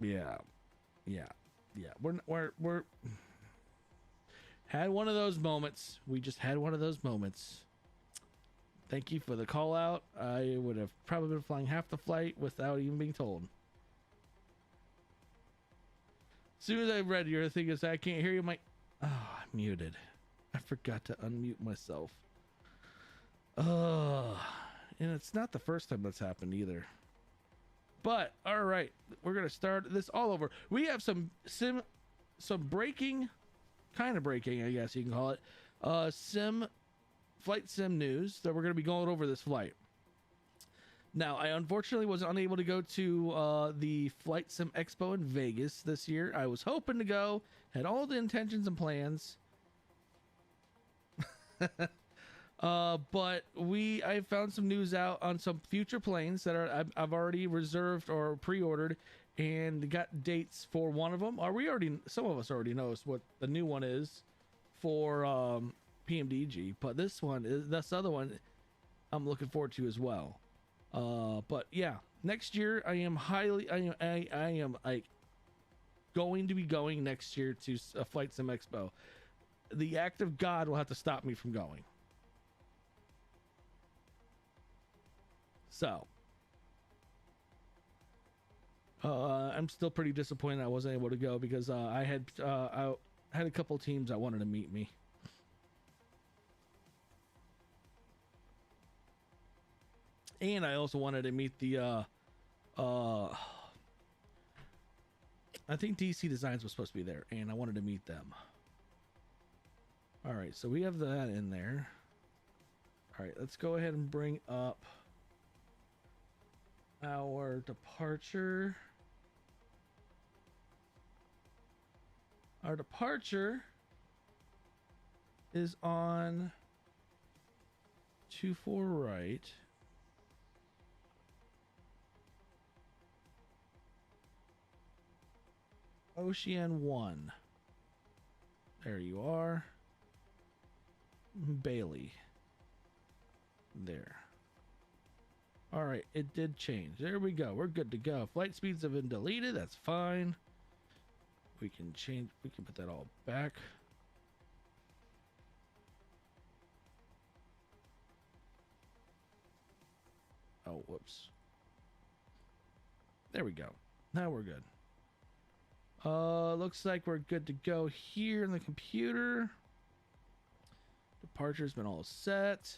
Yeah. Yeah. Yeah. We're had one of those moments. We just had one of those moments. Thank you for the call out. I would have probably been flying half the flight without even being told. As soon as I read your thing, is I can't hear you. I'm muted. I forgot to unmute myself. And it's not the first time that's happened either. But all right, we're gonna start this all over. We have some breaking, kind of breaking, I guess you can call it, flight sim news that we're gonna be going over this flight. Now, I unfortunately was unable to go to the Flight Sim Expo in Vegas this year. I was hoping to go, had all the intentions and plans. But I found some news out on some future planes that I've already reserved or pre-ordered and got dates for one of them. Some of us already knows what the new one is for PMDG, but this other one I'm looking forward to as well. But yeah, next year I am like going to be going next year to a Flight Sim Expo. The act of God will have to stop me from going. So, I'm still pretty disappointed I wasn't able to go because I had a couple teams that wanted to meet me. And I also wanted to meet the I think DC Designs was supposed to be there, and I wanted to meet them. All right, so we have that in there. All right, let's go ahead and bring up our departure. Our departure is on 24 right. Ocean 1. There you are. Bailey. There. All right, it did change. There we go. We're good to go. Flight speeds have been deleted. That's fine. We can put that all back. Oh, whoops. There we go. Now we're good. Looks like we're good to go here in the computer. Departure's been all set.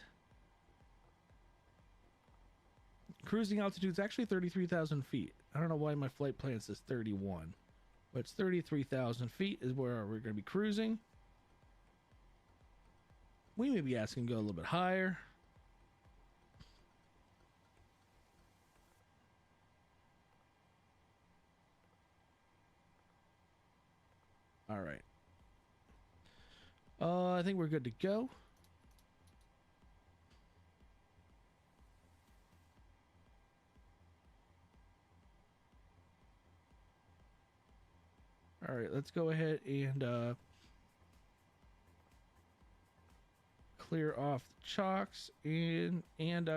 Cruising altitude is actually 33,000 feet. I don't know why my flight plan says 31, but it's 33,000 feet is where we're going to be cruising. We may be asking to go a little bit higher. All right. I think we're good to go. All right, let's go ahead and clear off the chocks and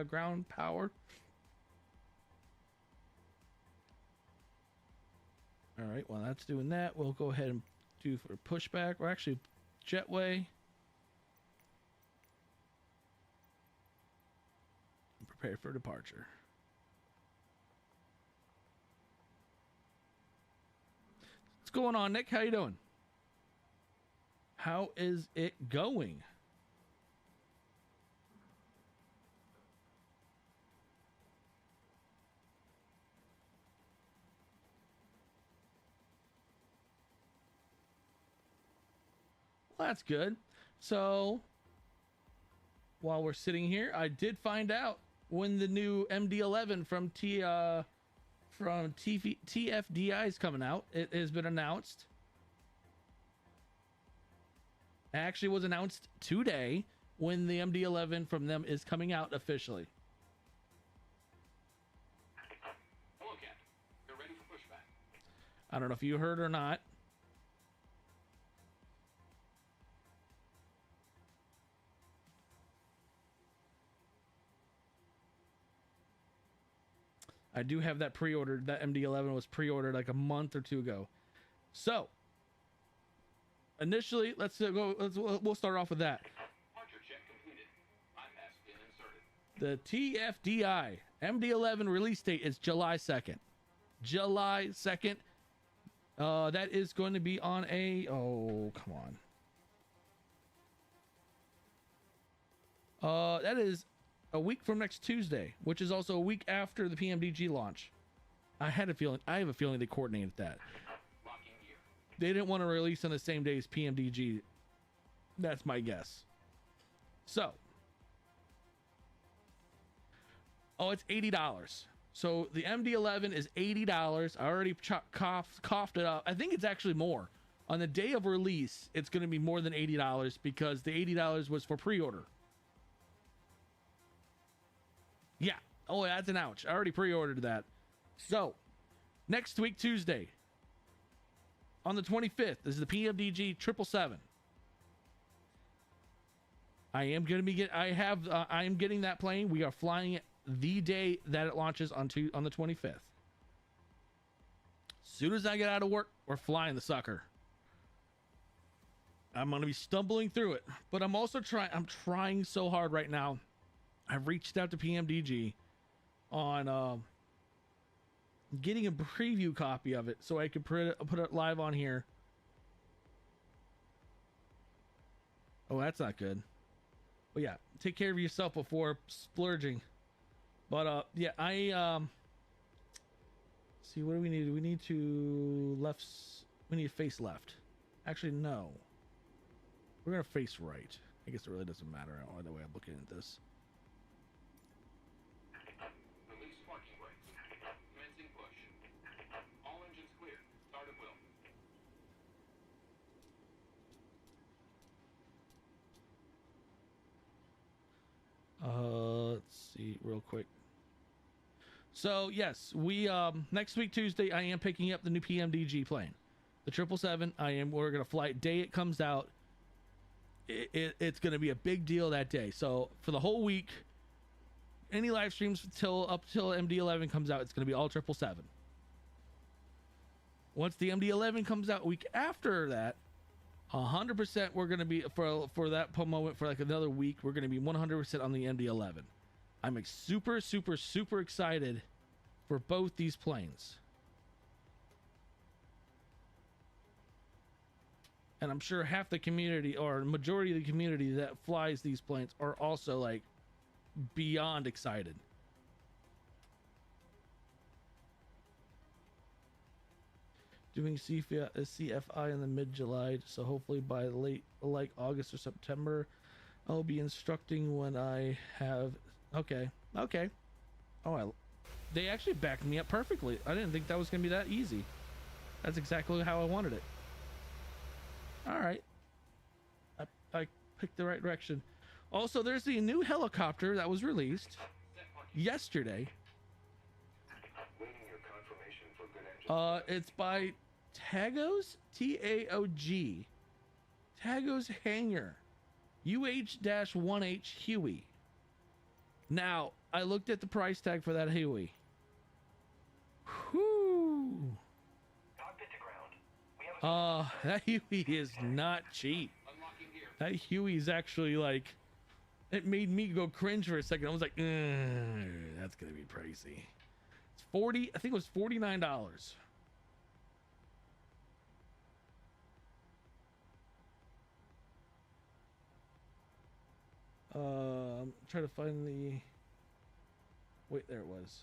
ground power. All right, while that's doing that, we'll go ahead and do for pushback, or actually jetway. Prepare for departure. What's going on, Nick? How you doing? How is it going? Well, that's good. So while we're sitting here, I did find out when the new MD-11 from TFDI is coming out. It has been announced. It actually was announced today when the MD-11 from them is coming out officially. Hello, Captain. You're ready for pushback. I don't know if you heard or not. I do have that pre-ordered. That MD-11 was pre-ordered like a month or two ago. So initially, we'll start off with that. Departure check completed. IPAS pin inserted. The TFDI MD-11 release date is July 2nd. July 2nd. That is going to be on a... Oh, come on. That is a week from next Tuesday, which is also a week after the PMDG launch. I have a feeling they coordinated that. Locking gear. They didn't want to release on the same day as PMDG. That's my guess. So, oh, it's $80. So the MD-11 is $80. I already coughed it up. I think it's actually more. On the day of release, it's going to be more than $80 because the $80 was for pre-order. Yeah. Oh, that's an ouch. I already pre-ordered that. So, next week, Tuesday, on the 25th, this is the PMDG 777. I am getting that plane. We are flying it the day that it launches on the 25th. As soon as I get out of work, we're flying the sucker. I'm going to be stumbling through it, but I'm trying so hard right now. I've reached out to PMDG on getting a preview copy of it so I could put it live on here. Oh, that's not good. But yeah, take care of yourself before splurging. But yeah, see, what do we need? We need to face left. Actually, no. We're gonna face right. I guess it really doesn't matter either way I'm looking at this. Release parking brakes. Commencing push. All engines clear. Start at will. Let's see real quick. So yes, we next week Tuesday I am picking up the new PMDG plane, the 777. We're gonna fly it day it comes out. It's gonna be a big deal that day. So for the whole week, any live streams up till MD-11 comes out, it's gonna be all 777. Once the MD-11 comes out a week after that, 100% we're gonna be for that moment for like another week. We're gonna be 100% on the MD-11. I'm super excited for both these planes. And I'm sure half the community or majority of the community that flies these planes are also like beyond excited. Doing CFI in the mid-July, so hopefully by late like August or September I'll be instructing when I have... Okay. Oh, they actually backed me up perfectly. I didn't think that was gonna be that easy. That's exactly how I wanted it. All right, I picked the right direction. Also, there's the new helicopter that was released yesterday. It's by Tagos, T-A-O-G, Tagos Hangar, UH-1H Huey. Now, I looked at the price tag for that Huey. Whoo! That Huey is not cheap. That Huey is actually like, it made me go cringe for a second. I was like, that's gonna be pricey. It's 40, I think it was $49. I'm trying to find the... Wait, there it was.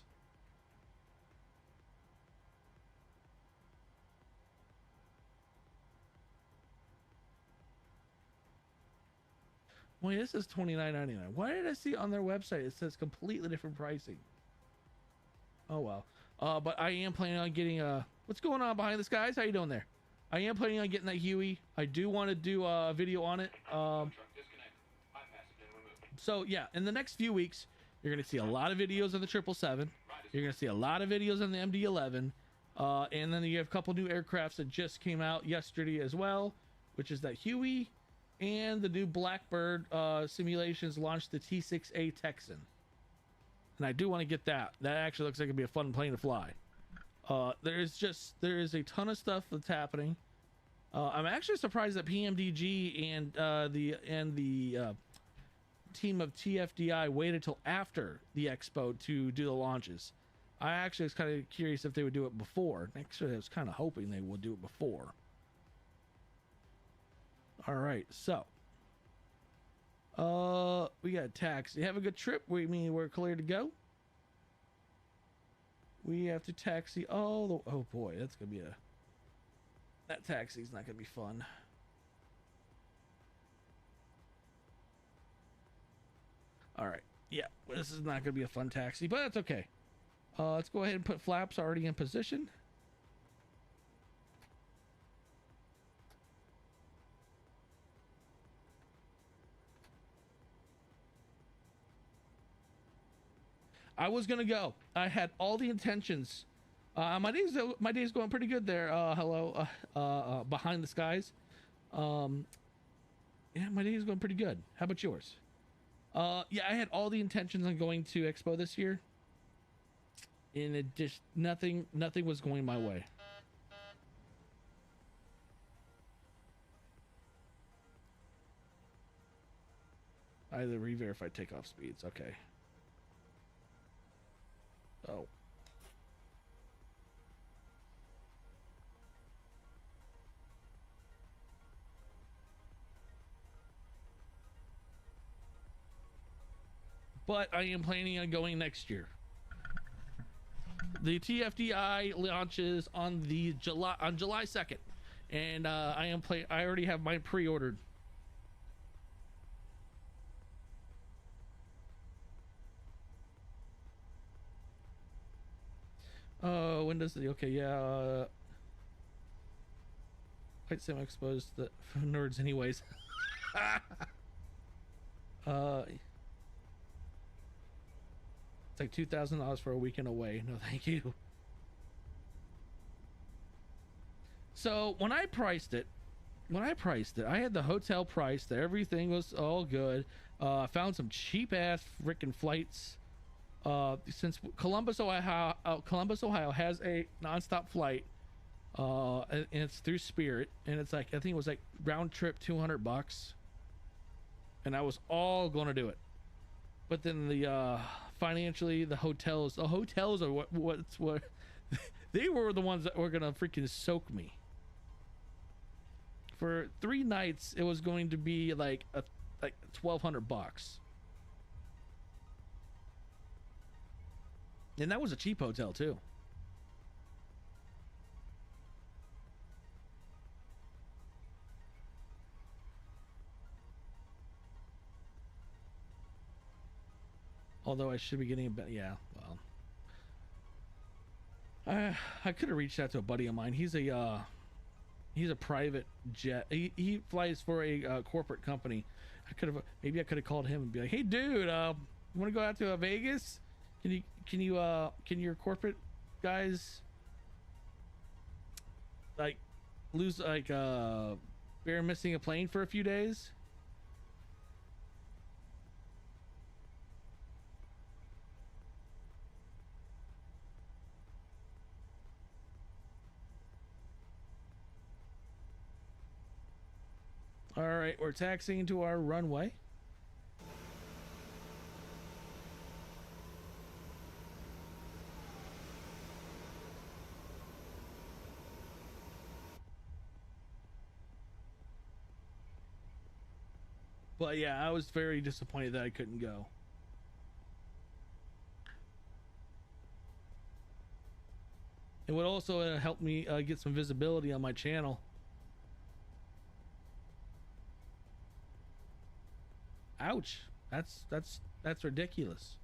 Wait, this is $29.99. Why did I see on their website it says completely different pricing? Oh well. But I am planning on getting what's going on behind this, guys? How you doing there? I am planning on getting that Huey. I do want to do a video on it. So yeah, in the next few weeks, you're gonna see a lot of videos on the 777. You're gonna see a lot of videos on the MD-11, and then you have a couple new aircrafts that just came out yesterday as well, which is that Huey, and the new Blackbird simulations launched the T-6A Texan. and I do want to get that. That actually looks like it'd be a fun plane to fly. There is a ton of stuff that's happening. I'm actually surprised that PMDG and the team of TFDI waited till after the expo to do the launches. I actually was kind of curious if they would do it before. Actually, I was kind of hoping they would do it before. All right, so we got a taxi. Have a good trip. We mean we're clear to go. We have to taxi all the. Oh boy, that's gonna be a. That taxi's not gonna be fun. All right, yeah, this is not gonna be a fun taxi, but that's okay. Let's go ahead and put flaps already in position. I was gonna go. I had all the intentions. My day's going pretty good there. Hello, behind the skies. Yeah, my day's going pretty good. How about yours? Yeah, I had all the intentions on going to Expo this year, and it just nothing was going my way. Either re-verify takeoff speeds. Okay. Oh. But I am planning on going next year. The TFDI launches on July 2nd, and I already have mine pre-ordered. When does the okay? Yeah. Flight Sim exposed the nerds, anyways. It's like $2,000 for a weekend away. No, thank you. So when I priced it, I had the hotel priced. Everything was all good. I found some cheap ass freaking flights. Since Columbus, Ohio has a nonstop flight. And it's through Spirit, and it's like I think it was like round trip $200, and I was all gonna do it. But then the financially, the hotels are what they were the ones that were gonna freaking soak me. For 3 nights, it was going to be like $1,200, and that was a cheap hotel too. Although I should be getting a bit, yeah. Well, I could have reached out to a buddy of mine. He's a private jet. He flies for a corporate company. Maybe I could have called him and be like, "Hey, dude, you want to go out to Vegas? Can your corporate guys like lose bear missing a plane for a few days?" All right, we're taxiing to our runway. But yeah, I was very disappointed that I couldn't go. It would also help me get some visibility on my channel. Ouch. That's ridiculous.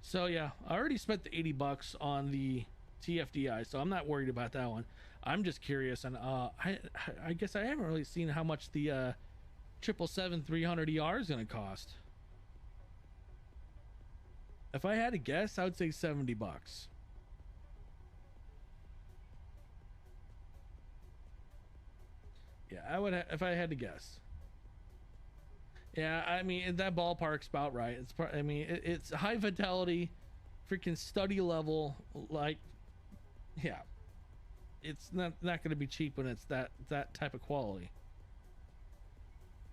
So yeah, I already spent the $80 on the TFDI, so I'm not worried about that one. I'm just curious, and I guess I haven't really seen how much the 777-300ER is going to cost. If I had to guess, I would say $70. Yeah, I would if I had to guess. Yeah, I mean that ballpark's about right. I mean it's high fidelity, freaking study level. Like, yeah, it's not going to be cheap when it's that type of quality.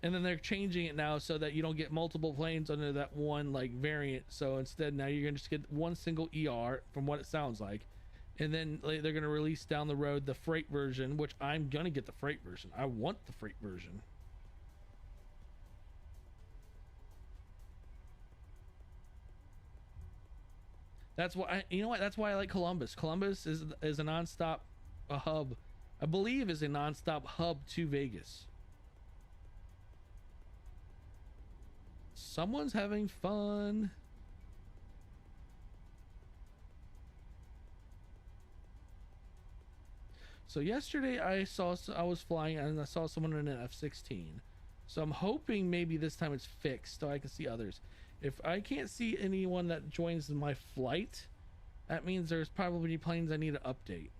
And then they're changing it now so that you don't get multiple planes under that one like variant. So instead, now you're gonna just get one single ER, from what it sounds like. And then they're gonna release down the road the freight version, which I'm gonna get the freight version. I want the freight version. That's why you know what? That's why I like Columbus. Columbus is a nonstop hub. I believe is a nonstop hub to Vegas. Someone's having fun. So yesterday I was flying and I saw someone in an F-16. So I'm hoping maybe this time it's fixed so I can see others. If I can't see anyone that joins my flight, that means there's probably planes I need to update.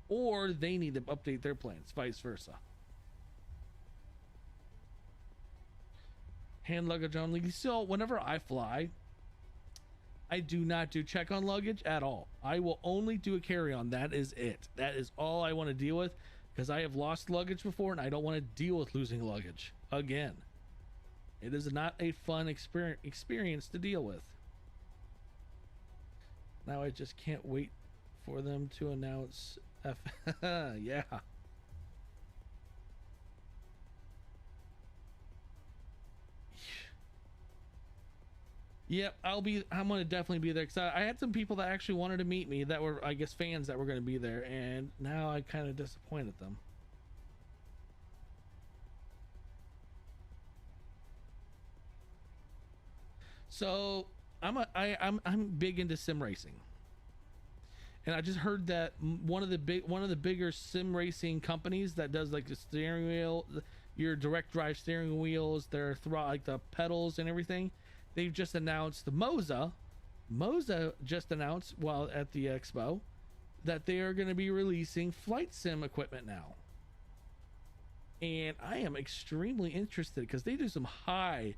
Or they need to update their planes, vice versa. Hand luggage only. So whenever I fly, I do not do check on luggage at all. I will only do a carry-on. That is it. That is all I want to deal with, because I have lost luggage before and I don't want to deal with losing luggage again. It is not a fun experience to deal with. Now I just can't wait for them to announce yeah. Yep, I'm gonna definitely be there, because I had some people that actually wanted to meet me that were, I guess, fans that were gonna be there, and now I kind of disappointed them. So I'm big into sim racing, and I just heard that one of the bigger sim racing companies that does like the steering wheel, your direct drive steering wheels, their like the pedals and everything. They've just announced the Moza just announced while at the expo that they are going to be releasing flight sim equipment now. And I am extremely interested because they do some high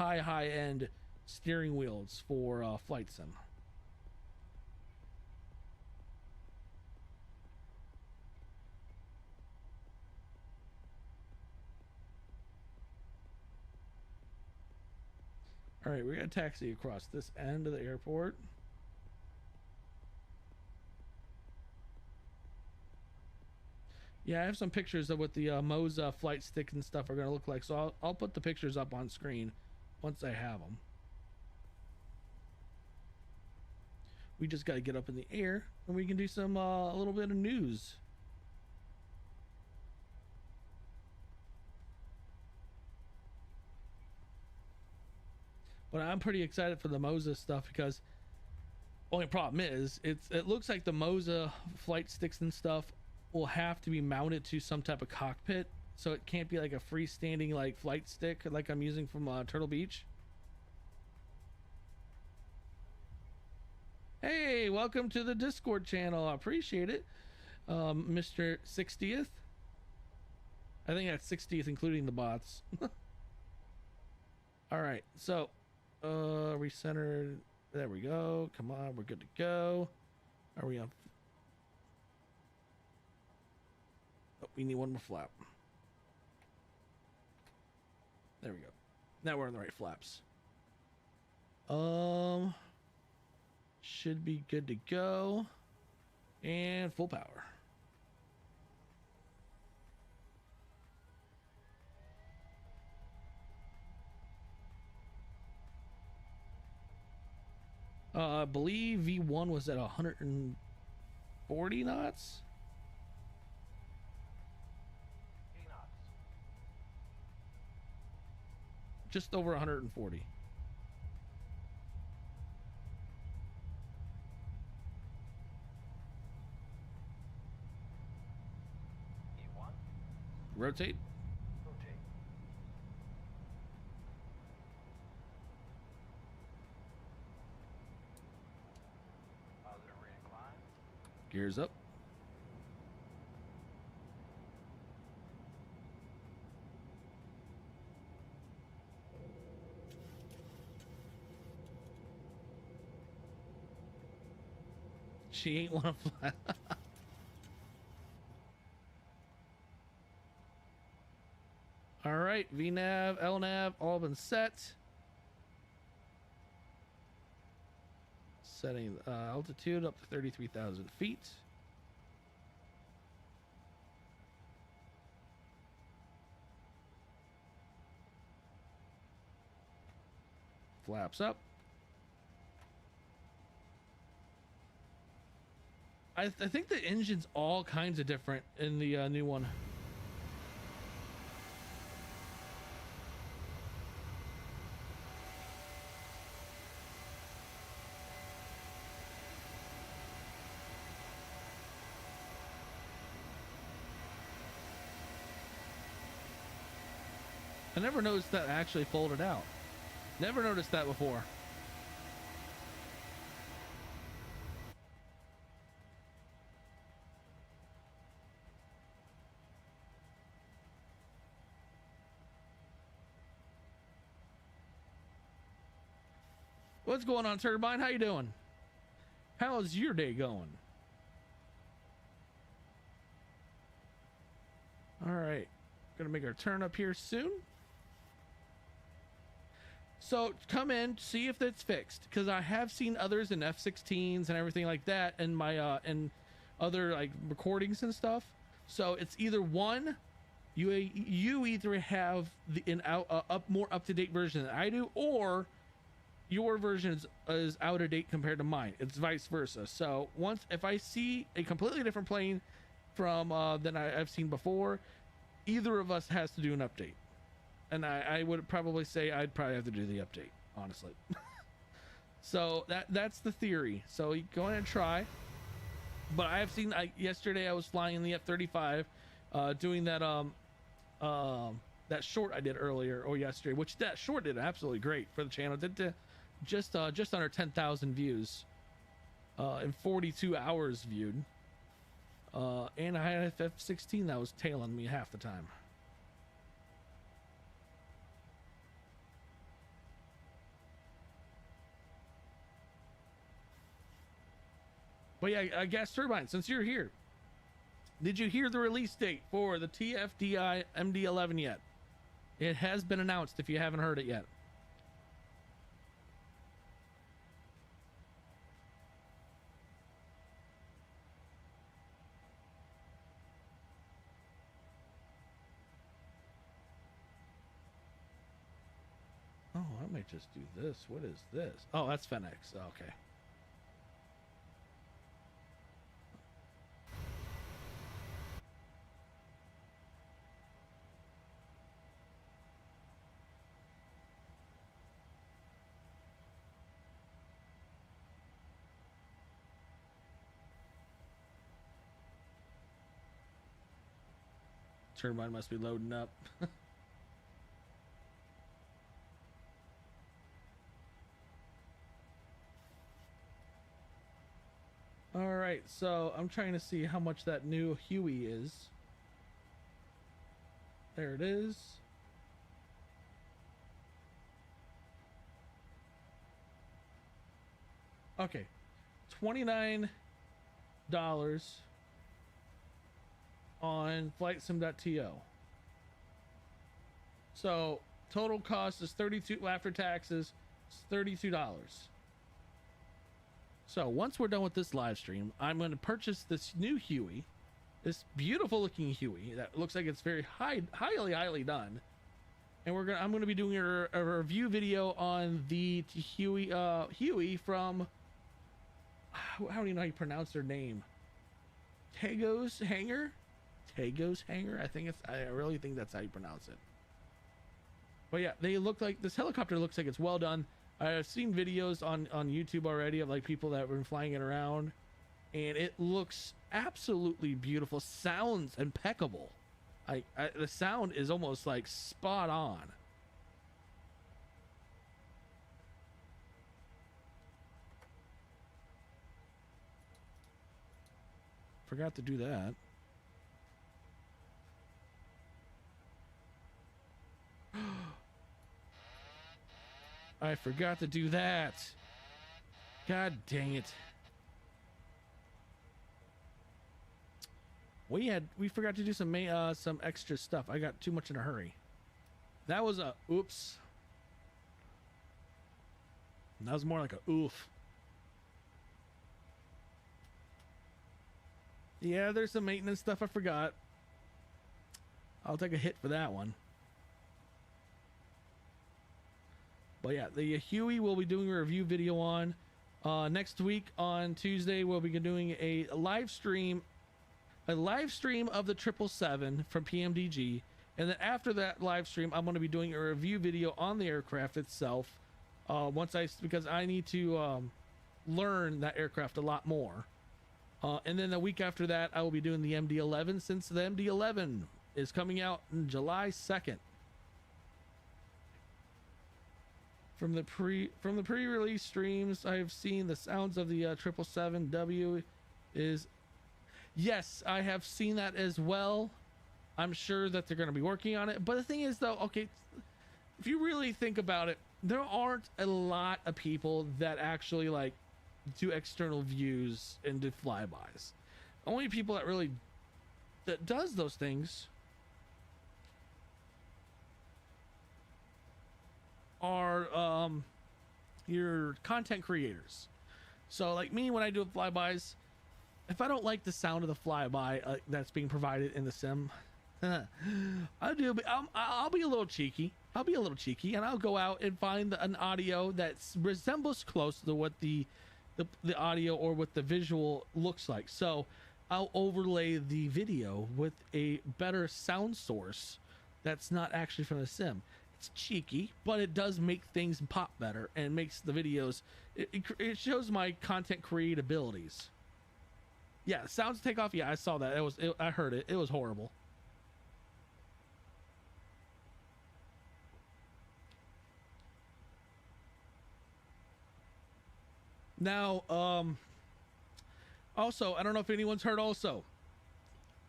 end steering wheels for flight sim. All right, we're gonna taxi across this end of the airport. Yeah, I have some pictures of what the Moza flight stick and stuff are gonna look like, so I'll put the pictures up on screen once I have them. We just got to get up in the air and we can do some a little bit of news. But I'm pretty excited for the Moza stuff, because only problem is it looks like the Moza flight sticks and stuff will have to be mounted to some type of cockpit, so it can't be like a freestanding like flight stick like I'm using from Turtle Beach. Hey, welcome to the Discord channel. I appreciate it. Mr. 60th. I think that's 60th including the bots. All right, so recentered. There we go. Come on, we're good to go. Are we on? Oh, we need one more flap. There we go. Now we're on the right flaps. Should be good to go. And full power. I believe V1 was at 140 knots. Just over 140. Rotate. Gears up. She ain't want to fly. All right, VNav, LNav, all been set. Setting altitude up to 33,000 feet. Flaps up. I think the engine's all kinds of different in the new one. I never noticed that actually folded out. Never noticed that before. What's going on, Turbine? How you doing? How's your day going? All right, gonna make our turn up here soon. So come in, see if it's fixed, because I have seen others in F-16s and everything like that in my and other like recordings and stuff. So it's either one, you either have more up to date version than I do, or your version is out of date compared to mine. It's vice versa. So if I see a completely different plane from than I've seen before, either of us has to do an update. And I would probably say I'd probably have to do the update, honestly. So that's the theory. So you go ahead and try. But I have seen, yesterday I was flying in the F-35, doing that that short I did earlier or yesterday, which that short did absolutely great for the channel. Did just under 10,000 views in 42 hours viewed. And I had an F-16 that was tailing me half the time. But yeah, Gas Turbine, since you're here, did you hear the release date for the TFDI MD-11 yet? It has been announced if you haven't heard it yet. Oh, I might just do this. What is this? Oh, that's Fenix. Okay. Turbine must be loading up. All right, so I'm trying to see how much that new Huey is. There it is. Okay, $29 on flightsim.to. So total cost is $32 after taxes. It's $32. So once we're done with this live stream, I'm going to purchase this new Huey, this beautiful looking Huey that looks like it's very highly done. And I'm going to be doing a review video on the Huey from, how do you know how you pronounce their name? Tago's Hangar? Tago's Hangar? I really think that's how you pronounce it. But yeah, they look like, this helicopter looks like it's well done. I've seen videos on YouTube already of like people that were flying it around, and it looks absolutely beautiful. Sounds impeccable. The sound is almost like spot on. Forgot to do that. I forgot to do that. God dang it. We forgot to do some extra stuff. I got too much in a hurry. That was a oops. That was more like a oof. Yeah, there's some maintenance stuff I forgot. I'll take a hit for that one. But yeah, the Huey we'll be doing a review video on. Next week on Tuesday, we'll be doing a live stream of the 777 from PMDG. And then after that live stream, I'm going to be doing a review video on the aircraft itself. Because I need to learn that aircraft a lot more. And then the week after that, I will be doing the MD-11, since the MD-11 is coming out on July 2nd. From the pre-release streams, I've seen the sounds of the 777W is... Yes, I have seen that as well. I'm sure that they're going to be working on it. But the thing is, though, okay, if you really think about it, there aren't a lot of people that actually, like, do external views and do flybys. Only people that does those things are your content creators. So like me, when I do flybys, if I don't like the sound of the flyby that's being provided in the sim, I'll be a little cheeky. I'll be a little cheeky, and I'll go out and find an audio that resembles close to what the audio or what the visual looks like. So I'll overlay the video with a better sound source that's not actually from the sim. It's cheeky, but it does make things pop better and makes the videos, it shows my content create abilities. Yeah, sounds take off. Yeah, I saw that. I heard it. It was horrible. Now, also, I don't know if anyone's heard also,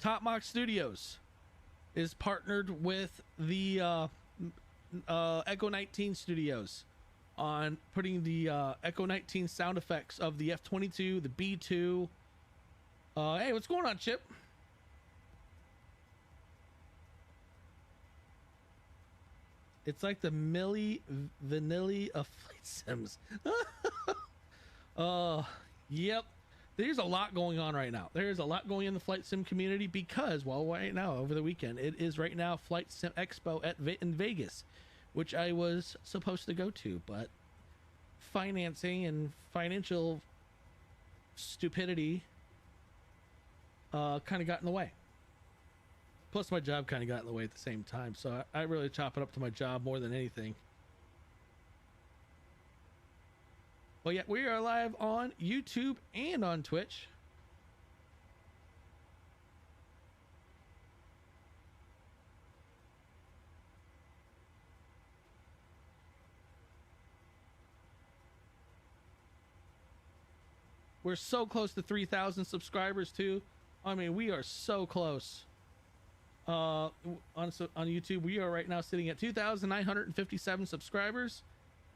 Top Mock Studios is partnered with the Echo 19 Studios on putting the Echo 19 sound effects of the F-22, the B-2. Hey, what's going on, Chip? It's like the Milli Vanilli of flight sims. Yep. There's a lot going on right now. There's a lot going in the flight sim community because, well, right now, over the weekend, it is right now Flight Sim Expo in Vegas, which I was supposed to go to, but financing and financial stupidity kind of got in the way. Plus, my job kind of got in the way at the same time, so I really chop it up to my job more than anything. Well, yeah, we are live on YouTube and on Twitch. We're so close to 3,000 subscribers too. I mean, we are so close. On YouTube, we are right now sitting at 2,957 subscribers.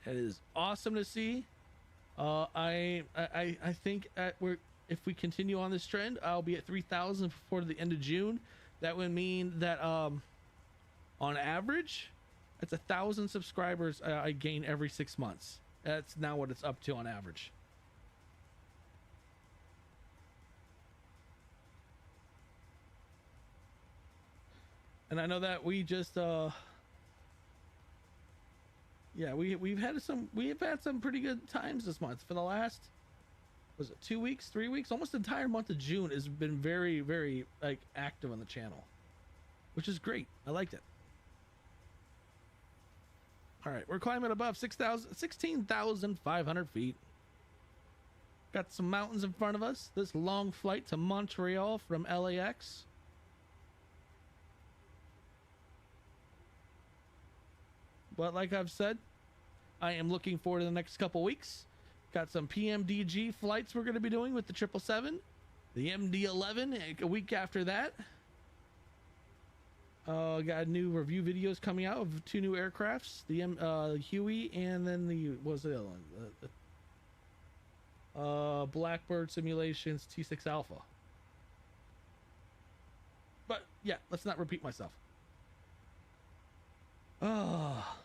It is awesome to see. I think if we continue on this trend, I'll be at 3,000 before the end of June. That would mean that on average, it's 1,000 subscribers I gain every 6 months. That's now what it's up to on average. And I know that we just yeah, we've had some pretty good times this month. For the last, was it 2 weeks, 3 weeks, almost the entire month of June has been very, very like active on the channel, which is great. I liked it. All right, we're climbing above 16,500 feet. Got some mountains in front of us. This long flight to Montreal from LAX. But like I've said, I am looking forward to the next couple weeks. Got some PMDG flights we're going to be doing with the 777, the MD-11 a week after that. Got new review videos coming out of 2 new aircrafts, the Huey and then what was the other one? Blackbird Simulations T6 Alpha. Yeah, let's not repeat myself. Oh,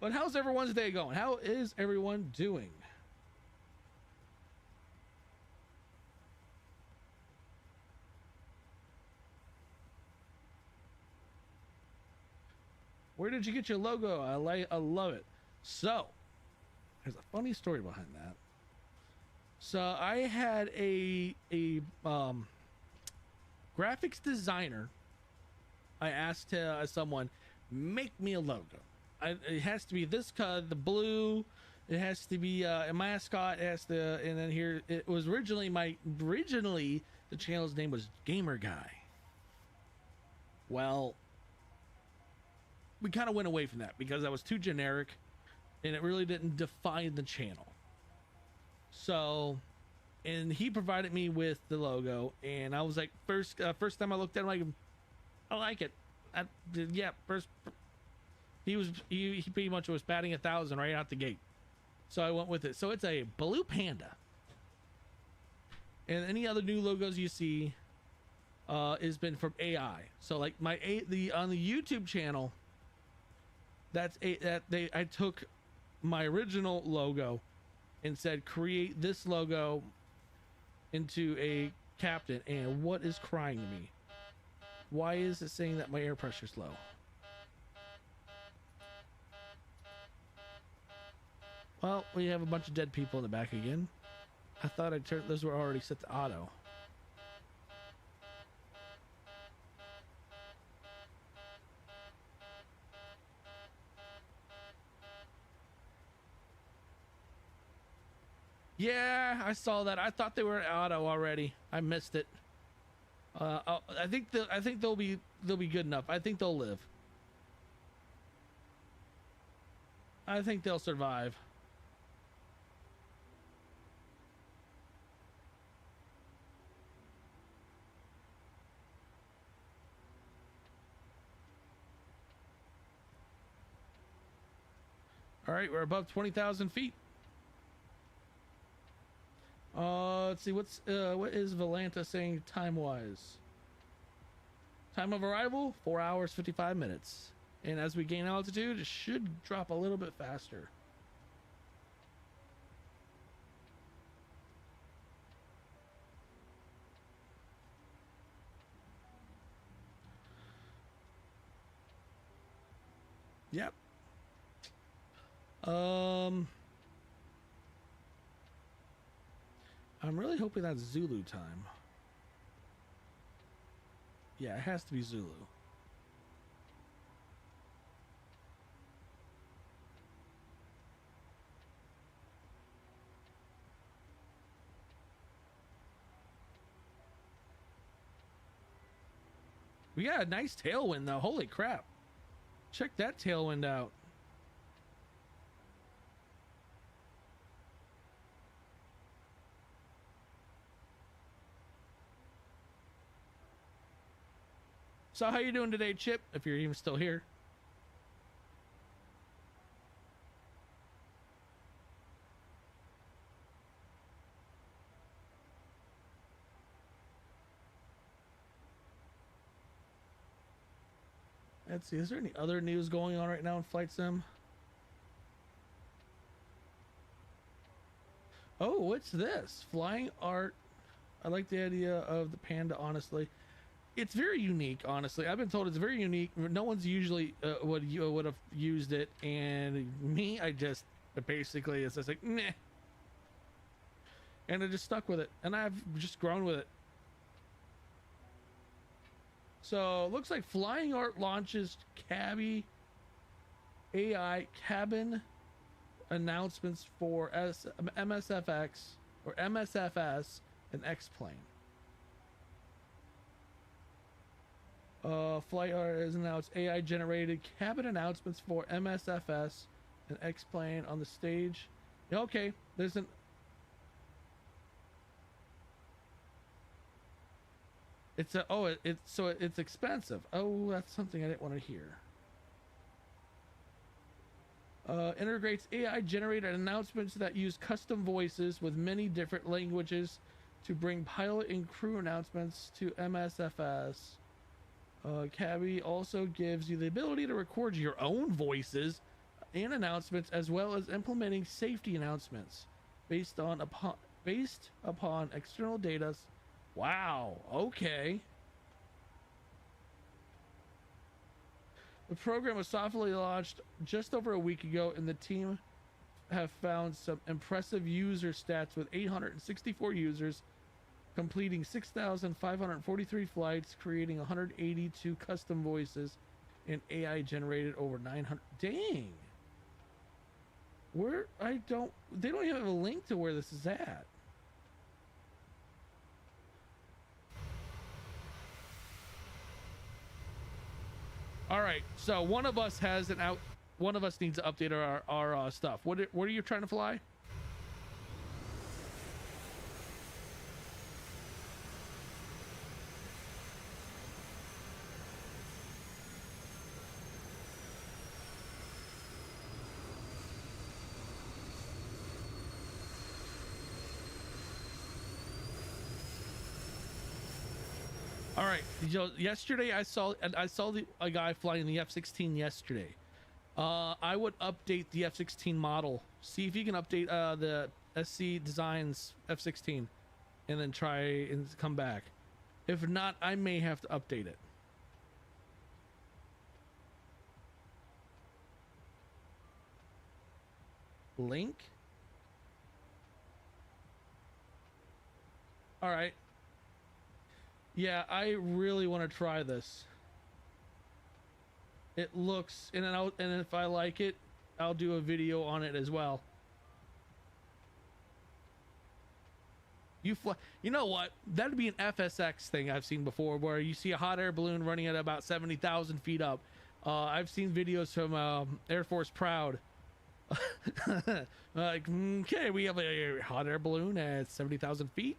but how's everyone's day going? How is everyone doing? Where did you get your logo? I love it. So, there's a funny story behind that. So I had a graphics designer. I asked someone, make me a logo. It has to be this color, the blue. It has to be a mascot. It has to, and then here it was originally the channel's name was Gamer Guy. Well, we kind of went away from that because that was too generic, and it really didn't define the channel. So, and he provided me with the logo, and I was like, first time I looked at it, I'm like, I like it. Yeah, he pretty much was batting 1,000 right out the gate, so I went with it. So it's a blue panda, and any other new logos you see has been from AI. So like on the YouTube channel, I took my original logo and said create this logo into a captain. And what is crying to me? Why is it saying that my air pressure's low? Well, we have a bunch of dead people in the back again. I thought those were already set to auto. Yeah, I saw that. I thought they were auto already. I missed it. I think they'll be good enough. I think they'll live. I think they'll survive. All right, we're above 20,000 feet. Let's see, what is Volanta saying time-wise? Time of arrival, 4 hours, 55 minutes. And as we gain altitude, it should drop a little bit faster. Yep. I'm really hoping that's Zulu time. Yeah, it has to be Zulu. We got a nice tailwind though. Holy crap. Check that tailwind out. So how you doing today, Chip? If you're even still here. Let's see, is there any other news going on right now in Flight Sim? Oh, what's this? Flying art. I like the idea of the panda, honestly. It's very unique, honestly. I've been told it's very unique. No one's usually would have used it, and me, basically it's just like meh, and I just stuck with it, and I've just grown with it. So looks like Flying Art launches cabby AI cabin announcements for MSFX or MSFS and X-Plane. Flight Art has announced AI generated cabin announcements for MSFS and X-Plane on the stage. Okay, there's an it's expensive. Oh, that's something I didn't want to hear. Integrates AI generated announcements that use custom voices with many different languages to bring pilot and crew announcements to MSFS. Cabby also gives you the ability to record your own voices and announcements, as well as implementing safety announcements based upon external data. Wow. Okay. The program was softly launched just over a week ago, and the team have found some impressive user stats with 864 users completing 6,543 flights, creating 182 custom voices, and AI generated over 900. Dang. Where they don't even have a link to where this is at. All right, so one of us has an out. One of us needs to update our stuff. What are you trying to fly? All right. Yesterday I saw a guy flying the F-16 yesterday. I would update the F-16 model. See if you can update the SC Designs F-16, and then try and come back. If not, I may have to update it. Link. All right. Yeah, I really want to try this. It looks, and if I like it, I'll do a video on it as well. You know what? That'd be an FSX thing I've seen before, where you see a hot air balloon running at about 70,000 feet up. I've seen videos from Air Force Proud. Like, okay, we have a hot air balloon at 70,000 feet.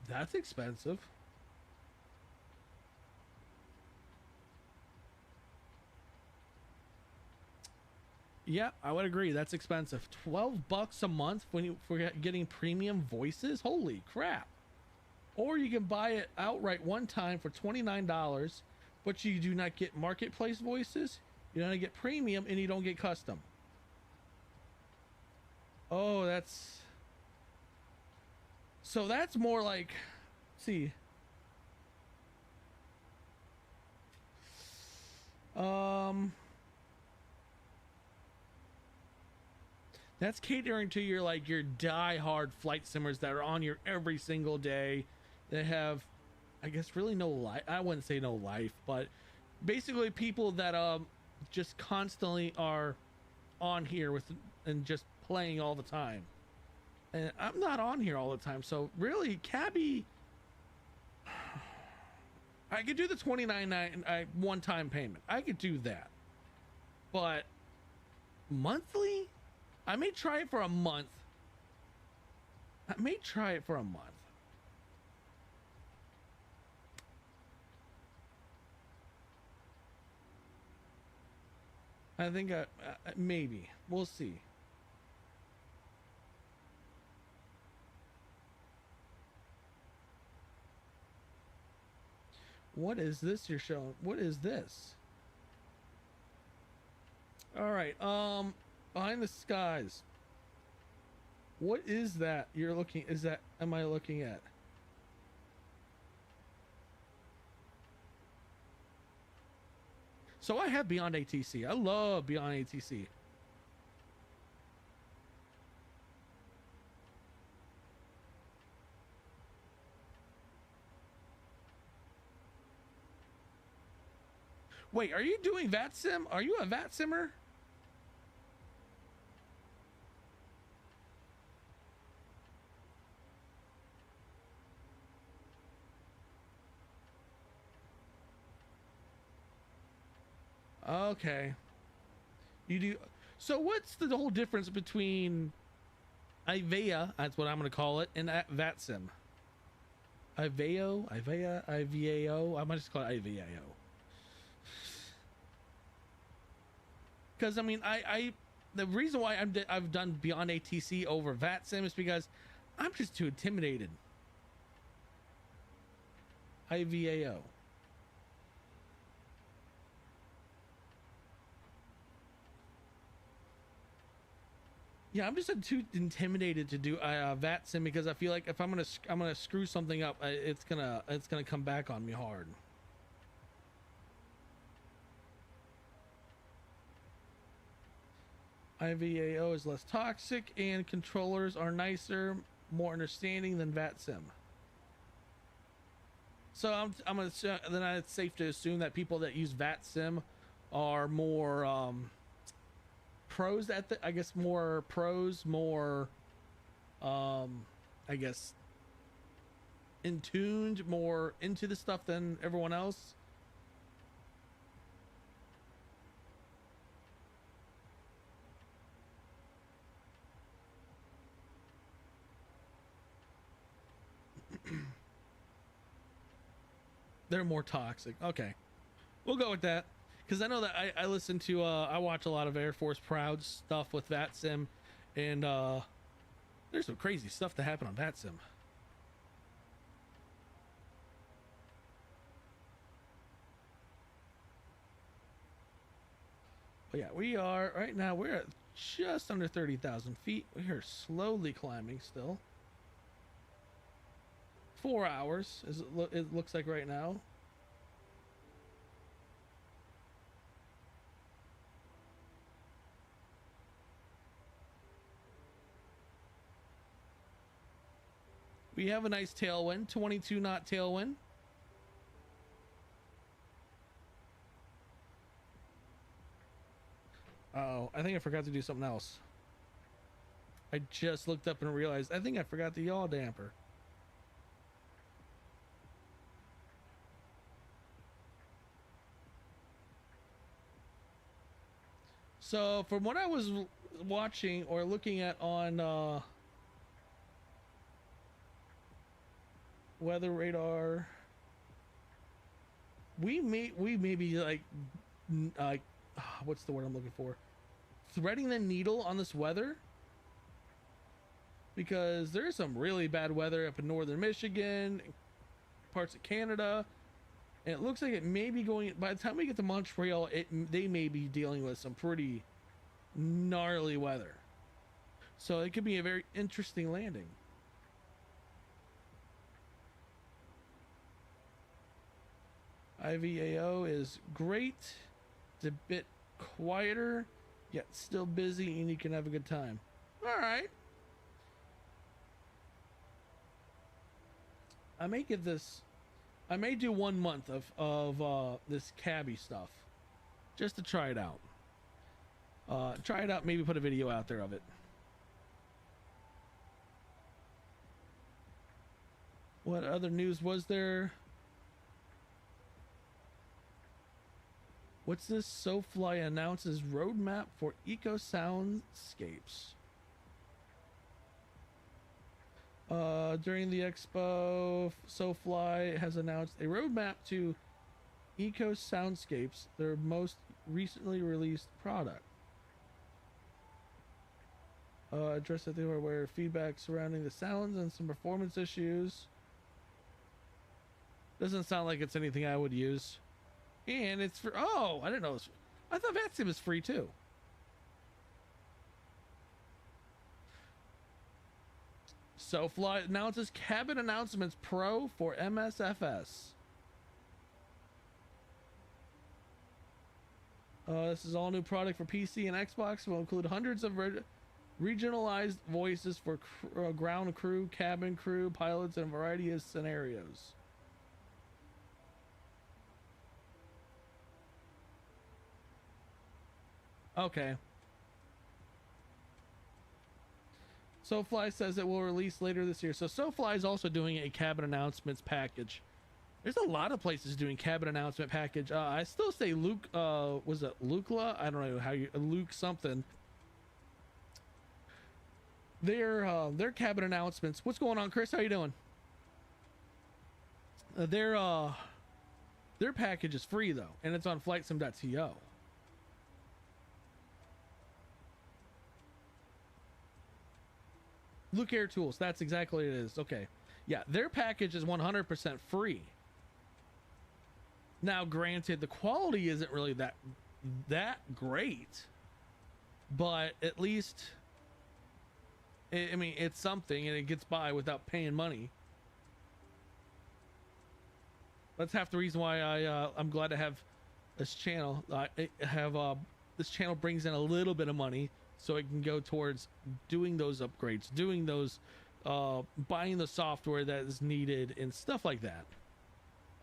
That's expensive. Yeah, I would agree. That's expensive. $12 a month for getting premium voices. Holy crap! Or you can buy it outright one time for $29, but you do not get marketplace voices. You don't get premium, and you don't get custom. Oh, that's more like. See. That's catering to your die-hard flight simmers that are on your every single day. They have, I guess, really no life. I wouldn't say no life, but basically people that just constantly are on here with and just playing all the time. And I'm not on here all the time, so really, Cabby, I could do the $29.9 one-time payment. I could do that, but monthly, I may try it for a month. I think maybe we'll see. What is this you're showing? What is this? All right. Behind the skies. What is that you're looking? Is that am I looking at? So I have Beyond ATC. I love Beyond ATC. Wait, are you doing VATSIM? Are you a VATSIMmer? Okay. You do. So what's the whole difference between IVEA, that's what I'm going to call it, and VATSIM? IVAO? I might just call it IVAO. Because I mean, the reason why I've done Beyond ATC over VATSIM is because I'm just too intimidated. IVAO. Yeah, I'm just too intimidated to do VATSIM because I feel like if I'm gonna screw something up, it's gonna come back on me hard. IVAO is less toxic and controllers are nicer, more understanding than VATSIM. So I'm gonna then it's safe to assume that people that use VATSIM are more pros at the, I guess more pros, more I guess in tuned, more into the stuff than everyone else. They're more toxic. Okay, we'll go with that. Because I know that I listen to I watch a lot of Air Force Proud stuff with VATSIM, and there's some crazy stuff that happen on VATSIM. But yeah, we are right now. We're at just under 30,000 feet. We are slowly climbing still. 4 hours is it looks like right now. We have a nice tailwind, 22 knot tailwind. Uh-oh, I think I forgot to do something else. I just looked up and realized I think I forgot the yaw damper. So from what I was watching or looking at on weather radar, we may be like what's the word I'm looking for, threading the needle on this weather, because there's some really bad weather up in northern Michigan, parts of Canada, and it looks like it may be going, by the time we get to Montreal, they may be dealing with some pretty gnarly weather, so it could be a very interesting landing. IVAO is great. It's a bit quieter, yet still busy, and you can have a good time. All right. I may give this. I may do 1 month of this cabbie stuff, just to try it out. Try it out. Maybe put a video out there of it. What other news was there? What's this? SoFly announces roadmap for eco soundscapes. During the expo, SoFly has announced a roadmap to eco soundscapes, their most recently released product. Address that they were aware of feedback surrounding the sounds and some performance issues. Doesn't sound like it's anything I would use. And it's for, oh, I didn't know. I thought VATSIM was free too. SoFly announces cabin announcements pro for MSFS. This is all new product for PC and Xbox. Will include hundreds of regionalized voices for ground crew, cabin crew, pilots, and a variety of scenarios. Okay. SoFly says it will release later this year. So SoFly is also doing a cabin announcements package. There's a lot of places doing cabin announcement package. I still say Luke, was it Lukla? I don't know how you, Luke something. Their cabin announcements. What's going on, Chris? How you doing? Their package is free though, and it's on flightsim.to. Luke Air Tools, that's exactly what it is. Okay. Yeah, their package is 100% free. Now, granted, the quality isn't really that great, but at least, I mean, it's something, and it gets by without paying money. That's half the reason why I'm glad to have this channel. This channel brings in a little bit of money, so it can go towards doing those upgrades, doing those, buying the software that is needed, and stuff like that.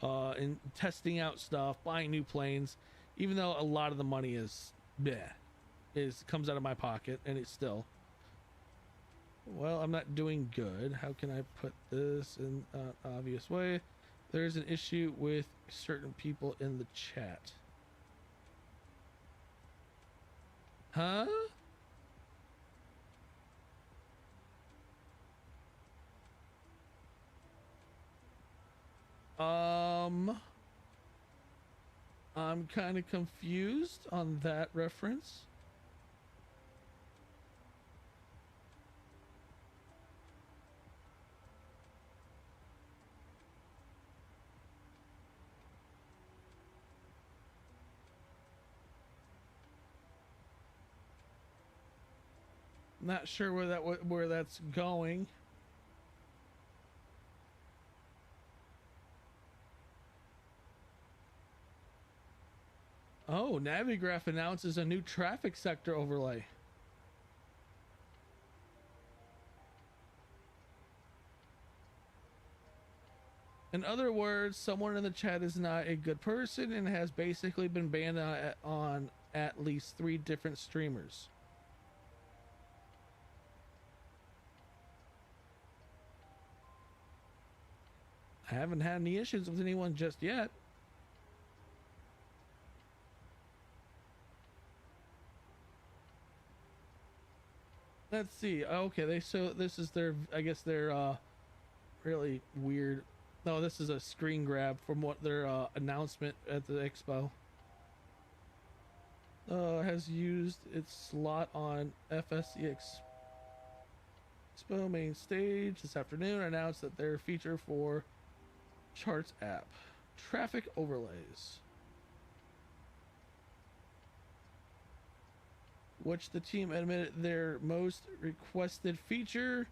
And testing out stuff, buying new planes, even though a lot of the money is comes out of my pocket, and it's still, well, I'm not doing good. How can I put this in an obvious way? There's an issue with certain people in the chat. Huh? I'm kind of confused on that reference. Not sure where that's going. Oh, Navigraph announces a new traffic sector overlay. In other words, someone in the chat is not a good person and has basically been banned on at least 3 different streamers. I haven't had any issues with anyone just yet. Let's see. Okay, so this is their, I guess their really weird. No, this is a screen grab from what their announcement at the expo. Has used its slot on FSC Expo main stage this afternoon. Announced that their feature for Charts app, traffic overlays, which the team admitted their most requested feature,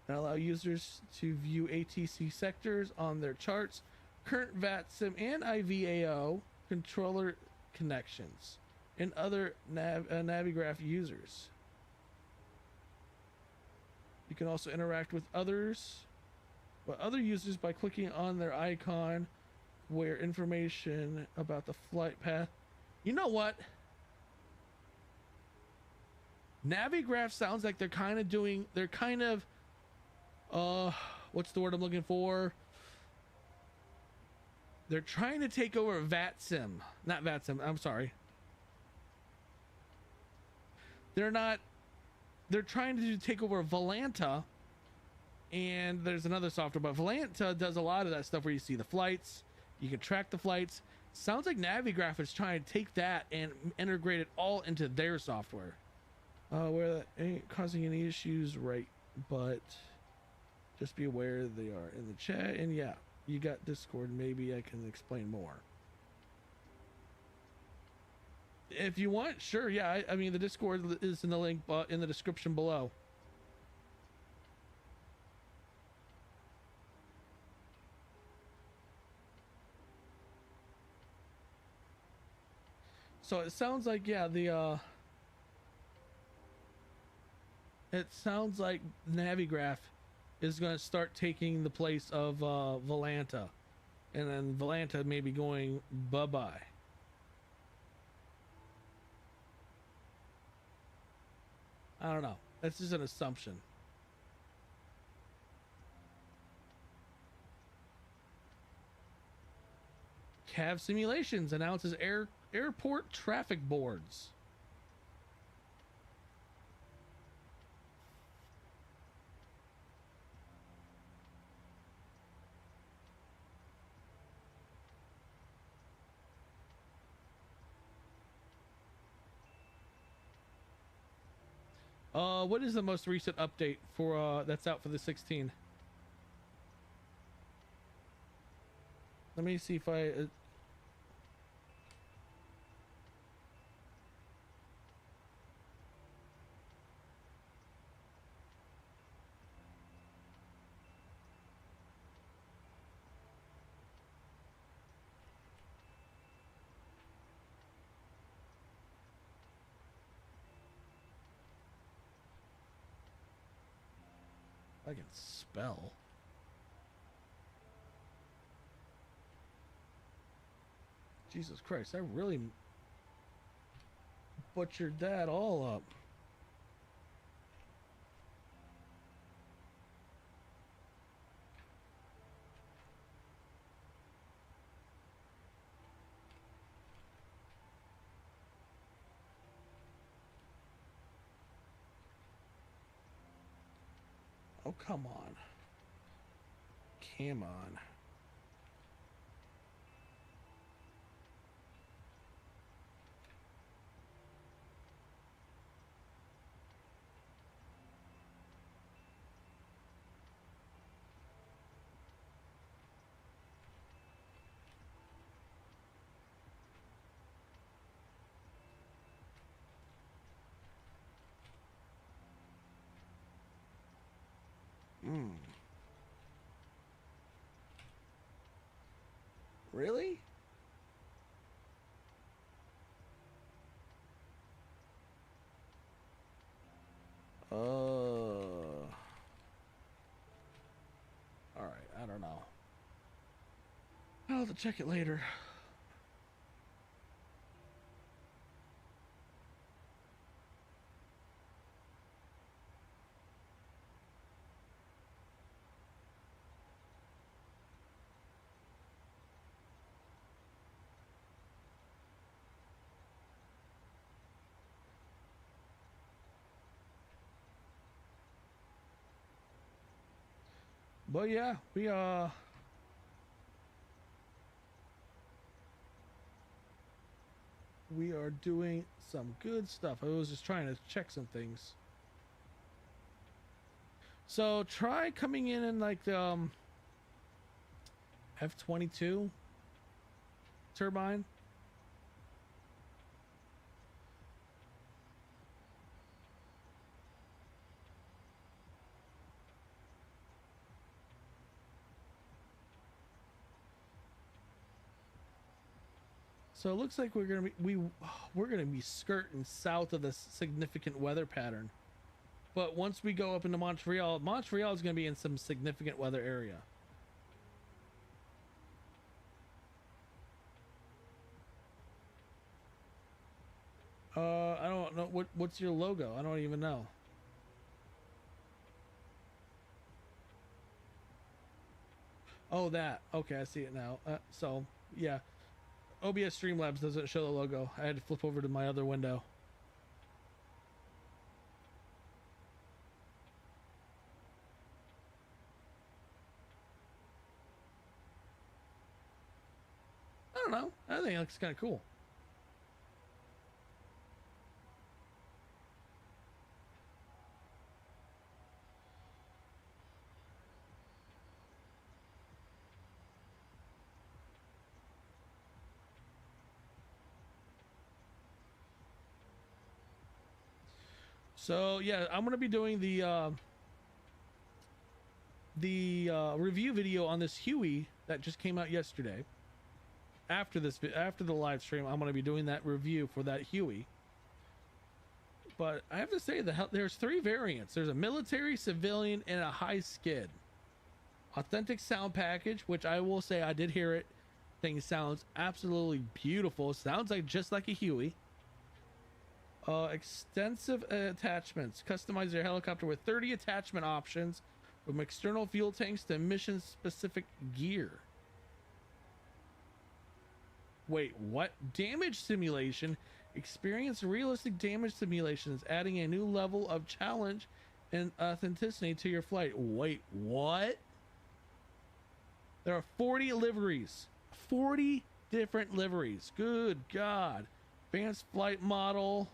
and allow users to view ATC sectors on their charts, current VATSIM and IVAO controller connections, and other Navigraph users. You can also interact with other users by clicking on their icon, where information about the flight path. You know what? Navigraph sounds like they're kind of what's the word I'm looking for? They're trying to take over VATSIM. Not VATSIM, I'm sorry. They're trying to take over Volanta, and there's another software, but Volanta does a lot of that stuff where you see the flights, you can track the flights. Sounds like Navigraph is trying to take that and integrate it all into their software. Where that ain't causing any issues, right? But just be aware they are in the chat, and yeah, you got Discord. Maybe I can explain more if you want. Sure, yeah. I mean, the Discord is in the link in the description below. So it sounds like, yeah, it sounds like Navigraph is going to start taking the place of Volanta, and then Volanta may be going bye-bye. I don't know. That's just an assumption. CAV Simulations announces airport traffic boards. What is the most recent update for that's out for the 16? Let me see if I I can spell. Jesus Christ, I really butchered that all up. Oh, come on. Come on. Really? All right, I don't know. I'll have to check it later. But yeah, we are doing some good stuff. I was just trying to check some things. So try coming in like the F-22 turbine. So it looks like we're gonna be skirting south of the significant weather pattern. But once we go up into Montreal, Montreal is gonna be in some significant weather area. I don't know what's your logo. I don't even know. Oh, that. Okay, I see it now. So yeah. OBS Streamlabs doesn't show the logo. I had to flip over to my other window. I don't know. I think it looks kind of cool. So yeah, I'm gonna be doing the review video on this Huey that just came out yesterday, after the live stream, I'm going to be doing that review for that Huey. But I have to say there's 3 variants. There's a military, civilian, and a high skid. Authentic sound package, which I will say I did hear it. Thing sounds absolutely beautiful. Sounds like just like a Huey. Extensive attachments. Customize your helicopter with 30 attachment options, from external fuel tanks to mission specific gear. Wait, what? Damage simulation. Experience realistic damage simulations, adding a new level of challenge and authenticity to your flight. Wait, what? There are 40 liveries. 40 different liveries. Good God. Advanced flight model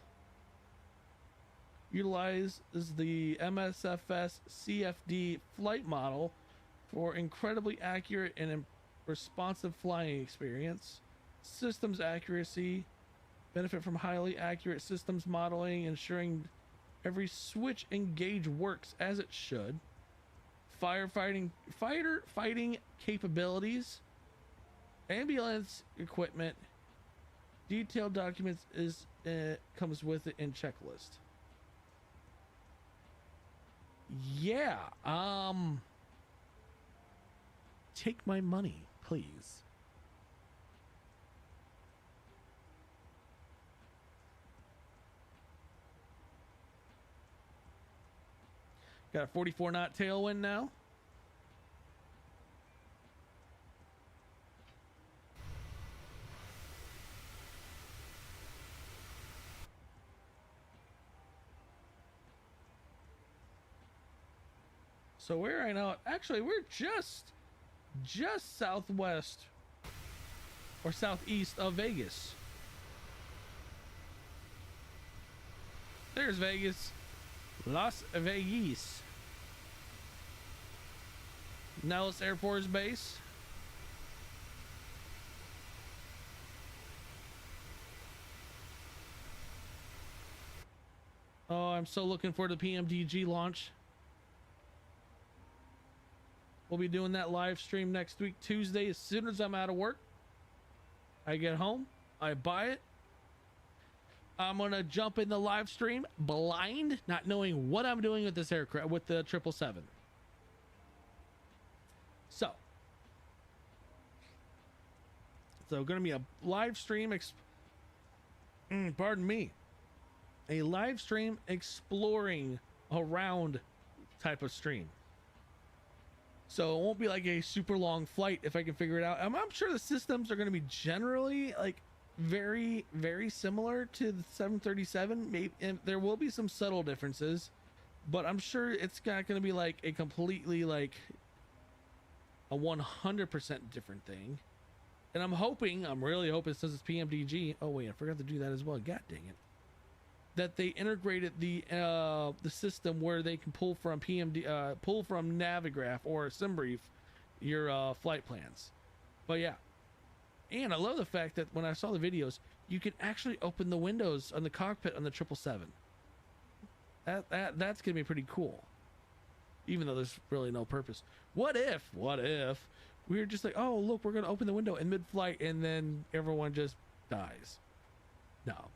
utilizes the MSFS CFD flight model for incredibly accurate and responsive flying experience. Systems accuracy. Benefit from highly accurate systems modeling, ensuring every switch and gauge works as it should. Fighter fighting capabilities. Ambulance equipment. Detailed documents comes with it in checklist. Yeah. Take my money, please. Got a 44 knot tailwind now. So we're right now, actually we're just southwest or southeast of Vegas. There's Vegas. Las Vegas. Nellis Air Force Base. Oh, I'm so looking for the PMDG launch. We'll be doing that live stream next week, Tuesday, as soon as I'm out of work. I get home, I buy it. I'm gonna jump in the live stream blind, not knowing what I'm doing with this aircraft, with the 777. So gonna be a live stream, pardon me, a live stream exploring around type of stream. So it won't be like a super long flight if I can figure it out. I'm sure the systems are going to be generally like very, very similar to the 737. Maybe, and there will be some subtle differences, but I'm sure it's not going to be like a completely like a 100% different thing. And I'm really hoping, since it's PMDG. Oh wait, I forgot to do that as well. God dang it. That they integrated the system where they can pull from pull from Navigraph or SimBrief your flight plans. But yeah, and I love the fact that when I saw the videos, you can actually open the windows on the cockpit on the 777. That's gonna be pretty cool, even though there's really no purpose. What if we were just like, oh look, we're gonna open the window in mid-flight and then everyone just dies? No.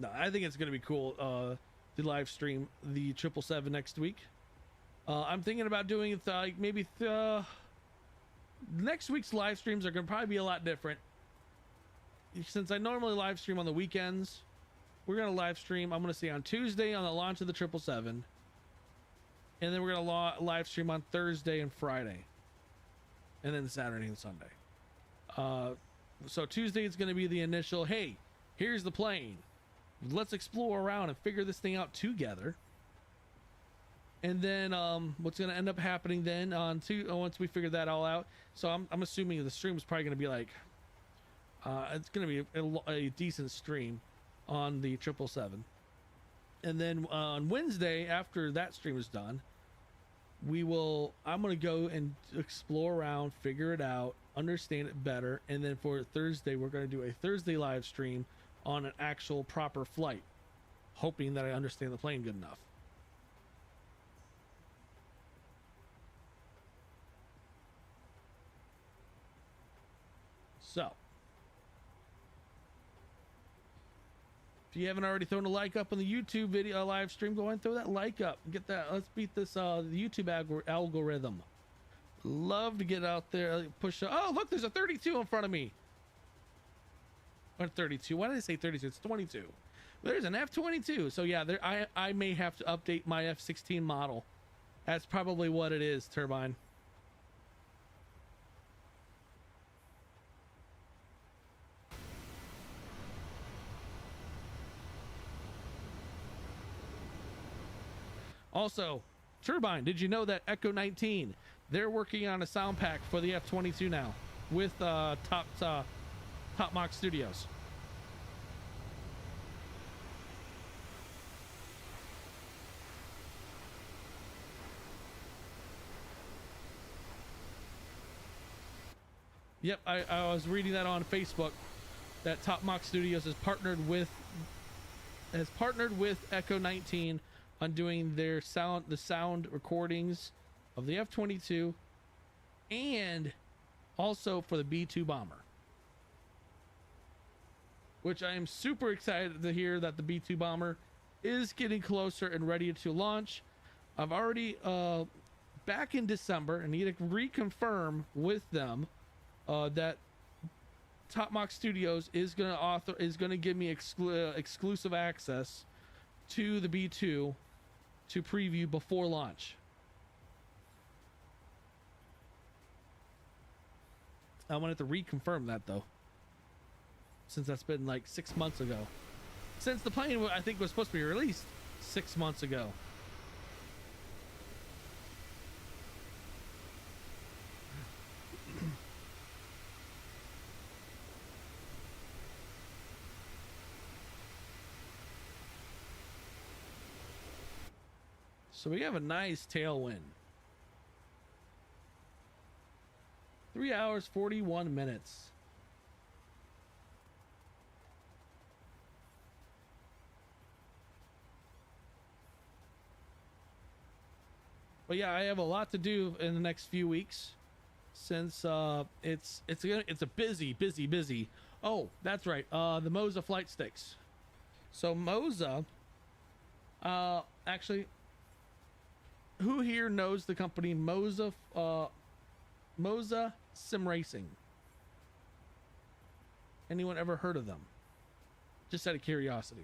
No, I think it's going to be cool to live stream the 777 next week. I'm thinking about doing it like maybe next week's live streams are going to probably be a lot different. Since I normally live stream on the weekends, we're going to live stream, I'm going to say on Tuesday on the launch of the 777. And then we're going to live stream on Thursday and Friday. And then Saturday and Sunday. So Tuesday is going to be the initial, hey, here's the plane. Let's explore around and figure this thing out together. And then what's going to end up happening then once we figure that all out. So I'm assuming the stream is probably going to be like it's going to be a decent stream on the 777. And then on Wednesday, after that stream is done, I'm going to go and explore around, figure it out, understand it better. And then for Thursday, we're going to do a Thursday live stream on an actual proper flight, hoping that I understand the plane good enough. So if you haven't already thrown a like up on the YouTube video live stream, go ahead and throw that like up. Get that. Let's beat this the YouTube algorithm. Love to get out there, push. Oh, look, there's a 32 in front of me. Or 32. Why did I say 32? It's 22. There's an F22. So yeah, there. I may have to update my F16 model. That's probably what it is, Turbine. Also, Turbine, did you know that Echo 19, they're working on a sound pack for the F22 now with Top Mock Studios. Yep, I was reading that on Facebook that Top Mock Studios has partnered with Echo 19 on doing the sound recordings of the F-22 and also for the B-2 bomber, which I am super excited to hear that the B-2 bomber is getting closer and ready to launch. I've already back in December, and need to reconfirm with them that Top Mock Studios is going to give me exclusive access to the B-2 to preview before launch. I wanted to reconfirm that though, since that's been like 6 months ago. Since the plane, I think, was supposed to be released 6 months ago. So we have a nice tailwind. 3 hours, 41 minutes. But yeah, I have a lot to do in the next few weeks, since it's a busy. Oh, that's right. The Moza flight sticks. So Moza, actually, who here knows the company Moza Sim Racing? Anyone ever heard of them? Just out of curiosity.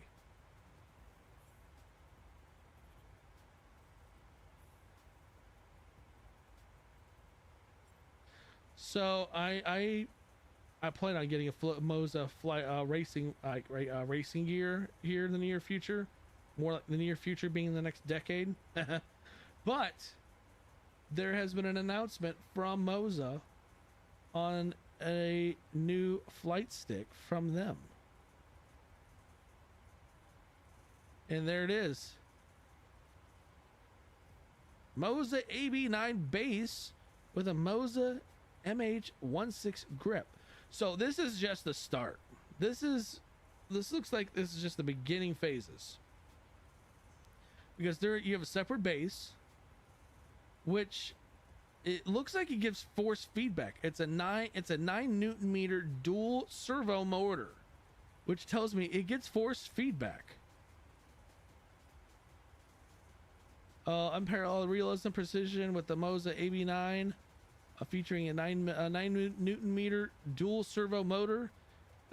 So I plan on getting a Moza racing racing gear here in the near future. More like the near future being the next decade. But there has been an announcement from Moza on a new flight stick from them. And there it is. Moza AB9 base with a Moza MH16 grip. So this is just the start. This looks like this is just the beginning phases. Because there you have a separate base, which it looks like it gives force feedback. It's a 9 Newton meter dual servo motor, which tells me it gets force feedback. Unparalleled realism precision with the Moza AB9, featuring a 9 Newton meter dual servo motor,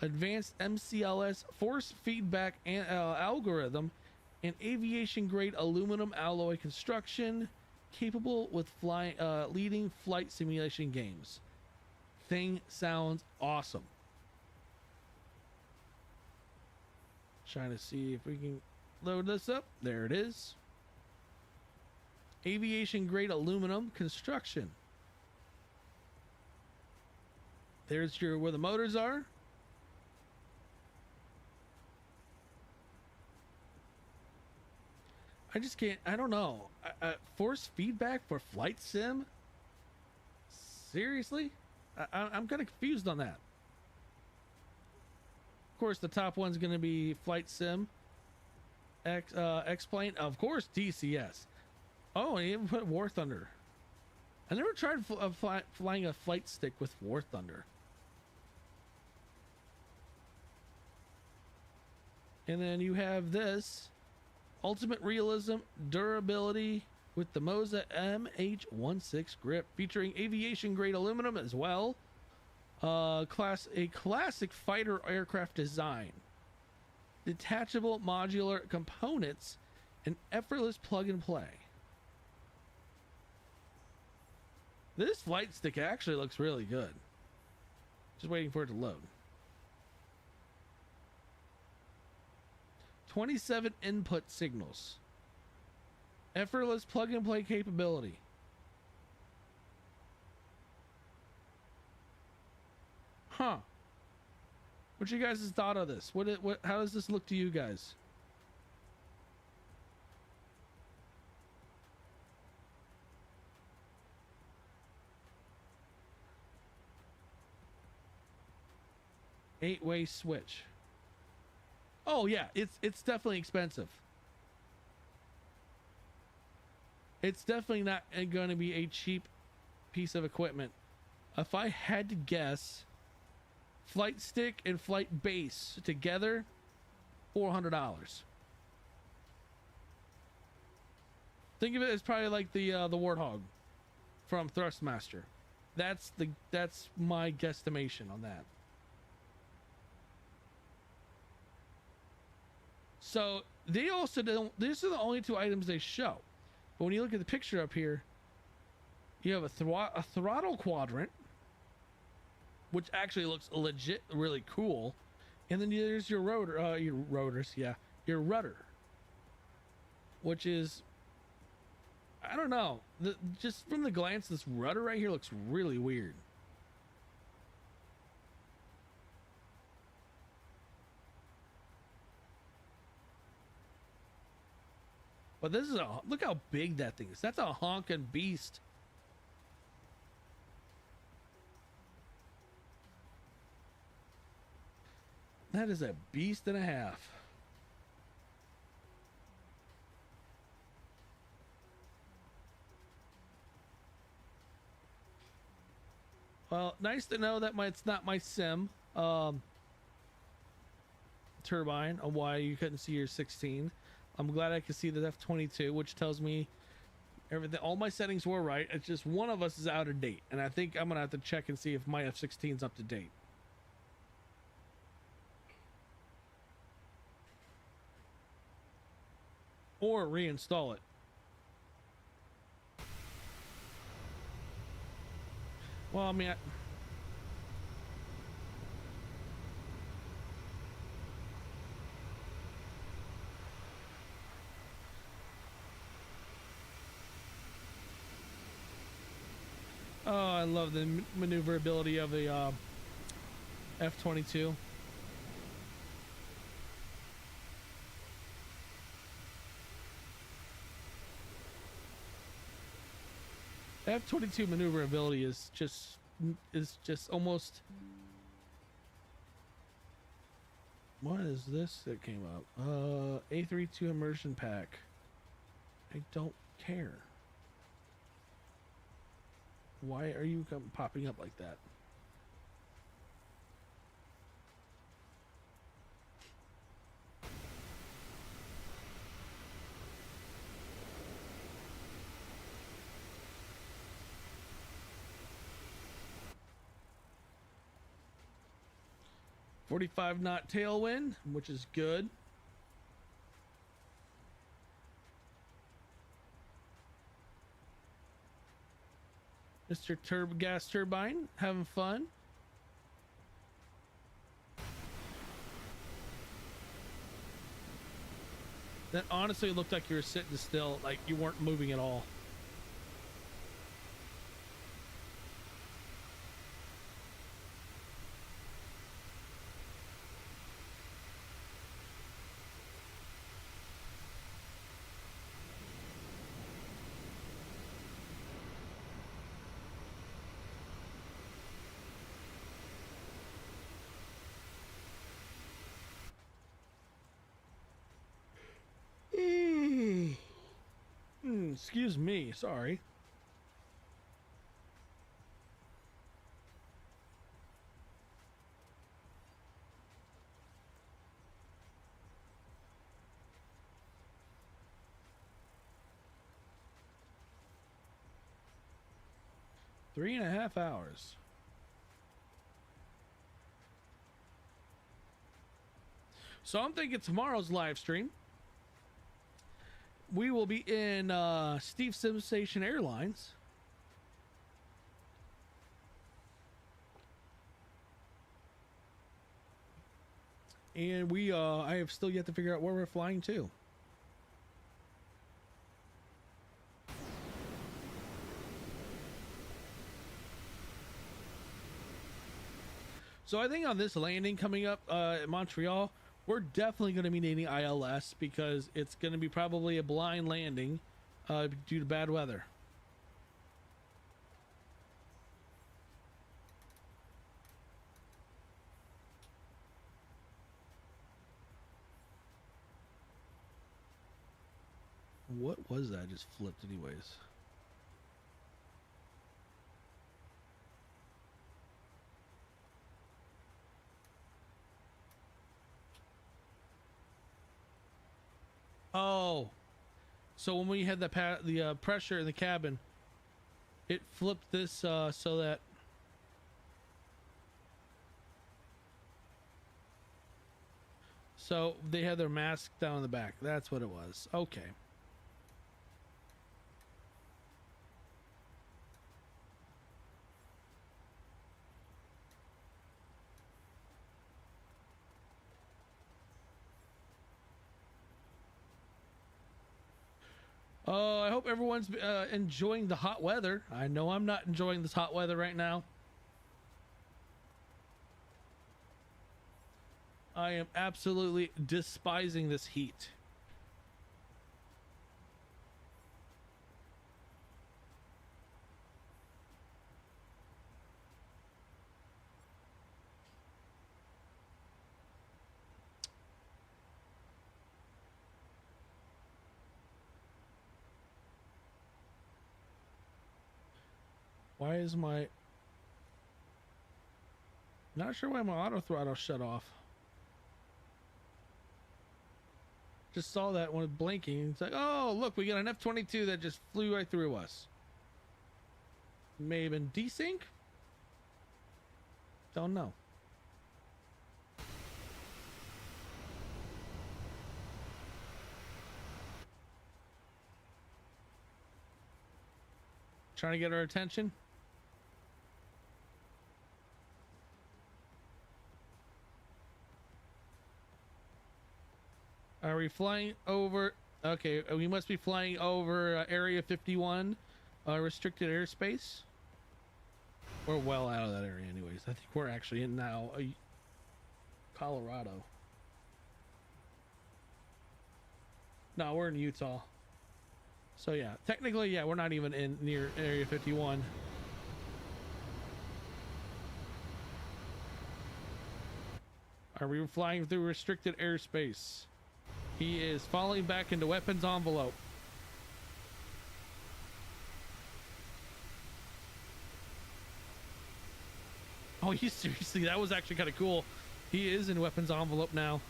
advanced MCLS force feedback and algorithm, and aviation grade aluminum alloy construction, capable with leading flight simulation games. Thing sounds awesome. Trying to see if we can load this up. There it is. Aviation grade aluminum construction. There's where the motors are. I just can't, I don't know. Force feedback for flight sim? Seriously? I'm kind of confused on that. Of course, the top one's going to be flight sim. X-plane. Of course, DCS. Oh, and even put War Thunder. I never tried flying a flight stick with War Thunder. And then you have this ultimate realism, durability with the Moza MH16 grip, featuring aviation grade aluminum as well. A classic fighter aircraft design, detachable modular components, and effortless plug and play. This flight stick actually looks really good. Just waiting for it to load. 27 input signals. Effortless plug and play capability. Huh. What you guys' thought of this? How does this look to you guys? Eight-way switch. Oh yeah, it's definitely expensive. It's definitely not going to be a cheap piece of equipment. If I had to guess, flight stick and flight base together, $400. Think of it as probably like the Warthog from Thrustmaster. That's my guesstimation on that. So they also don't. These are the only two items they show. But when you look at the picture up here, you have a throttle quadrant, which actually looks legit, really cool. And then there's your rotor, your rudder, which is, I don't know, just from the glance, this rudder right here looks really weird. But this is look how big that thing is. That's a honking beast. That is a beast and a half. Well, nice to know that it's not my sim turbine on why you couldn't see your 16. I'm glad I could see the F22, which tells me everything. All my settings were right. It's just one of us is out of date, and I think I'm gonna have to check and see if my F16 is up to date. Or reinstall it. Well, I mean, oh, I love the maneuverability of the F-22. F-22 maneuverability is just almost. What is this that came up? A32 immersion pack. I don't care. Why are you popping up like that? .45 knot tailwind, which is good. Mr. Gas Turbine, having fun. That honestly looked like you were sitting still, like you weren't moving at all. Excuse me, sorry. 3.5 hours. So I'm thinking tomorrow's live stream, we will be in Steve Sensation Airlines. And I have still yet to figure out where we're flying to. So I think on this landing coming up at Montreal, we're definitely going to be needing ILS because it's going to be probably a blind landing due to bad weather. What was that? I just flipped anyways. Oh, so when we had the pressure in the cabin, it flipped this so that they had their mask down in the back. That's what it was. Okay. I hope everyone's enjoying the hot weather. I know I'm not enjoying this hot weather right now. I am absolutely despising this heat. Why is my... Not sure why my auto throttle shut off. Just saw that when blinking. It's like, oh, look, we got an F-22 that just flew right through us. May have been desync? Don't know. Trying to get our attention. Are we flying over? Okay, we must be flying over Area 51, restricted airspace. We're well out of that area anyways. I think we're actually in now Colorado. No, we're in Utah. So yeah, technically, yeah, we're not even in near Area 51. Are we flying through restricted airspace? He is falling back into weapons envelope. Oh, he seriously, that was actually kind of cool. He is in weapons envelope now.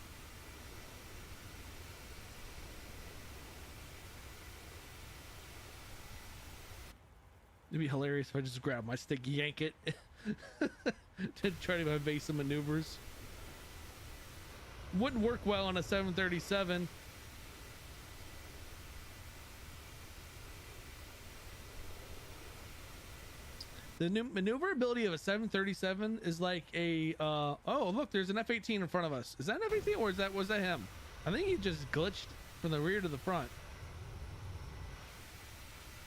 It'd be hilarious if I just grab my stick, yank it, to try to evade some maneuvers. Wouldn't work well on a 737. The new maneuverability of a 737 is like a oh, look, there's an F-18 in front of us. Is that an F-18 or was that him? I think he just glitched from the rear to the front.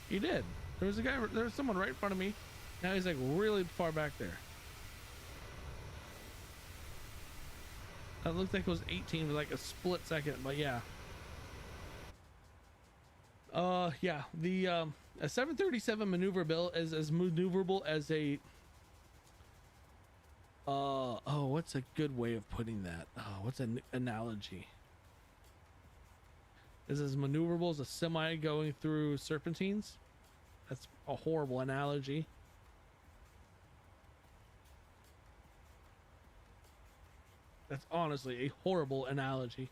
He did. There was someone right in front of me. Now he's like really far back there. That looked like it was 18 for like a split second, but yeah. Yeah, the a 737 maneuverable is as maneuverable as a oh, what's a good way of putting that? Oh, what's an analogy? Is as maneuverable as a semi going through serpentines? That's a horrible analogy. That's honestly a horrible analogy.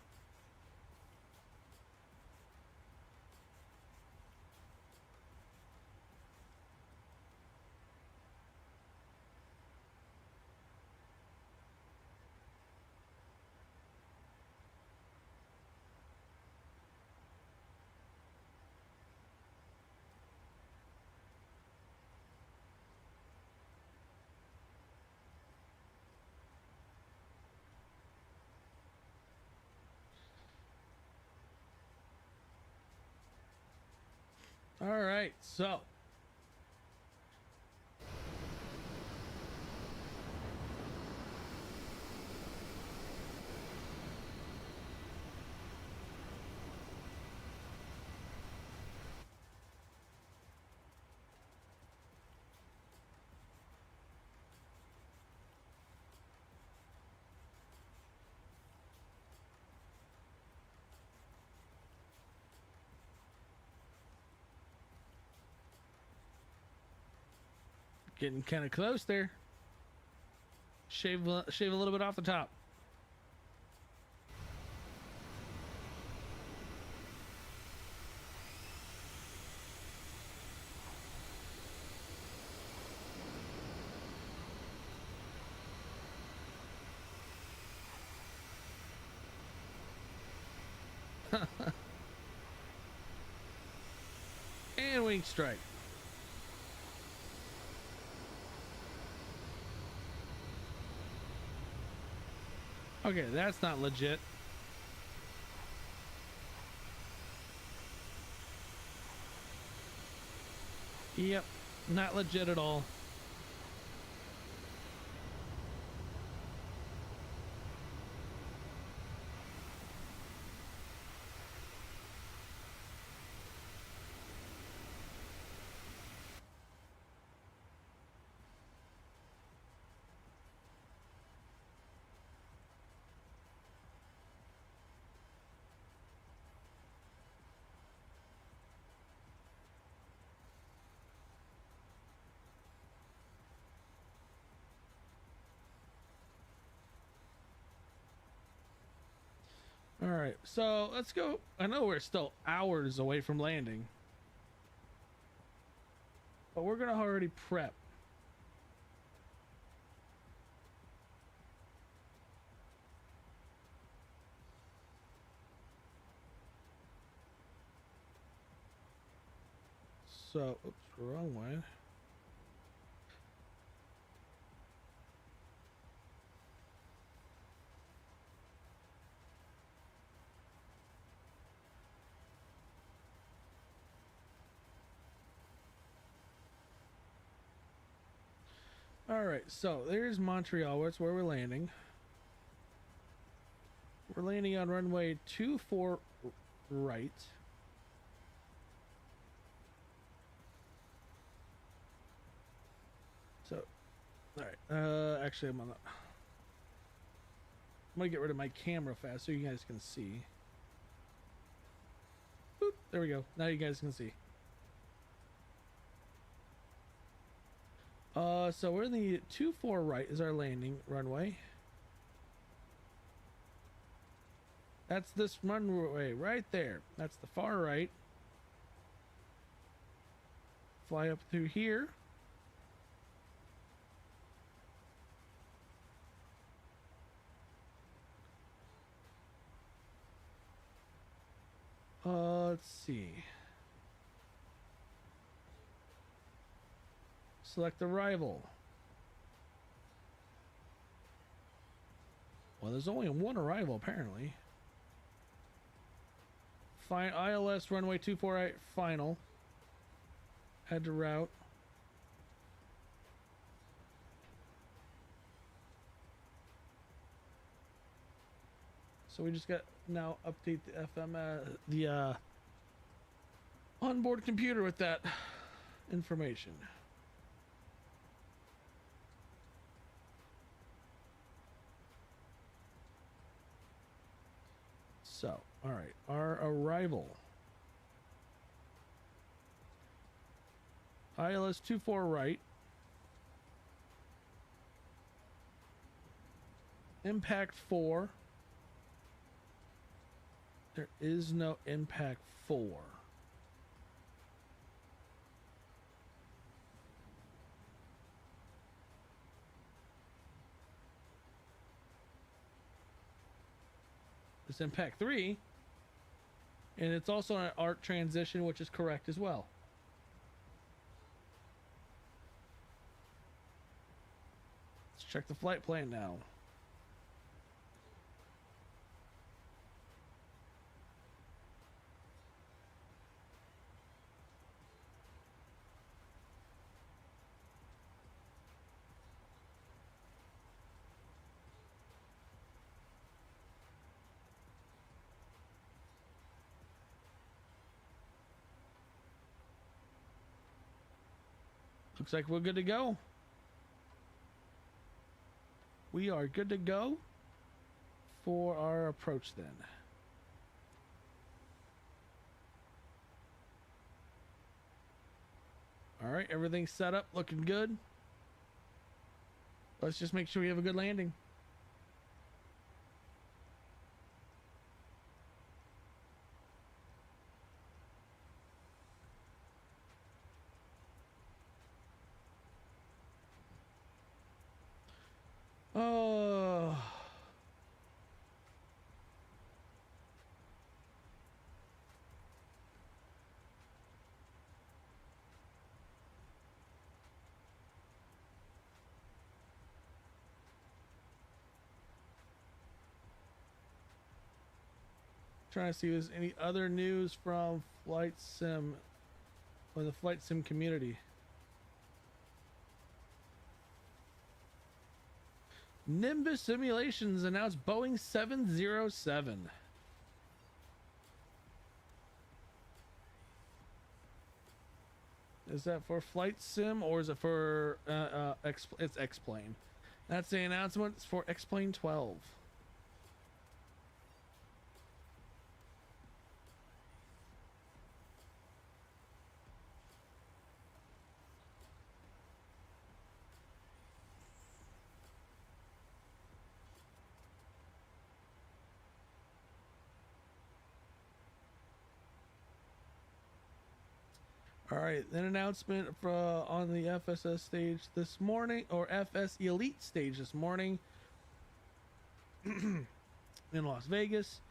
All right, so getting kind of close there. Shave a little bit off the top. And wing strike. Okay, that's not legit. Yep, not legit at all. All right, so let's go. I know we're still hours away from landing, but we're gonna already prep. So, oops, wrong way. All right, so there's Montreal. That's where we're landing. We're landing on runway 24 right. So, all right. Actually, I'm gonna get rid of my camera fast so you guys can see. Boop, there we go. Now you guys can see. So we're in the 24 right is our landing runway. That's this runway right there. That's the far right. Fly up through here. Let's see. Select arrival. Well, there's only one arrival apparently. Fine, ILS runway 248 final. Head to route. So we just got now update the FM onboard computer with that information. So, all right, our arrival. ILS 24 right. Impact 4. There is no impact 4. It's impact 3. And it's also an arc transition, which is correct as well. Let's check the flight plan now. Looks like we're good to go. We are good to go for our approach then. All right, everything's set up, looking good. Let's just make sure we have a good landing. Oh. Trying to see if there's any other news from Flight Sim or the Flight Sim community. Nimbus Simulations announced Boeing 707. Is that for Flight Sim or is it for it's X-Plane? That's the announcement. It's for X-Plane 12. All right, an announcement on the FSS stage this morning, or FS Elite stage this morning in Las Vegas.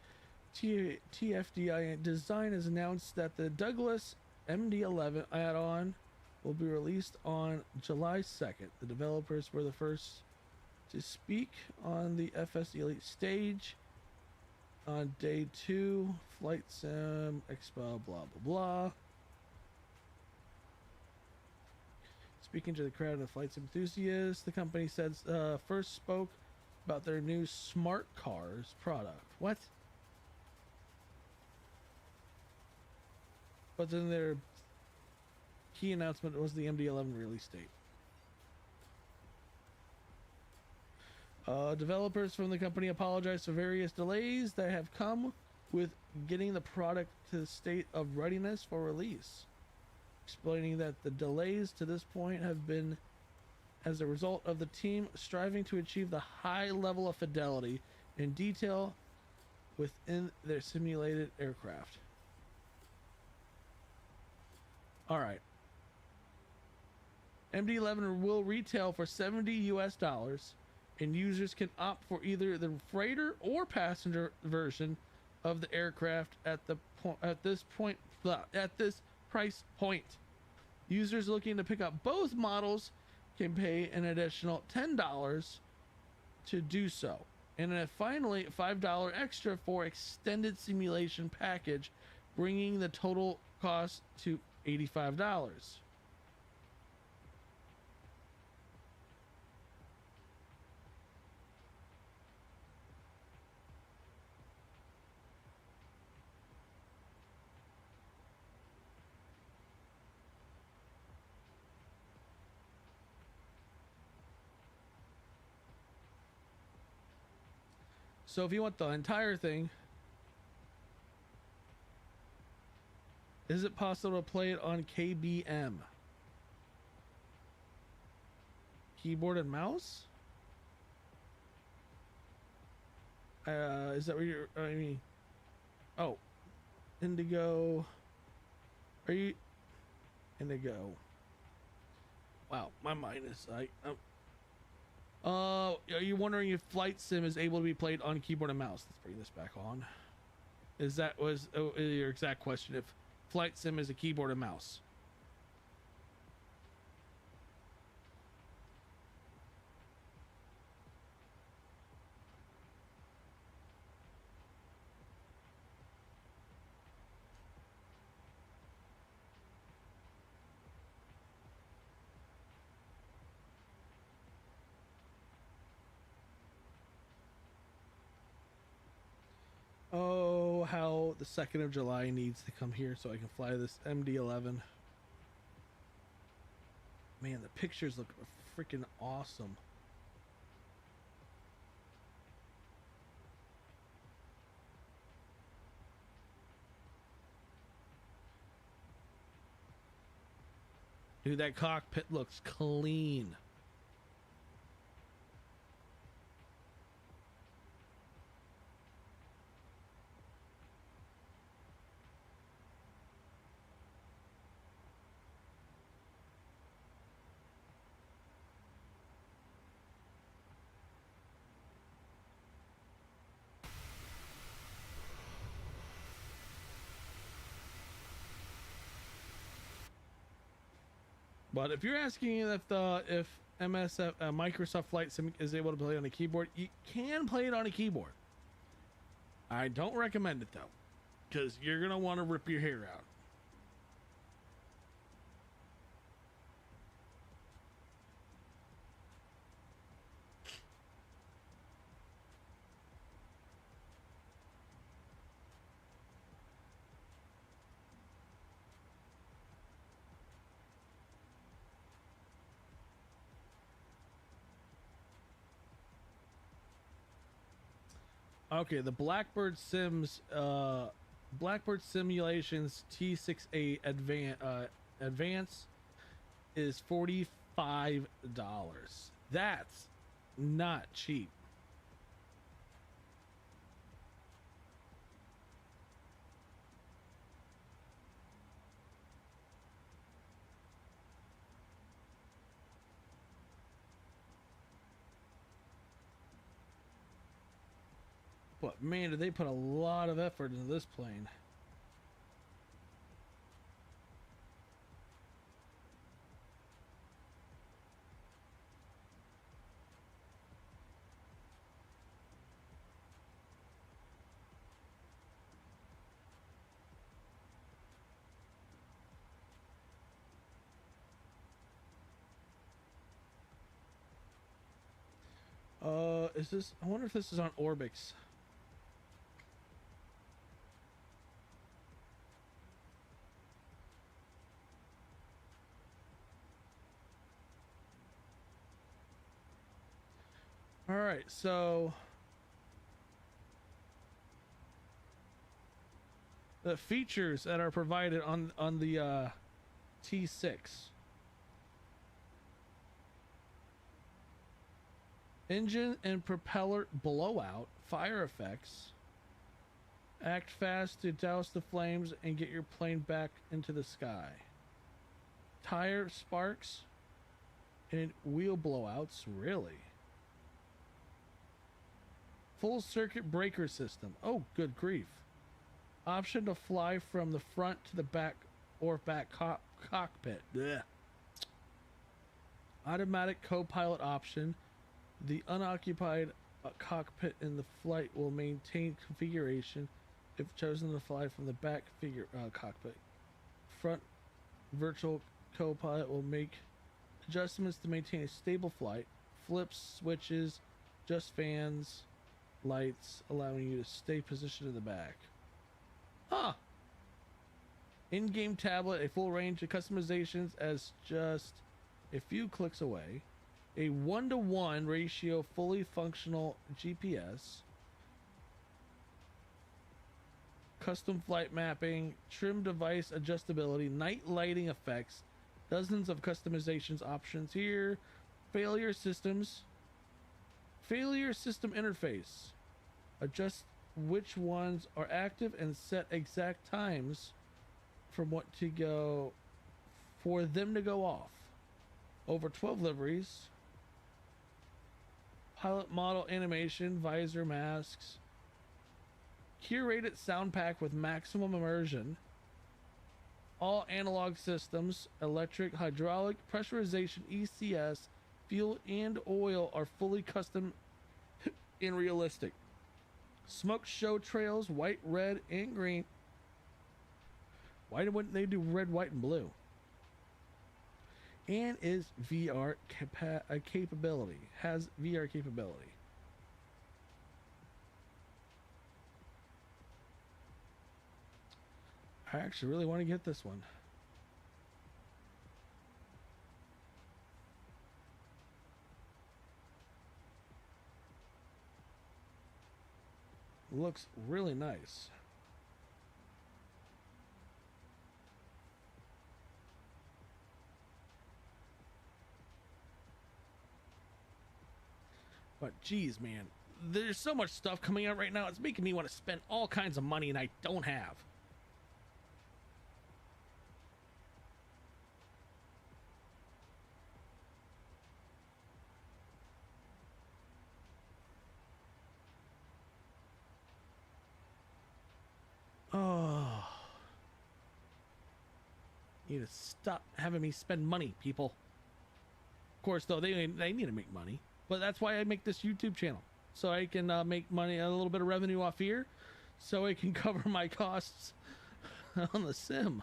TFDI Design has announced that the Douglas MD-11 add-on will be released on July 2nd. The developers were the first to speak on the FS Elite stage on day 2, Flight Sim Expo, blah, blah, blah. Speaking to the crowd of flight enthusiasts, the company said first spoke about their new smart cars product. What? But then their key announcement was the MD-11 release date. Developers from the company apologized for various delays that have come with getting the product to the state of readiness for release, explaining that the delays to this point have been as a result of the team striving to achieve the high level of fidelity and detail within their simulated aircraft. All right. MD-11 will retail for $70 US, and users can opt for either the freighter or passenger version of the aircraft at this price point. Users looking to pick up both models can pay an additional $10 to do so, and then finally $5 extra for extended simulation package, bringing the total cost to $85. So if you want the entire thing, is it possible to play it on KBM? Keyboard and mouse? Is that what you're, I mean, oh, Indigo, are you, Indigo, wow, my mind is, are you wondering if Flight Sim is able to be played on keyboard and mouse? Let's bring this back on. Was your exact question, if Flight Sim is a keyboard and mouse? Oh, how the 2nd of July needs to come here so I can fly this MD-11. Man, the pictures look freaking awesome. Dude, that cockpit looks clean. But if you're asking if MSF Microsoft Flight Sim is able to play on a keyboard, you can play it on a keyboard. I don't recommend it though, because you're gonna want to rip your hair out. Okay, the Blackbird Simulations T6A Advance is $45. That's not cheap. But man, did they put a lot of effort into this plane. Is this, I wonder if this is on Orbix. All right, so the features that are provided on the T6. Engine and propeller blowout, fire effects. Act fast to douse the flames and get your plane back into the sky. Tire sparks and wheel blowouts, really? Full circuit breaker system. Oh, good grief. Option to fly from the front to the back or back cockpit. Blech. Automatic co-pilot option. The unoccupied cockpit in the flight will maintain configuration if chosen to fly from the back cockpit. Front virtual co-pilot will make adjustments to maintain a stable flight. Flips, switches, adjust fans, lights, allowing you to stay positioned in the back. Huh. In-game tablet, a full range of customizations as just a few clicks away. A 1-to-1 ratio fully functional GPS. Custom flight mapping, trim device adjustability, night lighting effects, dozens of customizations options here. Failure system interface. Adjust which ones are active and set exact times for them to go off. Over 12 liveries. Pilot model animation, visor masks. Curated sound pack with maximum immersion. All analog systems, electric, hydraulic, pressurization, ECS, fuel, and oil are fully custom and realistic. Smoke show trails, white, red, and green. Why wouldn't they do red, white, and blue? And is VR capability. Has VR capability. I actually really want to get this one. Looks really nice. But geez, man, there's so much stuff coming out right now. It's making me want to spend all kinds of money and I don't have. Oh, you need to stop having me spend money, people. Of course, though, they need to make money, but that's why I make this YouTube channel, so I can make money, a little bit of revenue off here, so I can cover my costs on the sim.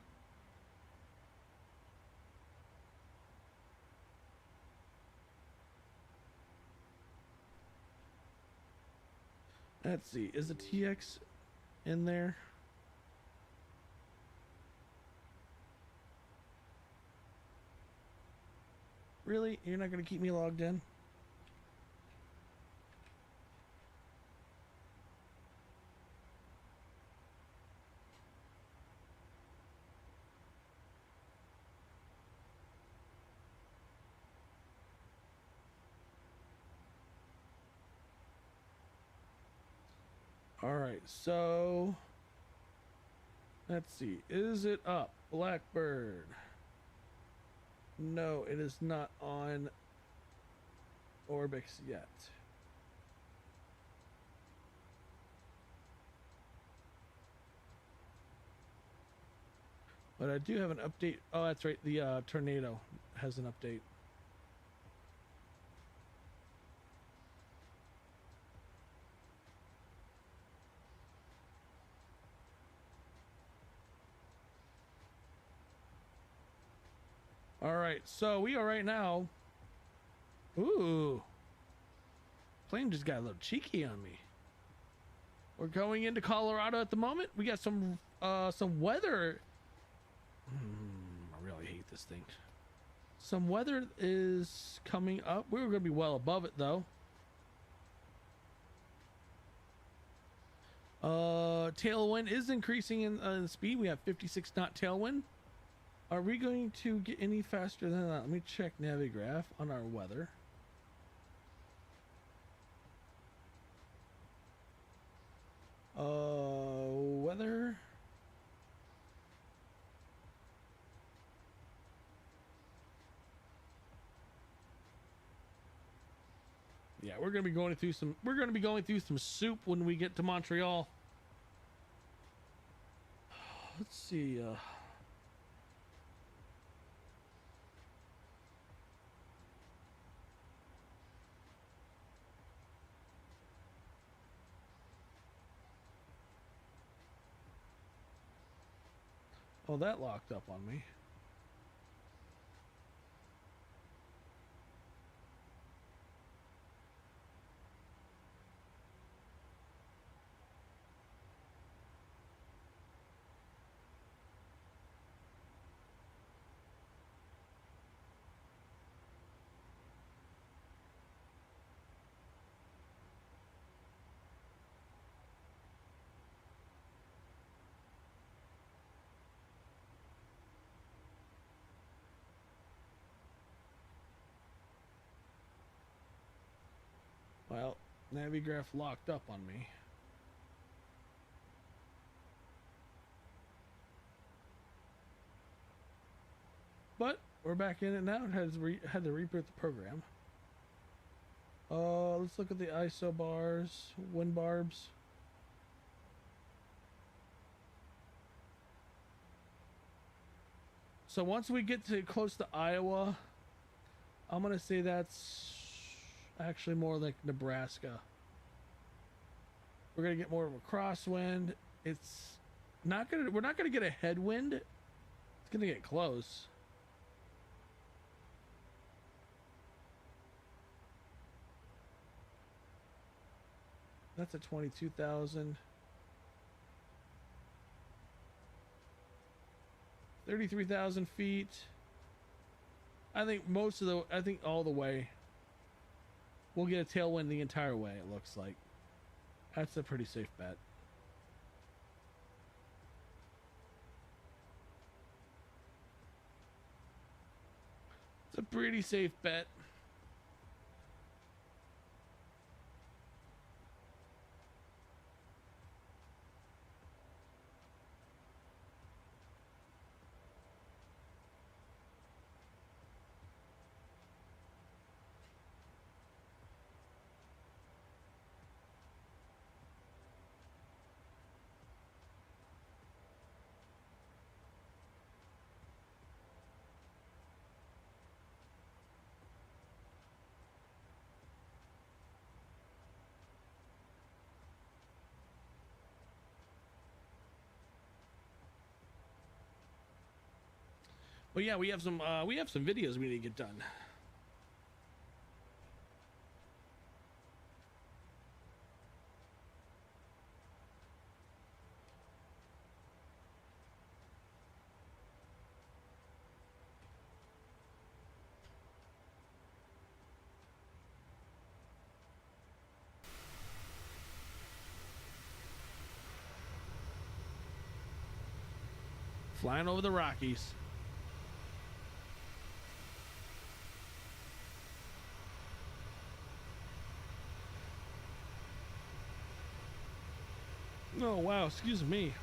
Let's see, is the TX in there? Really? You're not going to keep me logged in? All right, so let's see. Is it up? Blackbird. No, it is not on Orbix yet. But I do have an update. Oh, that's right. The tornado has an update. All right, so we are right now. Ooh, plane just got a little cheeky on me. We're going into Colorado at the moment. We got some weather. I really hate this thing. Some weather is coming up. We were going to be well above it though. Tailwind is increasing in speed. We have 56 knot tailwind. Are we going to get any faster than that? Let me check Navigraph on our weather. Weather. Yeah, we're gonna be going through some. We're gonna be going through some soup when we get to Montreal. Let's see. Oh, that locked up on me. Well, Navigraph locked up on me. But we're back in it now. It had to reboot the program. Let's look at the ISO bars, wind barbs. So once we get to close to Iowa, I'm gonna say that's actually more like Nebraska. We're gonna get more of a crosswind. It's not gonna. We're not gonna get a headwind. It's gonna get close. That's a 22,000. 33,000 feet. I think I think all the way. We'll get a tailwind the entire way, it looks like. That's a pretty safe bet. It's a pretty safe bet. But yeah, we have some videos we need to get done. Flying over the Rockies. Oh wow, excuse me.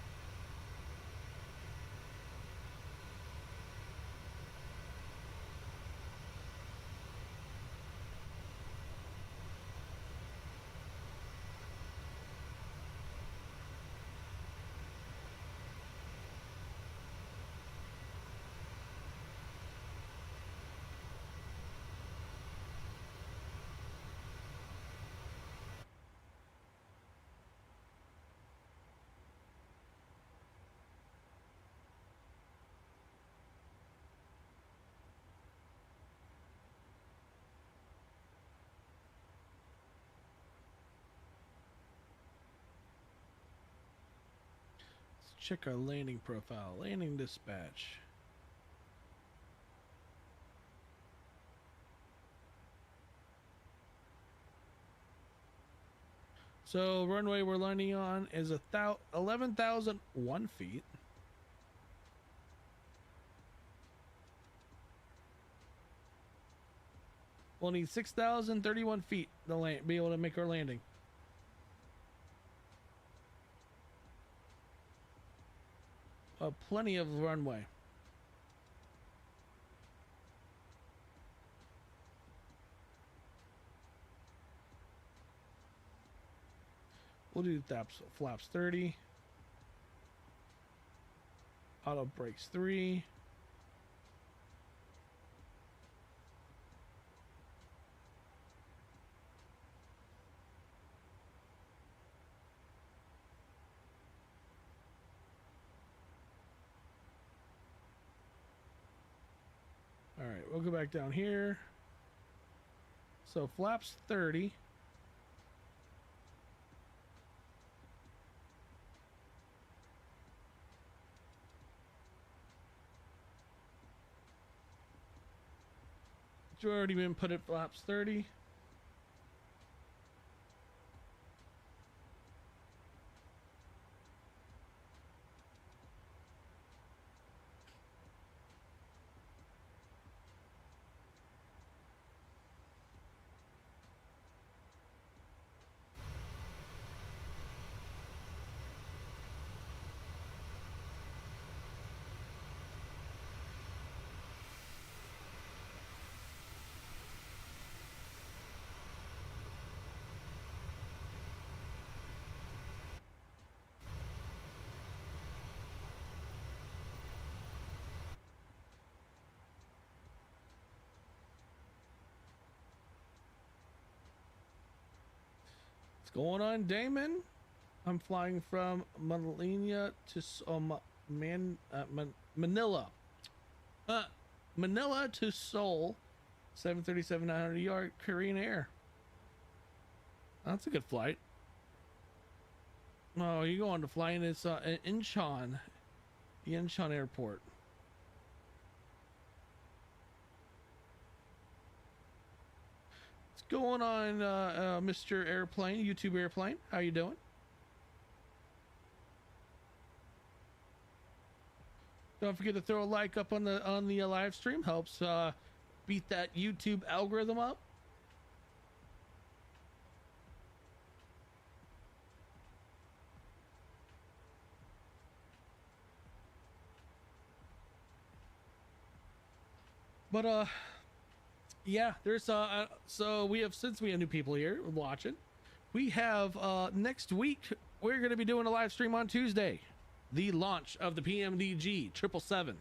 Check our landing profile. Landing dispatch. So runway we're landing on is 11,001 feet. We'll need 6,031 feet to be able to make our landing. Plenty of runway. We'll do flaps 30. Auto brakes 3. All right, we'll go back down here. So flaps 30. It's already been put at flaps 30. What's going on, Damon? I'm flying from Manila to Manila. Manila to Seoul. 737 900 yard Korean Air. That's a good flight. Oh, you're going to fly in Incheon. The Incheon Airport. It's going on, Mr. Airplane, YouTube Airplane? How you doing? Don't forget to throw a like up on the live stream. Helps beat that YouTube algorithm up. But yeah, there's so we have, since we have new people here watching, we have next week we're going to be doing a live stream on Tuesday, the launch of the PMDG 777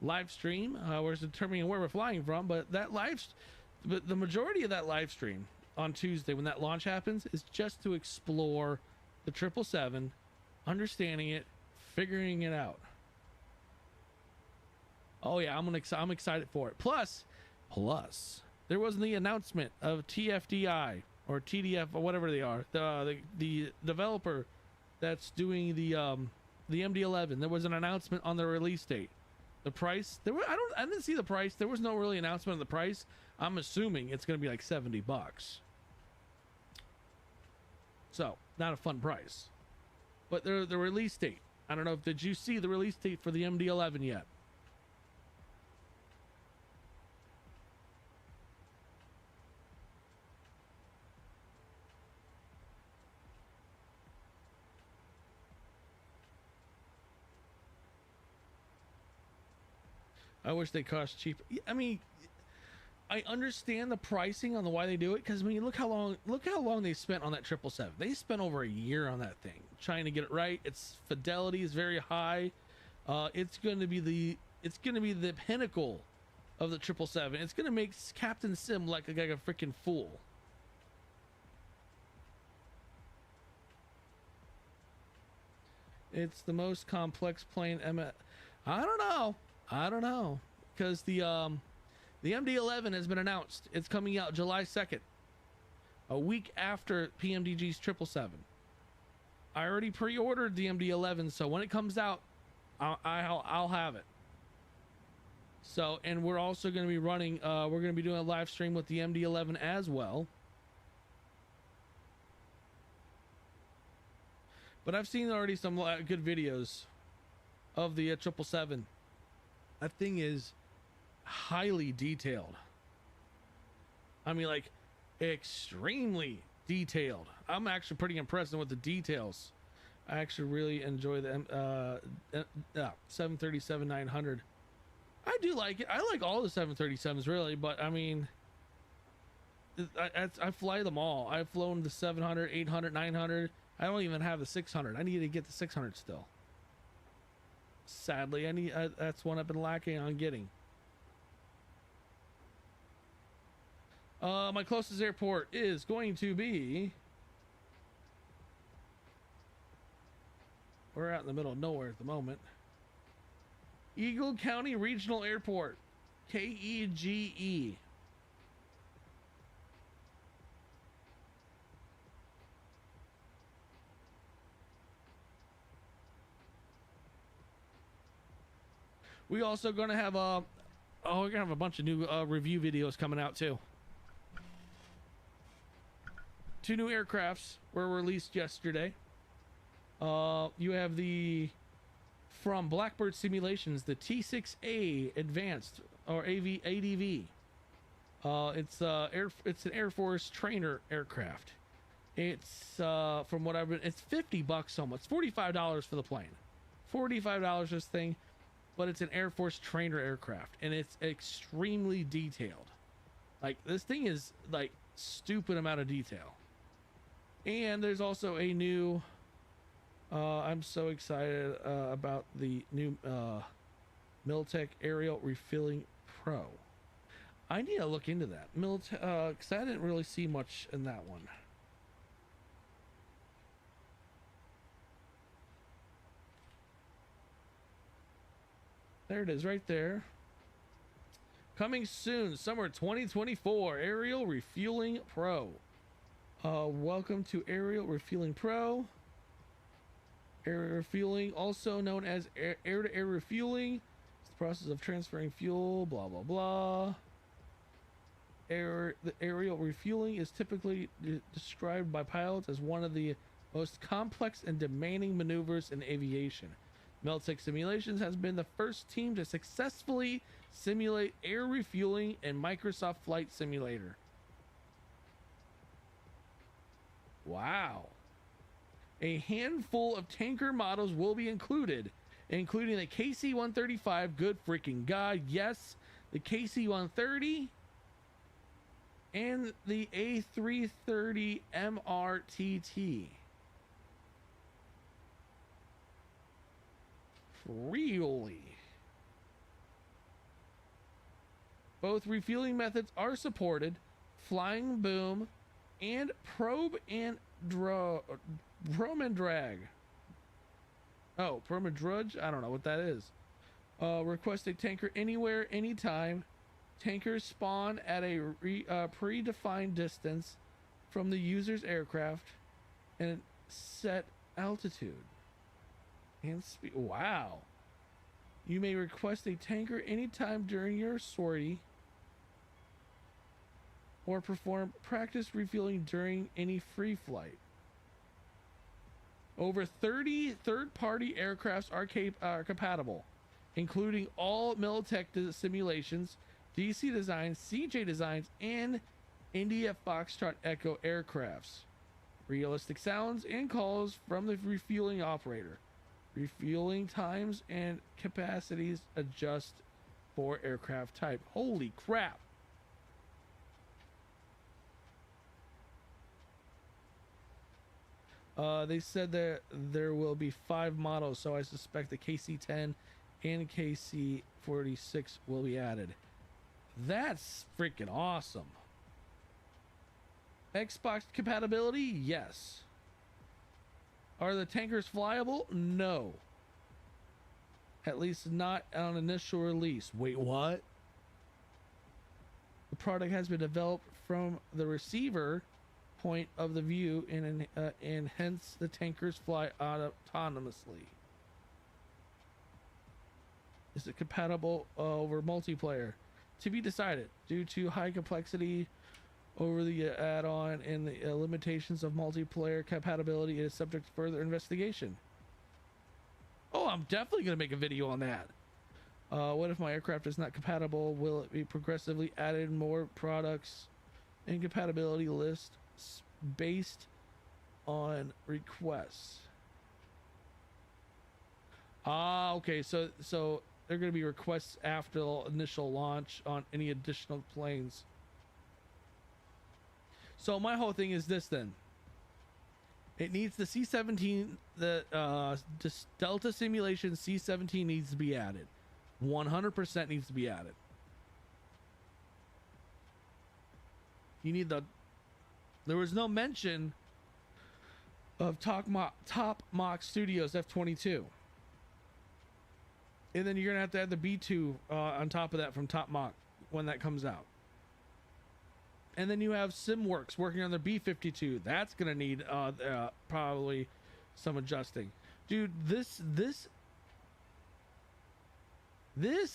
live stream. We're determining where we're flying from, but the majority of that live stream on Tuesday when that launch happens is just to explore the 777, understanding it, figuring it out. Oh yeah, I'm excited for it. Plus, there was the announcement of TFDI or TDF or whatever they are. The developer that's doing the MD-11. There was an announcement on the release date. The price, I didn't see the price. There was no really announcement of the price. I'm assuming it's going to be like $70. So, not a fun price. But the release date. I don't know if did you see the release date for the MD-11 yet? I wish they cost cheap. I mean, I understand the pricing on the why they do it, because I mean, look how long they spent on that 777. They spent over a year on that thing trying to get it right. Its fidelity is very high. It's going to be the pinnacle of the 777. It's going to make Captain Sim like a freaking fool. It's the most complex plane. I don't know, because the MD-11 has been announced. It's coming out July 2nd, a week after PMDG's 777. I already pre-ordered the MD-11, so when it comes out, I'll have it. So, and we're also going to be running, we're going to be doing a live stream with the MD-11 as well. But I've seen already some good videos of the 777. That thing is highly detailed. I mean, like, extremely detailed. I'm actually pretty impressed with the details. I actually really enjoy the 737-900. I do like it. I like all the 737s, really, but I mean, I fly them all. I've flown the 700, 800, 900. I don't even have the 600. I need to get the 600 still. Sadly, that's one I've been lacking on getting. My closest airport is going to be, we're out in the middle of nowhere at the moment, Eagle County Regional Airport, KEGE. We also gonna have we're gonna have a bunch of new review videos coming out too. 2 new aircrafts were released yesterday. You have from Blackbird Simulations, the T6A Advanced or ADV. It's an Air Force trainer aircraft. It's from what I've been, it's $50 almost, $45 for the plane, $45 this thing. But it's an Air Force trainer aircraft, and it's extremely detailed. Like, this thing is like stupid amount of detail. And there's also a new I'm so excited about the new Miltech Aerial Refueling Pro. I need to look into that because I didn't really see much in that one. There it is right there. Coming soon, summer 2024, Aerial Refueling Pro. Welcome to Aerial Refueling Pro. Air refueling, also known as air-to-air refueling. It's the process of transferring fuel, blah, blah, blah. the aerial refueling is typically described by pilots as one of the most complex and demanding maneuvers in aviation. Miltech Simulations has been the first team to successfully simulate air refueling in Microsoft Flight Simulator. Wow. A handful of tanker models will be included, including the KC-135, good freaking god, yes, the KC-130, and the A330 MRTT. Really? Both refueling methods are supported, flying boom, and probe and drag. Oh, probe and drudge? I don't know what that is. Request a tanker anywhere, anytime. Tankers spawn at a predefined distance from the user's aircraft and set altitude and speed. Wow. You may request a tanker anytime during your sortie or perform practice refueling during any free flight. Over 30 third-party aircrafts are compatible, including all Militech simulations, DC Designs, CJ Designs, and India Foxtrot Echo aircrafts. Realistic sounds and calls from the refueling operator. Refueling times and capacities adjust for aircraft type. Holy crap. They said that there will be 5 models, so I suspect the KC-10 and KC-46 will be added. That's freaking awesome. Xbox compatibility? Yes. Are the tankers flyable? No. At least not on initial release. Wait, what? The product has been developed from the receiver point of the view and hence the tankers fly autonomously. Is it compatible over multiplayer? To be decided. Due to high complexity over the add-on and the limitations of multiplayer compatibility, it is subject to further investigation. Oh, I'm definitely going to make a video on that. What if my aircraft is not compatible? Will it be progressively added more products and compatibility list based on requests? Okay, so there are going to be requests after initial launch on any additional planes. So my whole thing is this then. It needs the C-17, the Delta Simulation C-17 needs to be added. 100% needs to be added. You need there was no mention of Top Mach Studios F-22. And then you're going to have the B2 on top of that from Top Mach when that comes out. And then you have SimWorks working on their B-52. That's going to need probably some adjusting. Dude, this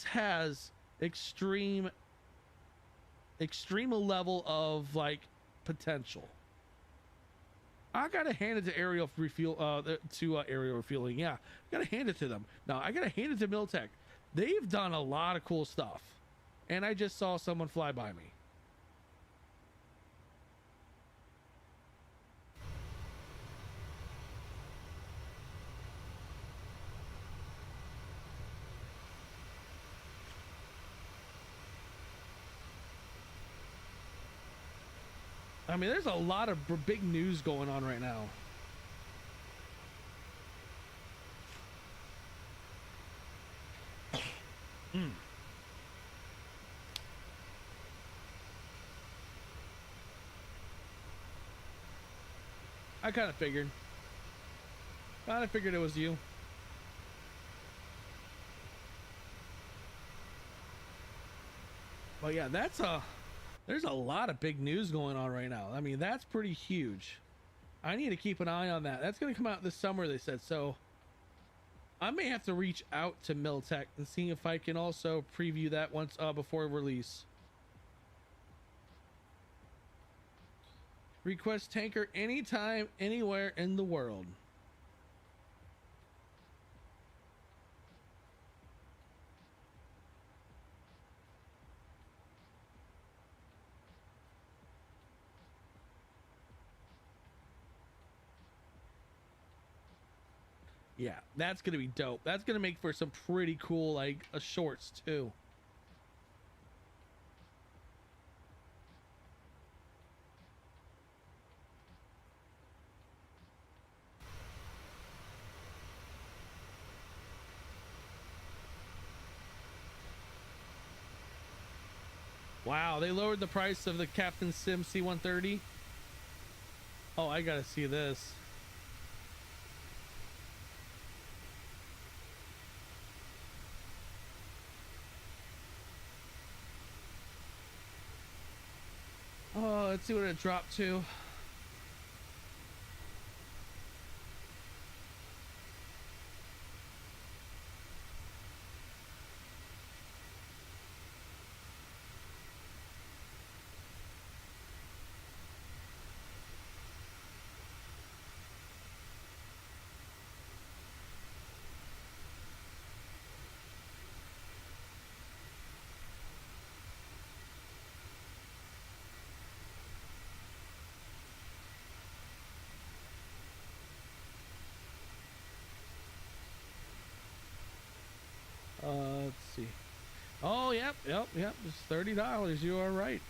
has extreme level of like potential. I gotta hand it to aerial refueling. Yeah, gotta hand it to them. Now I gotta hand it to Miltech. They've done a lot of cool stuff, and I just saw someone fly by me. I mean, there's a lot of big news going on right now. I kind of figured. It was you. But yeah, there's a lot of big news going on right now. I mean, that's pretty huge. I need to keep an eye on that. That's going to come out this summer, they said. So I may have to reach out to Miltech and see if I can also preview that once before release. Request tanker anytime, anywhere in the world. Yeah, that's gonna be dope. That's gonna make for some pretty cool like shorts too. Wow, they lowered the price of the Captain Sim C-130. Oh, I gotta see this. Oh, let's see what it dropped to. Let's see. Oh, yep. It's $30. You are right.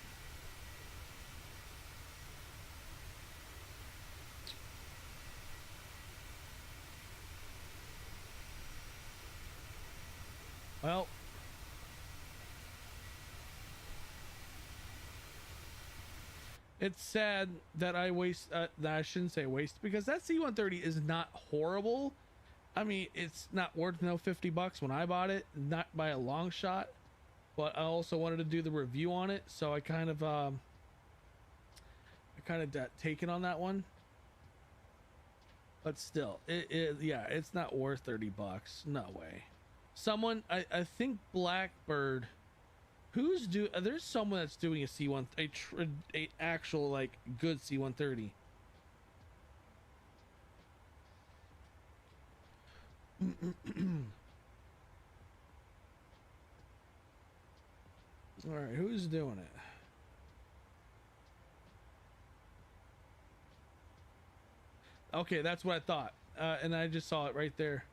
Well, it's sad that I waste. That I shouldn't say waste, because that C-130 is not horrible. I mean, it's not worth no $50 when I bought it, not by a long shot. But I also wanted to do the review on it, so I kind of taken on that one. But still, yeah, it's not worth $30. No way. Someone, I think Blackbird, there's someone that's doing a C1, a actual like good C-130. All right, who's doing it? Okay, that's what I thought, and I just saw it right there.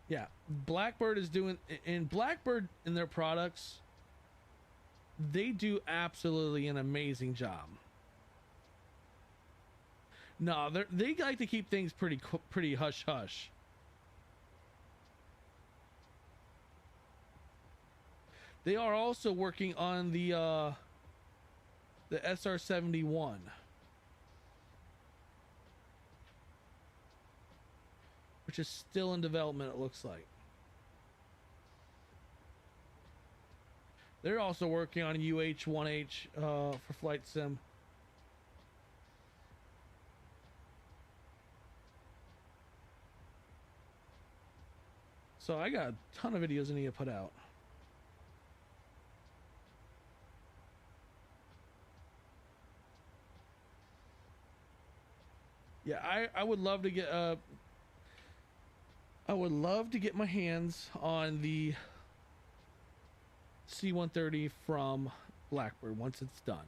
Yeah, Blackbird is doing, and Blackbird in their products, they do absolutely an amazing job. No, they like to keep things pretty hush hush. They are also working on the SR-71, which is still in development, it looks like. They're also working on UH-1H for flight sim. So I got a ton of videos I need to put out. Yeah, I would love to get my hands on the C-130 from Blackbird once it's done.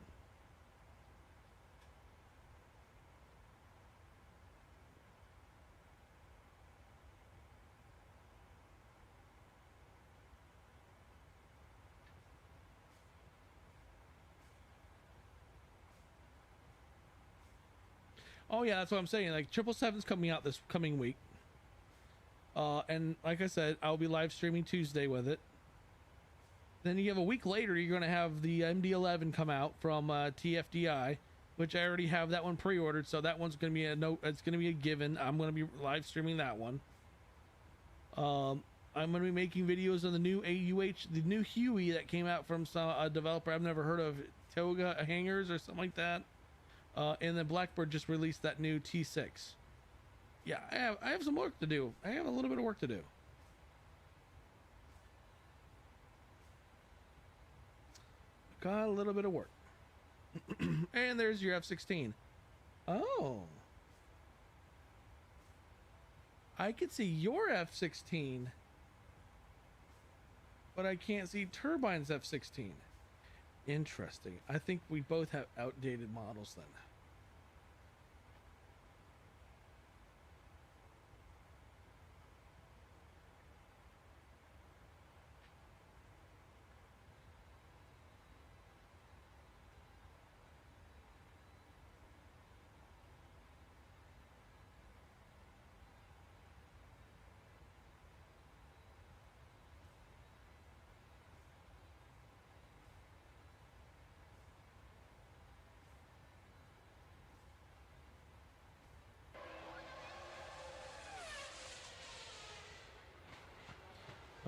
Oh yeah, that's what I'm saying. Like 777's coming out this coming week. And like I said, I'll be live streaming Tuesday with it. Then you have a week later, you're going to have the MD-11 come out from TFDI, which I already have that one pre-ordered. So that one's going to be it's going to be a given. I'm going to be live streaming that one. I'm going to be making videos on the new AUH, the new Huey that came out from a developer I've never heard of, Toga Hangers or something like that. And then Blackbird just released that new T6. Yeah, I have some work to do. I have a little bit of work to do. Got a little bit of work. And there's your F-16. Oh. I could see your F-16, but I can't see Turbine's F-16. Interesting. I think we both have outdated models then.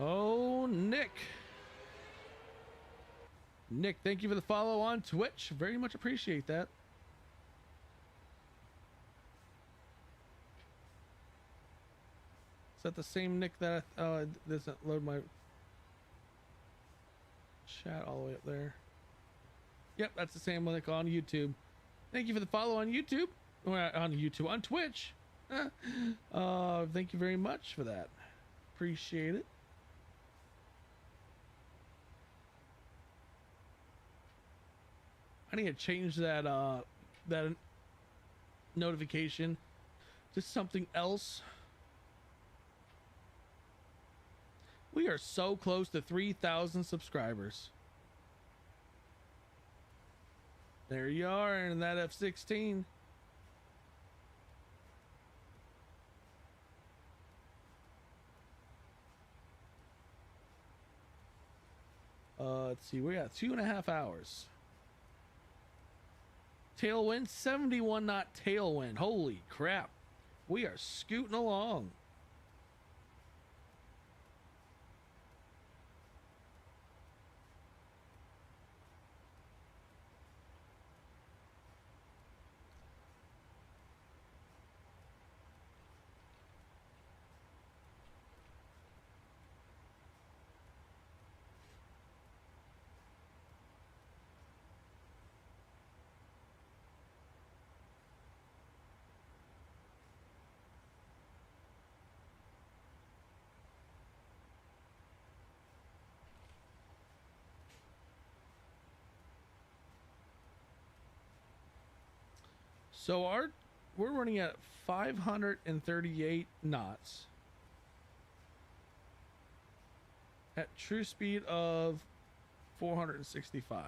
Oh, Nick. Nick, thank you for the follow on Twitch. Very much appreciate that. Is that the same Nick that it doesn't load my chat all the way up there? Yep, that's the same Nick on YouTube. Thank you for the follow on YouTube. On Twitch. Thank you very much for that. Appreciate it. I need to change that that notification to something else. We are so close to 3,000 subscribers. There you are in that F-16. Let's see, we got 2.5 hours. Tailwind, 71 knot tailwind. Holy crap. We are scooting along. So we're running at 538 knots at true speed of 465.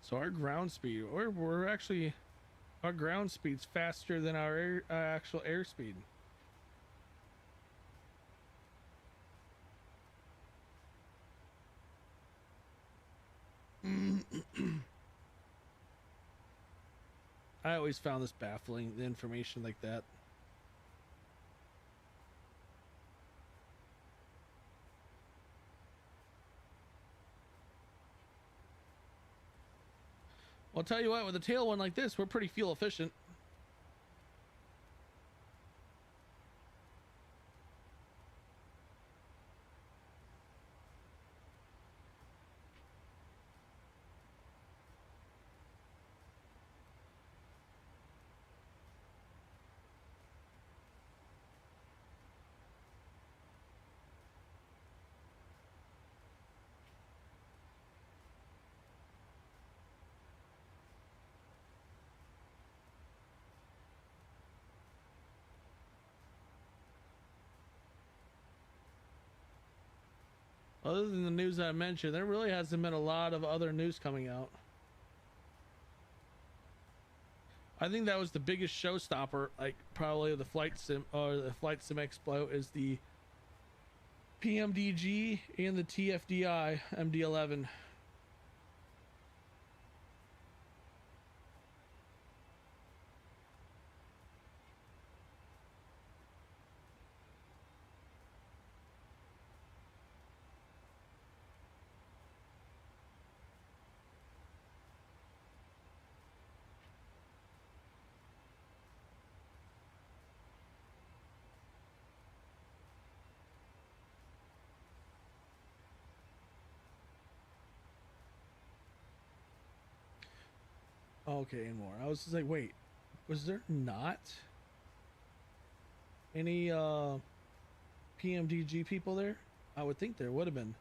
So our ground speed, we're actually, our ground speed's faster than our actual airspeed. I always found this baffling, the information like that. Well, I'll tell you what, with a tailwind like this, we're pretty fuel efficient. Other than the news I mentioned, there really hasn't been a lot of other news coming out. I think that was the biggest showstopper, like probably the flight sim or the flight sim expo is the PMDG and the TFDI MD-11. Okay, and more. I was just like, wait, was there not any PMDG people there? I would think there would have been.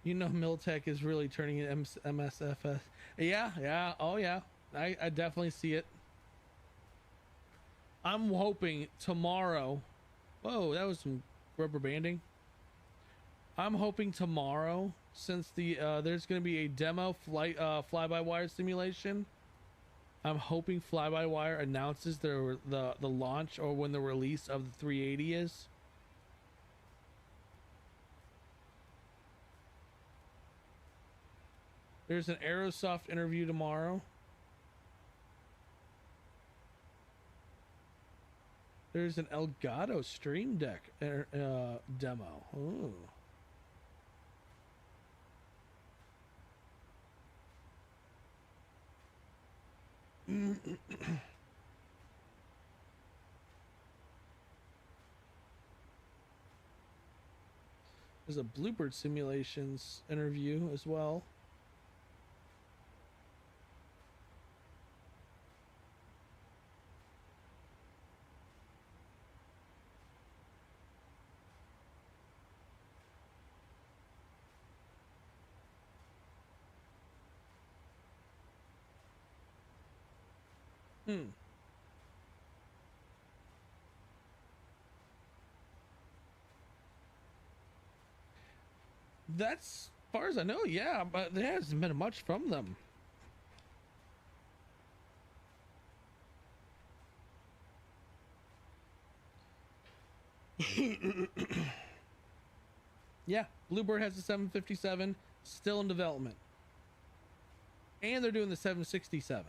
You know, Miltech is really turning in MSFS. Yeah, yeah, oh yeah. I definitely see it. I'm hoping tomorrow. Whoa, that was some rubber banding. I'm hoping tomorrow, since the there's going to be a demo flight fly-by-wire simulation. I'm hoping fly-by-wire announces the launch or when the release of the 380 is. There's an Aerosoft interview tomorrow. There's an Elgato Stream Deck demo. Ooh. There's a Bluebird Simulations interview as well. That's, as far as I know, yeah, but there hasn't been much from them. Yeah, Bluebird has the 757 still in development. And they're doing the 767.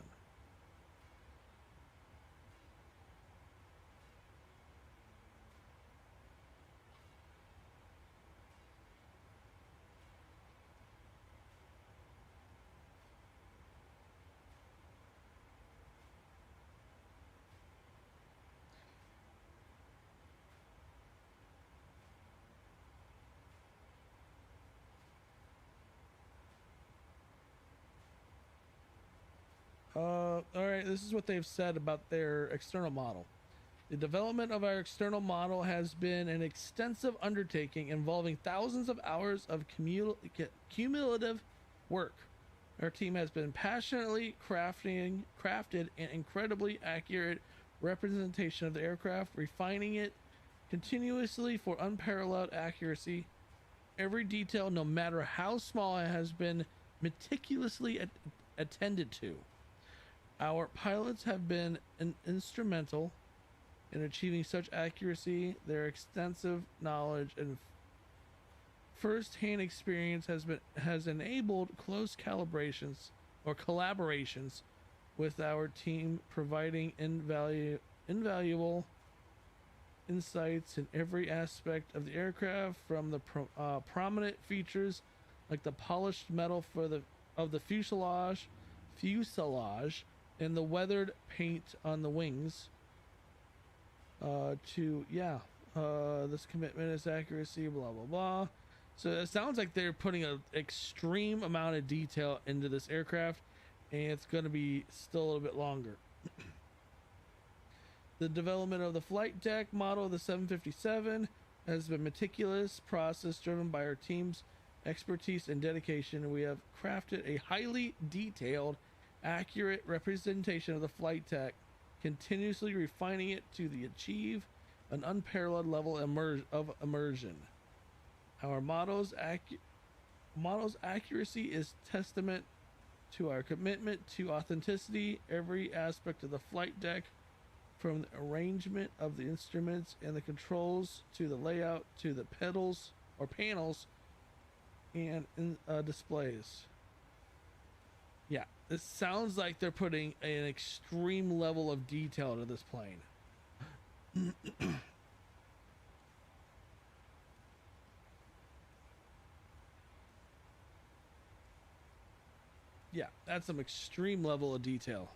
All right, this is what they've said about their external model. The development of our external model has been an extensive undertaking involving thousands of hours of cumulative work. Our team has been passionately crafted an incredibly accurate representation of the aircraft, refining it continuously for unparalleled accuracy. Every detail, no matter how small, it has been meticulously attended to. Our pilots have been instrumental in achieving such accuracy. Their extensive knowledge and first-hand experience has enabled close collaborations with our team, providing invaluable insights in every aspect of the aircraft, from the prominent features like the polished metal of the fuselage and the weathered paint on the wings, to this commitment is accuracy, blah blah blah. So it sounds like they're putting an extreme amount of detail into this aircraft, and it's going to be still a little bit longer. The development of the flight deck model of the 757 has been a meticulous process driven by our team's expertise and dedication. We have crafted a highly detailed, accurate representation of the flight deck, continuously refining it to achieve an unparalleled level of immersion. Our model's accuracy is testament to our commitment to authenticity, every aspect of the flight deck, from the arrangement of the instruments and the controls to the layout to the pedals or panels and displays. Yeah, this sounds like they're putting an extreme level of detail to this plane. Yeah, that's some extreme level of detail.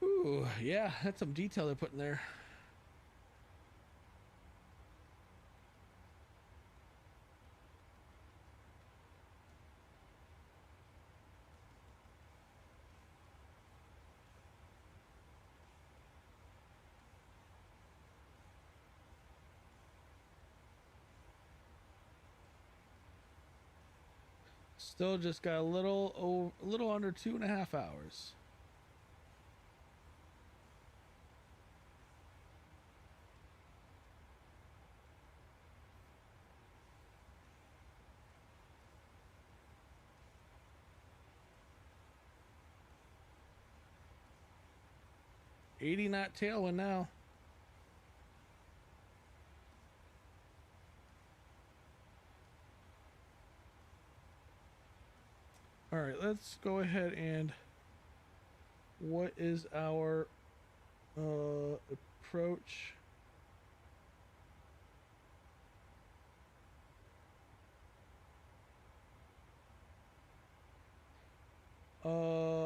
Ooh, yeah, that's some detail they're putting there. Still just got a little under 2.5 hours. $80 knot tailwind now. All right, let's go ahead and what is our approach?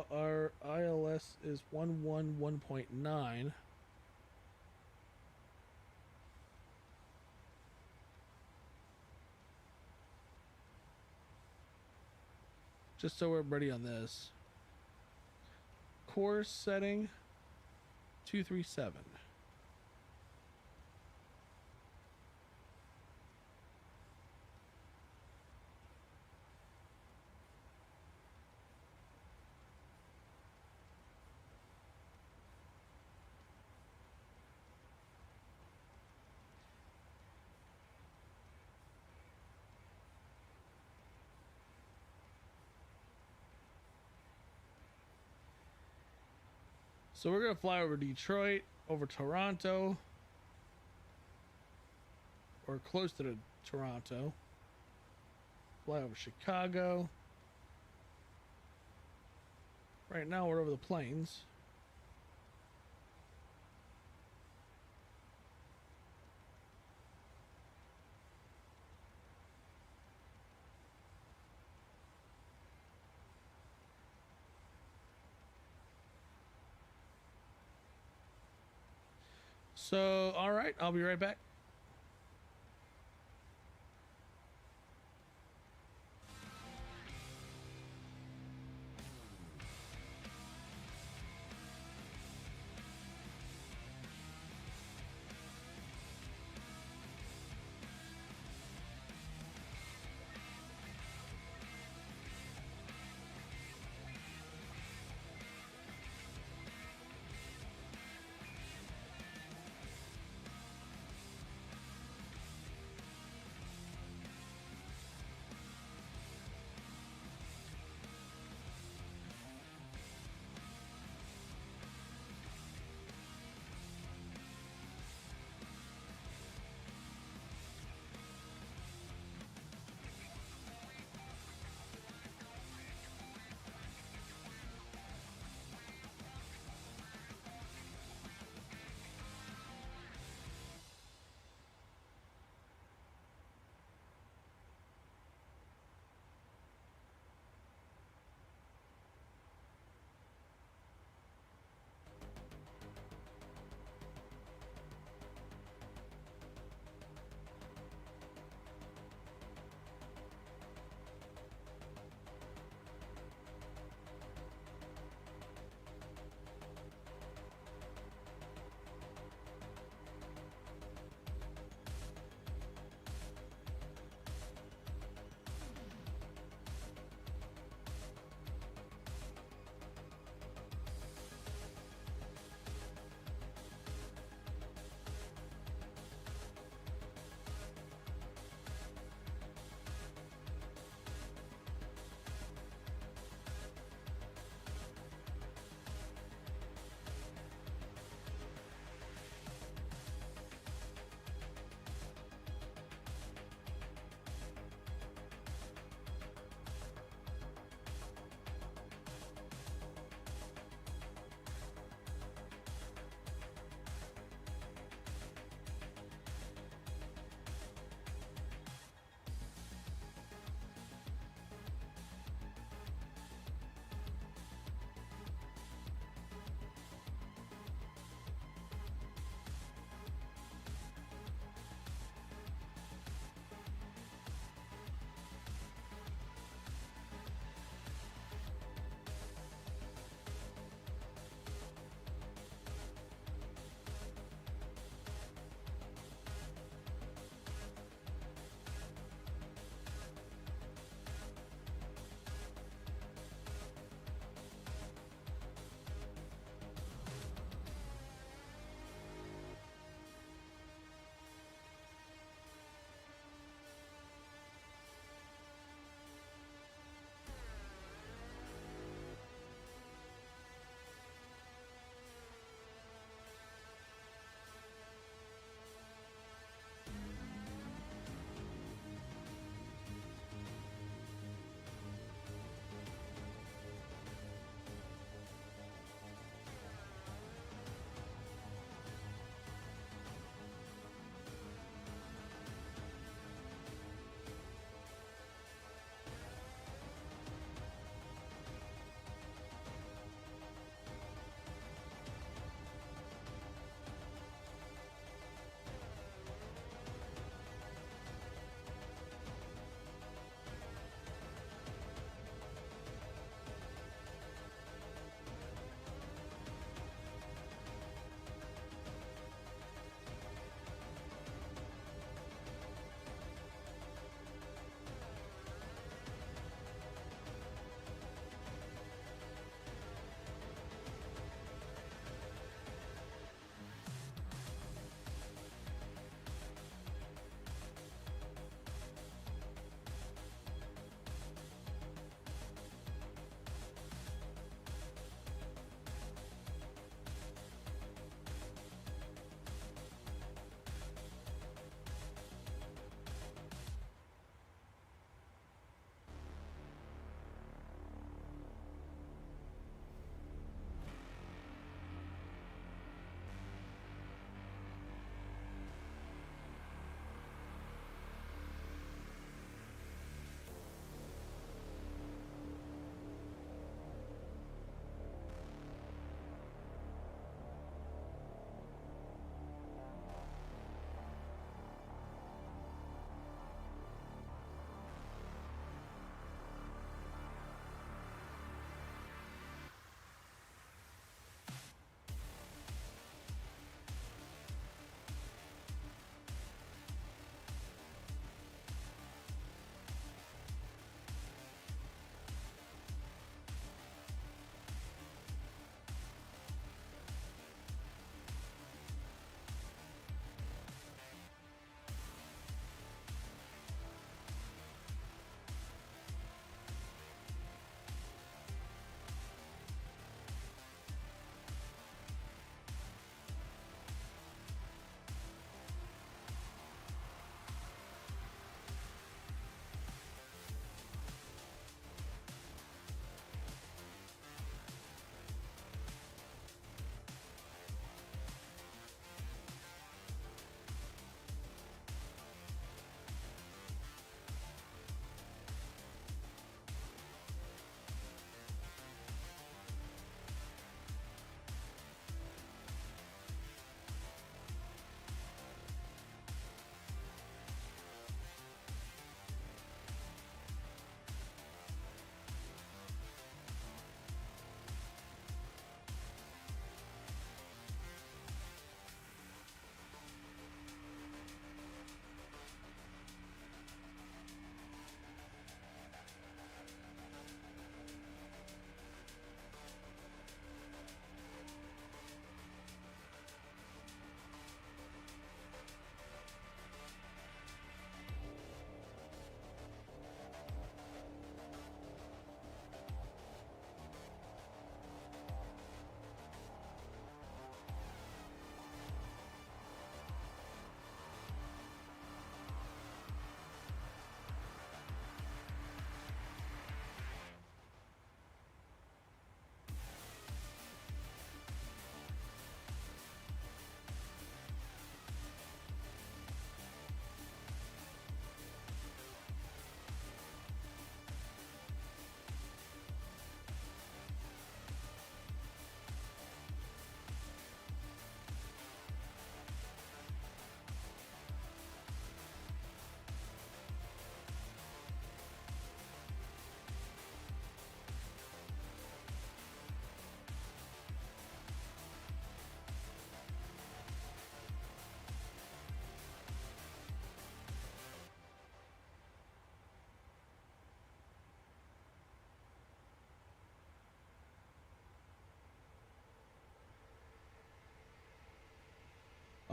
Our ILS is 111.9. Just so we're ready on this. Course setting 237. So we're gonna fly over Detroit, over Toronto, or close to Toronto. Fly over Chicago. Right now we're over the plains. So, all right, I'll be right back.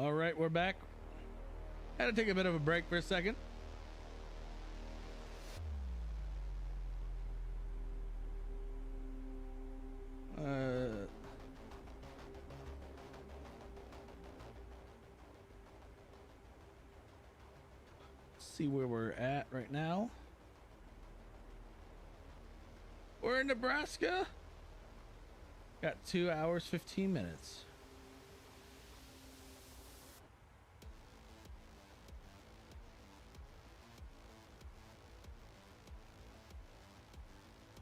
All right, we're back. Had to take a bit of a break for a second. See where we're at right now. We're in Nebraska. Got 2 hours, 15 minutes.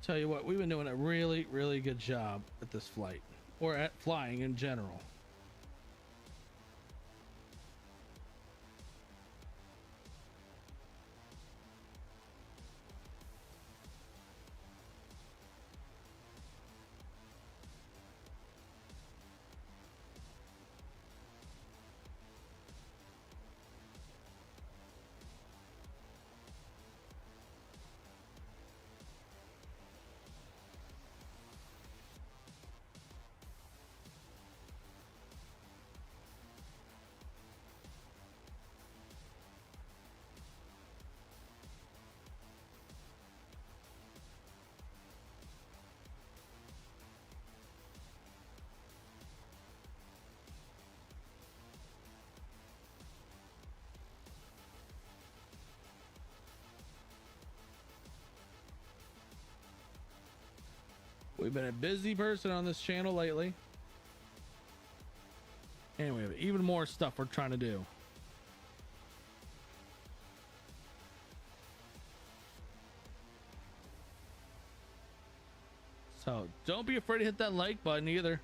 Tell you what, we've been doing a really, really good job at this flight, or at flying in general. We've been a busy person on this channel lately. And we have even more stuff we're trying to do. So don't be afraid to hit that like button either.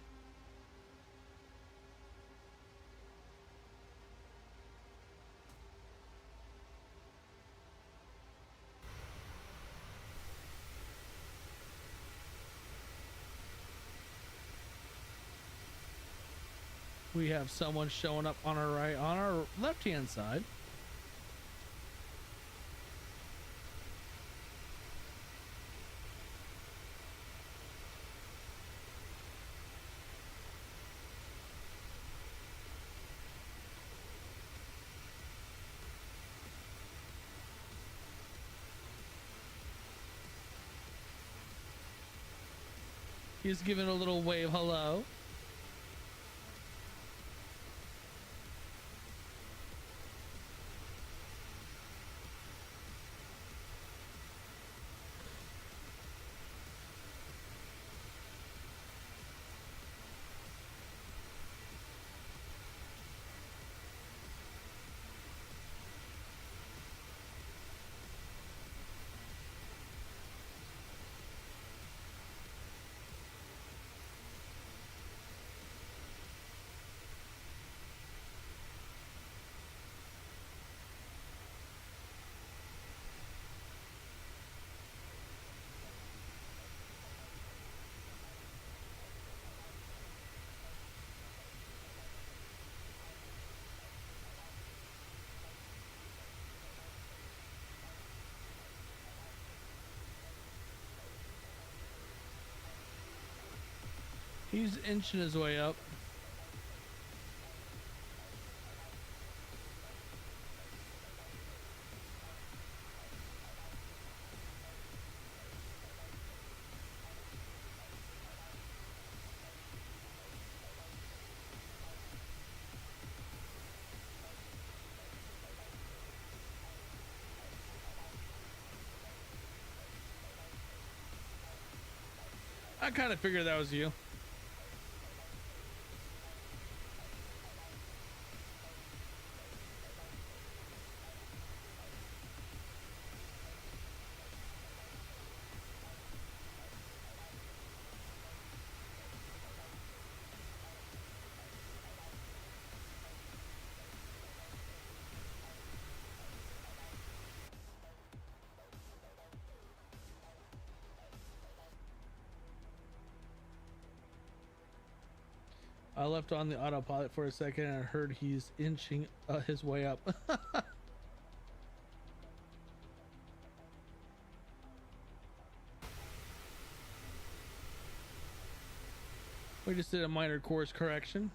We have someone showing up on our right, on our left hand side. He's giving a little wave hello. He's inching his way up. I kind of figured that was you. I left on the autopilot for a second and I heard he's inching his way up. We just did a minor course correction.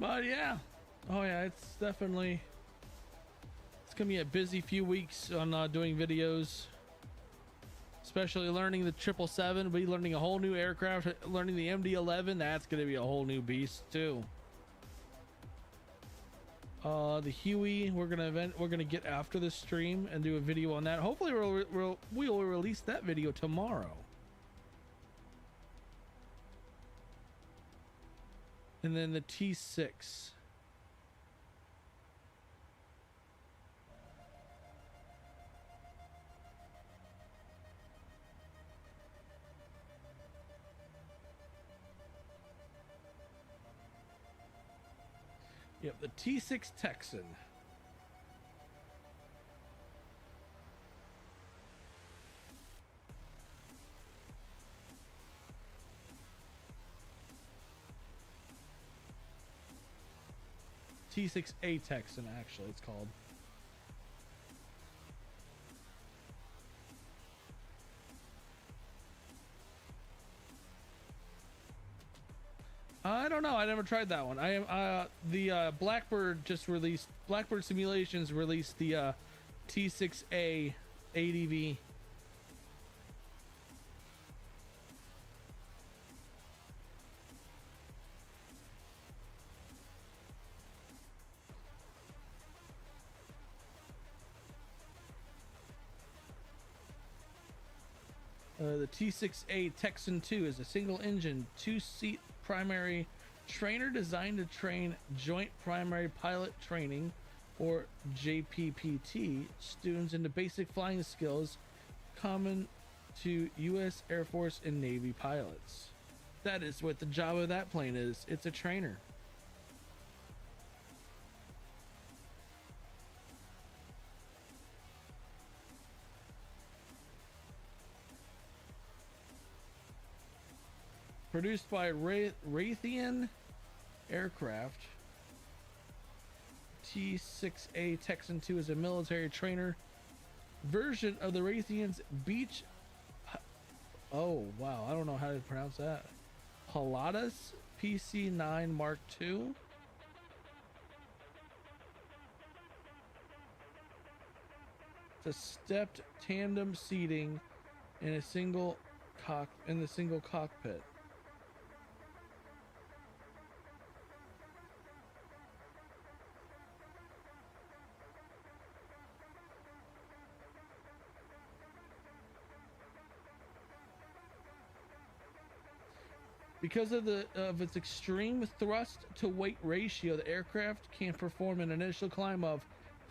But yeah, oh yeah, it's definitely, it's gonna be a busy few weeks on doing videos, especially learning the 777. Be learning a whole new aircraft, learning the MD-11. That's gonna be a whole new beast too. The Huey, we're gonna get after the stream and do a video on that. Hopefully we'll release that video tomorrow. And then the T6. Yep, the T6 Texan. T6A Texan, actually, it's called. I don't know. I never tried that one. I am the Blackbird just released. Blackbird Simulations released the T6A ADV. The T6A Texan 2 is a single engine, 2-seat primary trainer designed to train Joint Primary Pilot Training, or JPPT, students into basic flying skills common to U.S. Air Force and Navy pilots. That is what the job of that plane is. It's a trainer. Produced by Raytheon Aircraft, T6A Texan 2 is a military trainer version of the Raytheon's Beech. Oh wow, I don't know how to pronounce that. Pilatus PC-9 Mark II. It's a stepped tandem seating in a single cockpit. Because of its extreme thrust to weight ratio, the aircraft can perform an initial climb of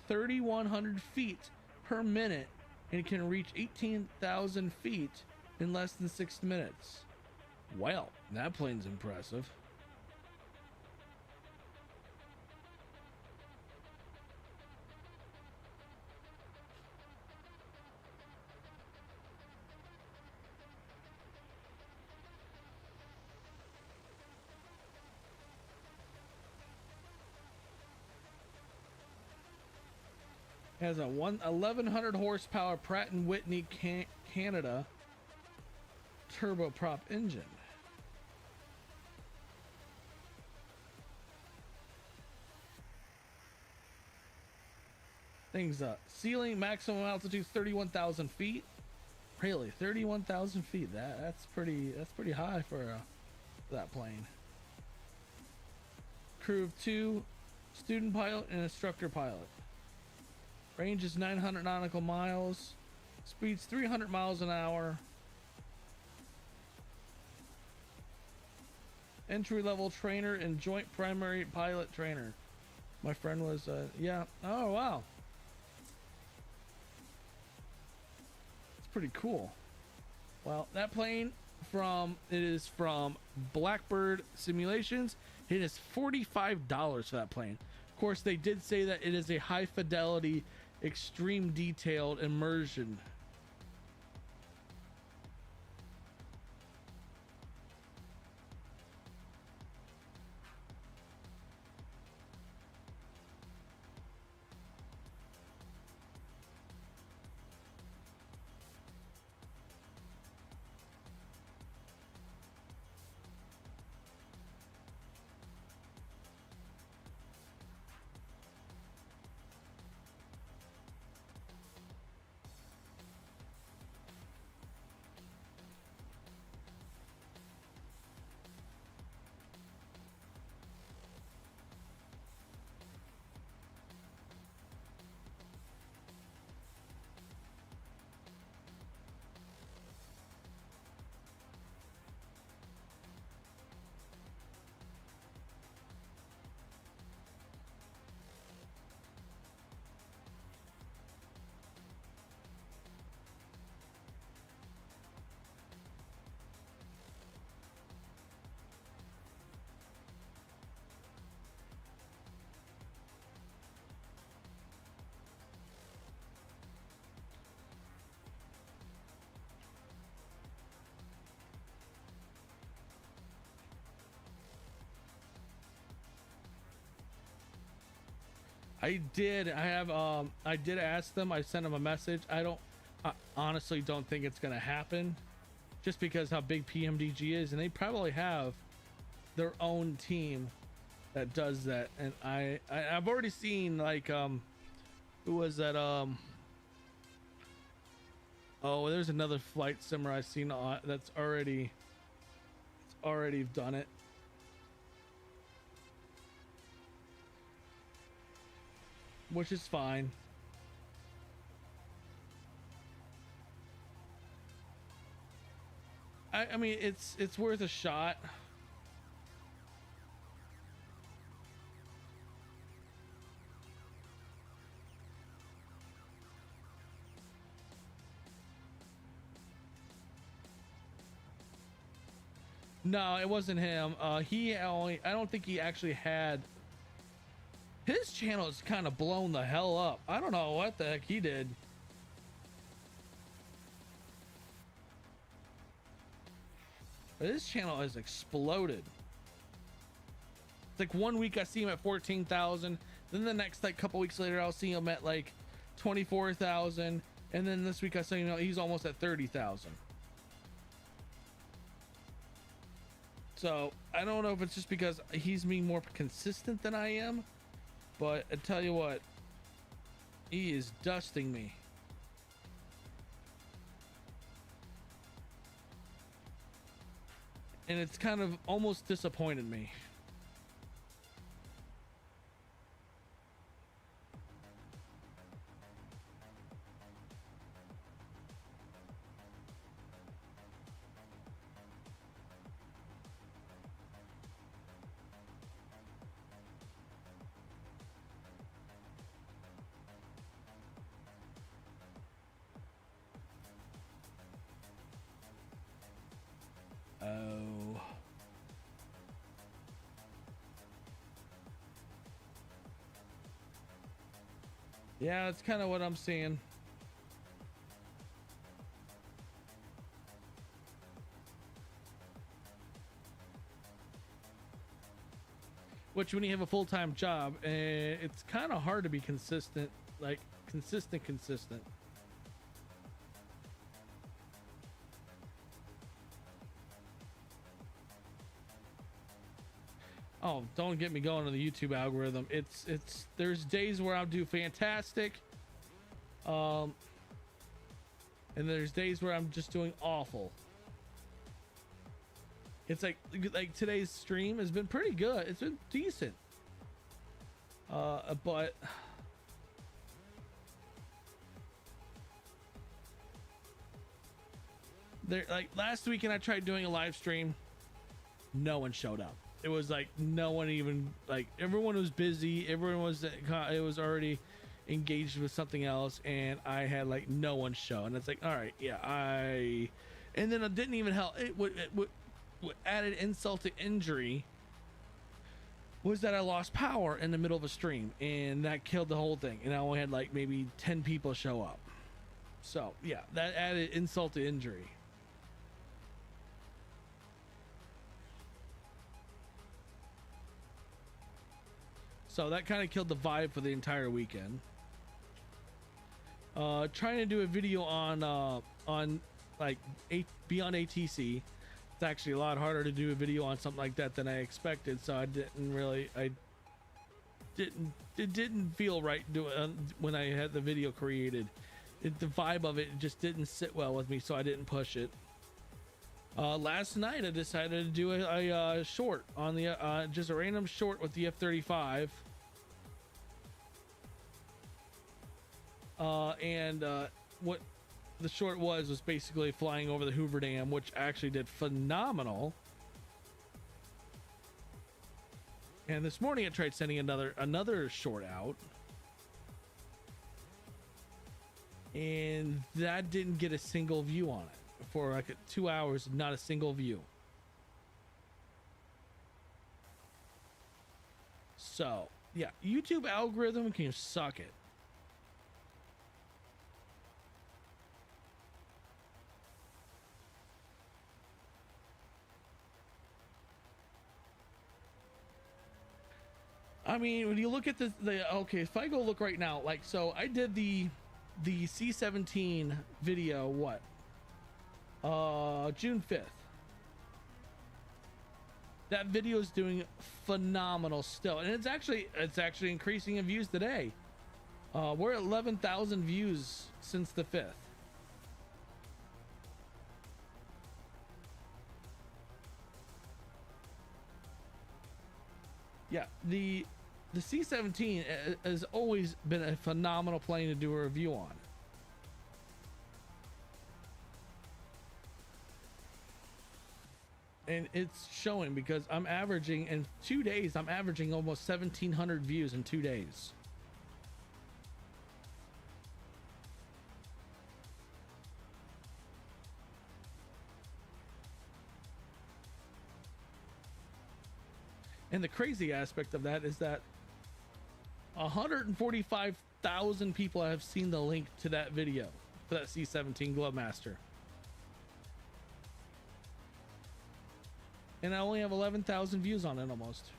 3,100 feet per minute and can reach 18,000 feet in less than 6 minutes. Well, that plane's impressive. Has a 1100 horsepower Pratt & Whitney Canada turboprop engine. Things ceiling maximum altitude 31,000 feet. Really, 31,000 feet. That's pretty high for that plane. Crew of 2, student pilot and instructor pilot. Range is 900 nautical miles. Speed's 300 miles an hour. Entry-level trainer and joint primary pilot trainer. My friend was, yeah. Oh, wow. It's pretty cool. Well, that plane is from Blackbird Simulations. It is $45 for that plane. Of course, they did say that it is a high fidelity, extreme detailed immersion. I did. I did ask them. I sent them a message. I honestly don't think it's gonna happen, just because how big PMDG is, and they probably have their own team that does that. And I've already seen, like, who was that? Oh, there's another flight simmer I've seen that's already done it. Which is fine. I mean, it's worth a shot. No, it wasn't him. I don't think he actually had. His channel is kind of blown the hell up. I don't know what the heck he did. But his channel has exploded. It's like 1 week I see him at 14,000. Then the next, like, couple weeks later, I'll see him at like 24,000. And then this week I see him, he's almost at 30,000. So I don't know if it's just because he's being more consistent than I am, but I tell you what, he is dusting me. And it's kind of almost disappointed me. Oh. Yeah, that's kind of what I'm seeing. Which, when you have a full-time job, it's kind of hard to be consistent, like consistent. Oh, don't get me going on the YouTube algorithm. There's days where I'll do fantastic. And there's days where I'm just doing awful. It's like today's stream has been pretty good. It's been decent. But there, like last weekend I tried doing a live stream. No one showed up. It was like no one even, like, everyone was busy. Everyone was, it was already engaged with something else, and I had like no one show. And it's like, all right, yeah, and then it didn't even help. What added insult to injury was that I lost power in the middle of a stream, and that killed the whole thing. And I only had like maybe 10 people show up. So yeah, that added insult to injury. So that kind of killed the vibe for the entire weekend. Trying to do a video on like beyond ATC. It's actually a lot harder to do a video on something like that than I expected. So it didn't feel right when I had the video created. The vibe of it just didn't sit well with me, so I didn't push it. Last night I decided to do a short on the just a random short with the F-35. What the short was basically flying over the Hoover Dam, which actually did phenomenal. And this morning I tried sending another short out, and that didn't get a single view on it for like 2 hours. Not a single view. So yeah, YouTube algorithm can suck it. I mean, when you look at the okay, if I go look right now, like, so I did the C-17 video, what? June 5th. That video is doing phenomenal still, and it's actually increasing in views today. We're at 11,000 views since the 5th. Yeah, the C-17 has always been a phenomenal plane to do a review on. And it's showing because I'm averaging in 2 days, I'm averaging almost 1,700 views in 2 days. And the crazy aspect of that is that 145,000 people have seen the link to that video for that C-17 Globemaster. And I only have 11,000 views on it almost.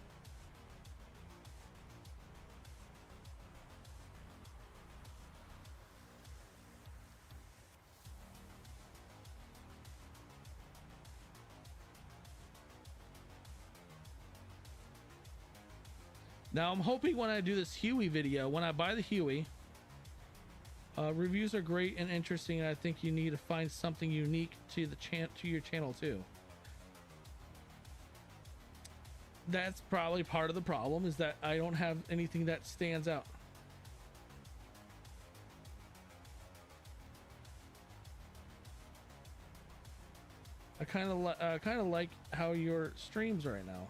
Now I'm hoping when I do this Huey video, when I buy the Huey, reviews are great and interesting, and I think you need to find something unique to the to your channel too. That's probably part of the problem, is that I don't have anything that stands out. I kind of like how your streams right now.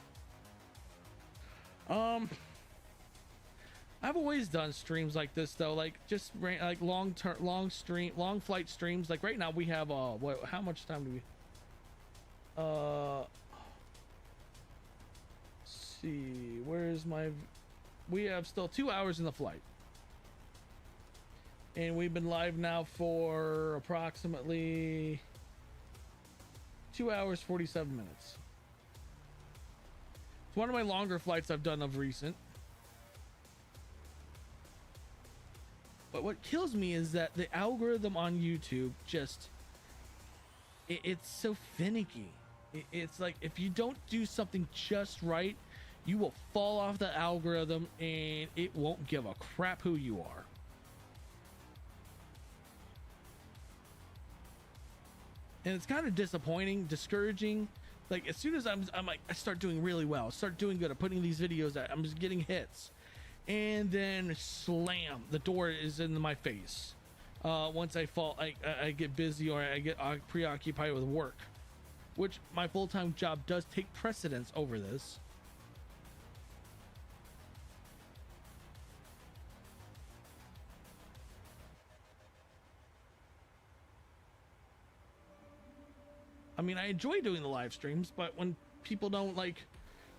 I've always done streams like this though, like just like long flight streams. Like right now we have what? How much time do we? Let's see, where's my? We have still 2 hours in the flight, and we've been live now for approximately 2 hours 47 minutes. It's one of my longer flights I've done of recent. But what kills me is that the algorithm on YouTube just, it's so finicky. It's like if you don't do something just right, you will fall off the algorithm and it won't give a crap who you are. And it's kind of disappointing, discouraging. Like as soon as I'm like, I start doing really well, start doing good at putting these videos out, I'm just getting hits. And then slam, the door is in my face. Once I fall, I get busy, or I get preoccupied with work, which my full-time job does take precedence over this. I mean, I enjoy doing the live streams, but when people don't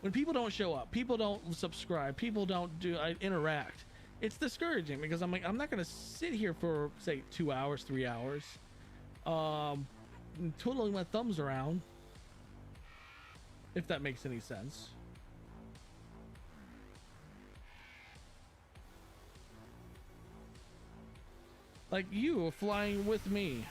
when people don't show up, people don't subscribe, people don't interact, it's discouraging, because I'm like, I'm not gonna sit here for say 2 hours, 3 hours, twiddling my thumbs around, if that makes any sense. Like you flying with me.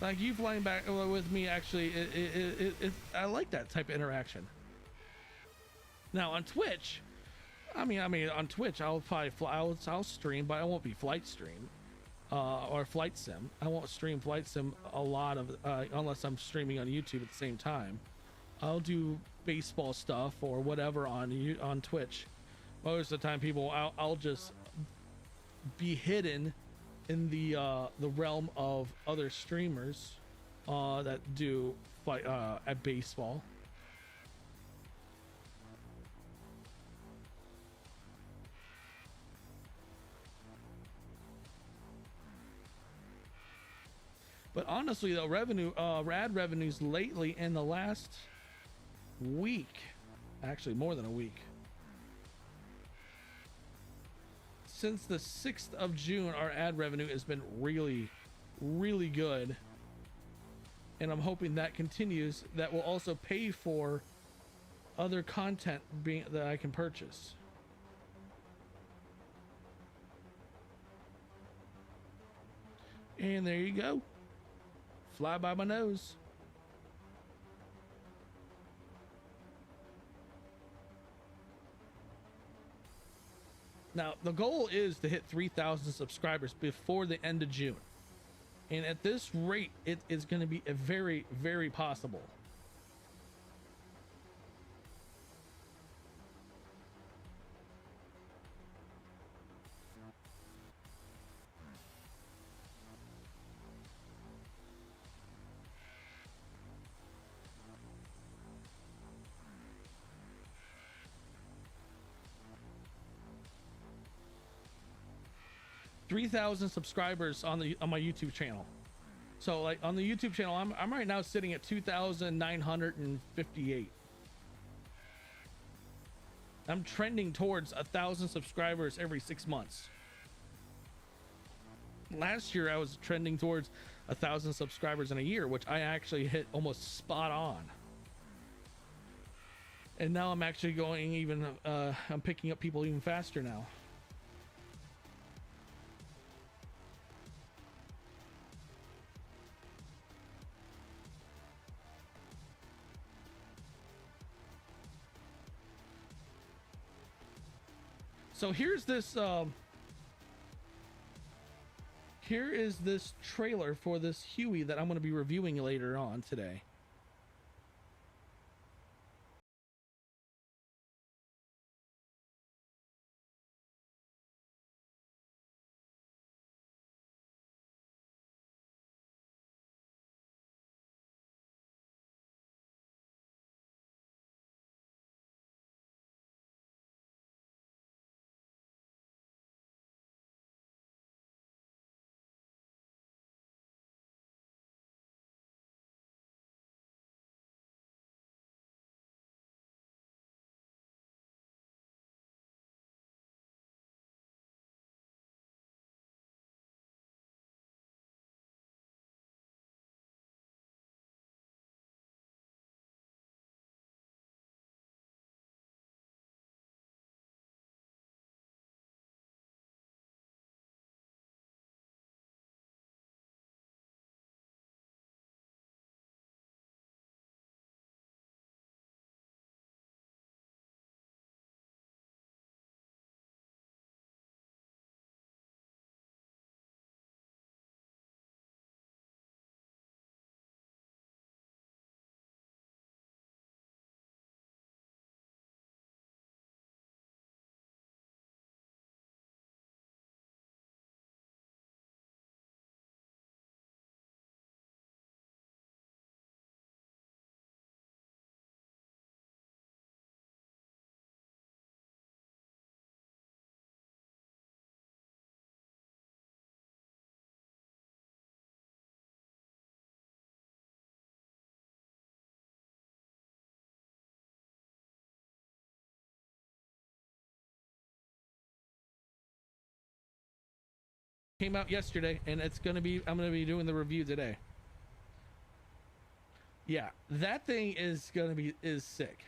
Like you flying back with me, actually, I like that type of interaction. Now on Twitch, I mean on Twitch, I'll probably I'll stream, but I won't be flight stream, or flight sim. I won't stream flight sim a lot of, unless I'm streaming on YouTube at the same time. I'll do baseball stuff or whatever on Twitch. Most of the time, I'll just be hidden in the realm of other streamers that do fight at baseball. But honestly, though, ad revenues lately in the last week, actually more than a week, since the 6th of June, our ad revenue has been really, really good. and I'm hoping that continues. That will also pay for other content being that I can purchase. And there you go. Fly by my nose. Now, the goal is to hit 3,000 subscribers before the end of June. And at this rate, it is going to be a very, very possible. $3,000 subscribers on my YouTube channel. So like on the YouTube channel, I'm right now sitting at 2,958. I'm trending towards 1,000 subscribers every 6 months. Last year I was trending towards 1,000 subscribers in a year, which I actually hit almost spot on. And now I'm actually going even I'm picking up people even faster now. So here's this here is this trailer for this Huey that I'm going to be reviewing later on today. Came out yesterday, and it's gonna be I'm gonna be doing the review today. Yeah, that thing is gonna be sick.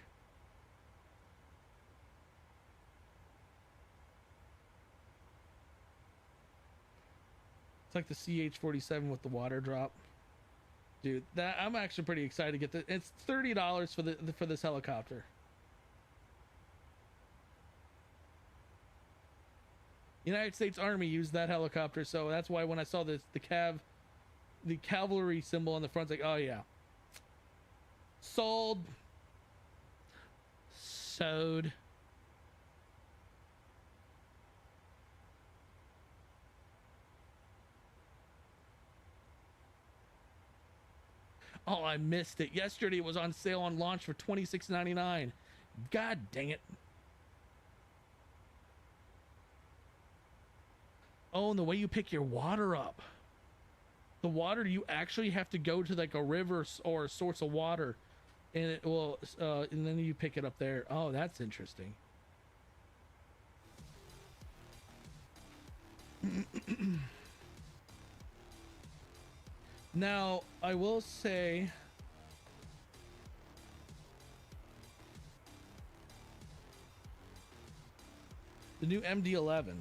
It's like the CH-47 with the water drop, dude. That I'm actually pretty excited to get this. It's $30 for this helicopter. United States Army used that helicopter, so that's why when I saw the cavalry symbol on the front, it's like, oh yeah, sold. Oh, I missed it. Yesterday it was on sale on launch for $26.99. God dang it. Oh, and the way you pick your water up. The water, you actually have to go to like a river or a source of water, and it will, and then you pick it up there. Oh, that's interesting. Now, I will say, the new MD-11.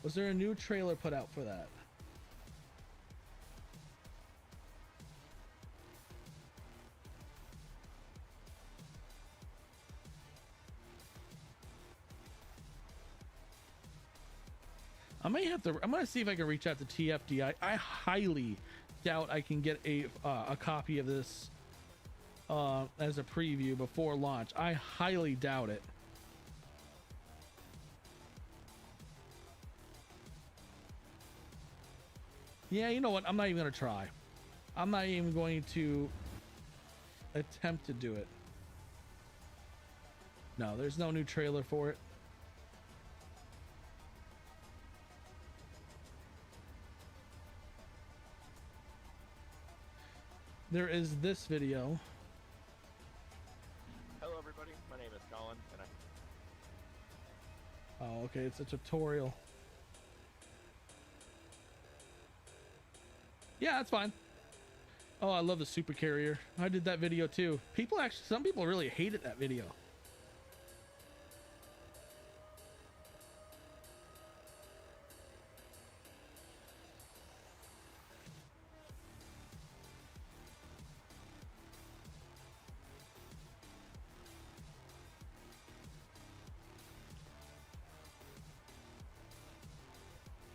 Was there a new trailer put out for that? I might have to. I'm gonna see if I can reach out to TFD. I highly doubt I can get a copy of this as a preview before launch. I highly doubt it. Yeah, you know what? I'm not even gonna try. I'm not even going to attempt to do it. No, there's no new trailer for it. There is this video. Hello everybody, my name is Colin, and Oh, okay, it's a tutorial. Yeah, that's fine. Oh, I love the super carrier. I did that video too. Some people really hated that video.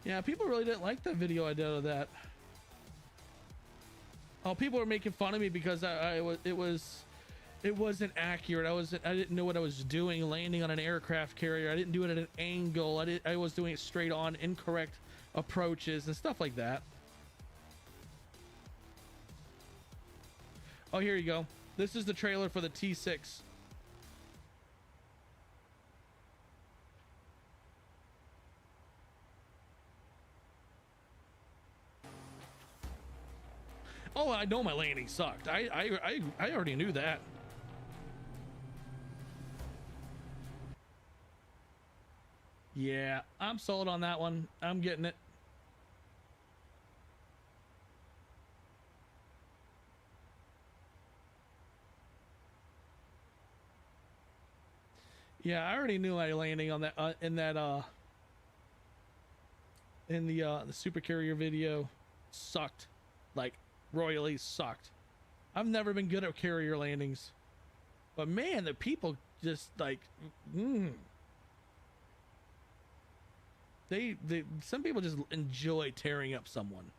Yeah, people really didn't like that video I did of that. Oh, people were making fun of me because it wasn't accurate. I didn't know what I was doing landing on an aircraft carrier. I didn't do it at an angle. I was doing it straight on, incorrect approaches and stuff like that. Oh, here you go. This is the trailer for the T6. Oh, I know my landing sucked. I already knew that. Yeah, I'm sold on that one. I'm getting it. Yeah, I already knew my landing on that in the super carrier video sucked, like royally sucked. I've never been good at carrier landings, but man, the people just like, some people just enjoy tearing up someone.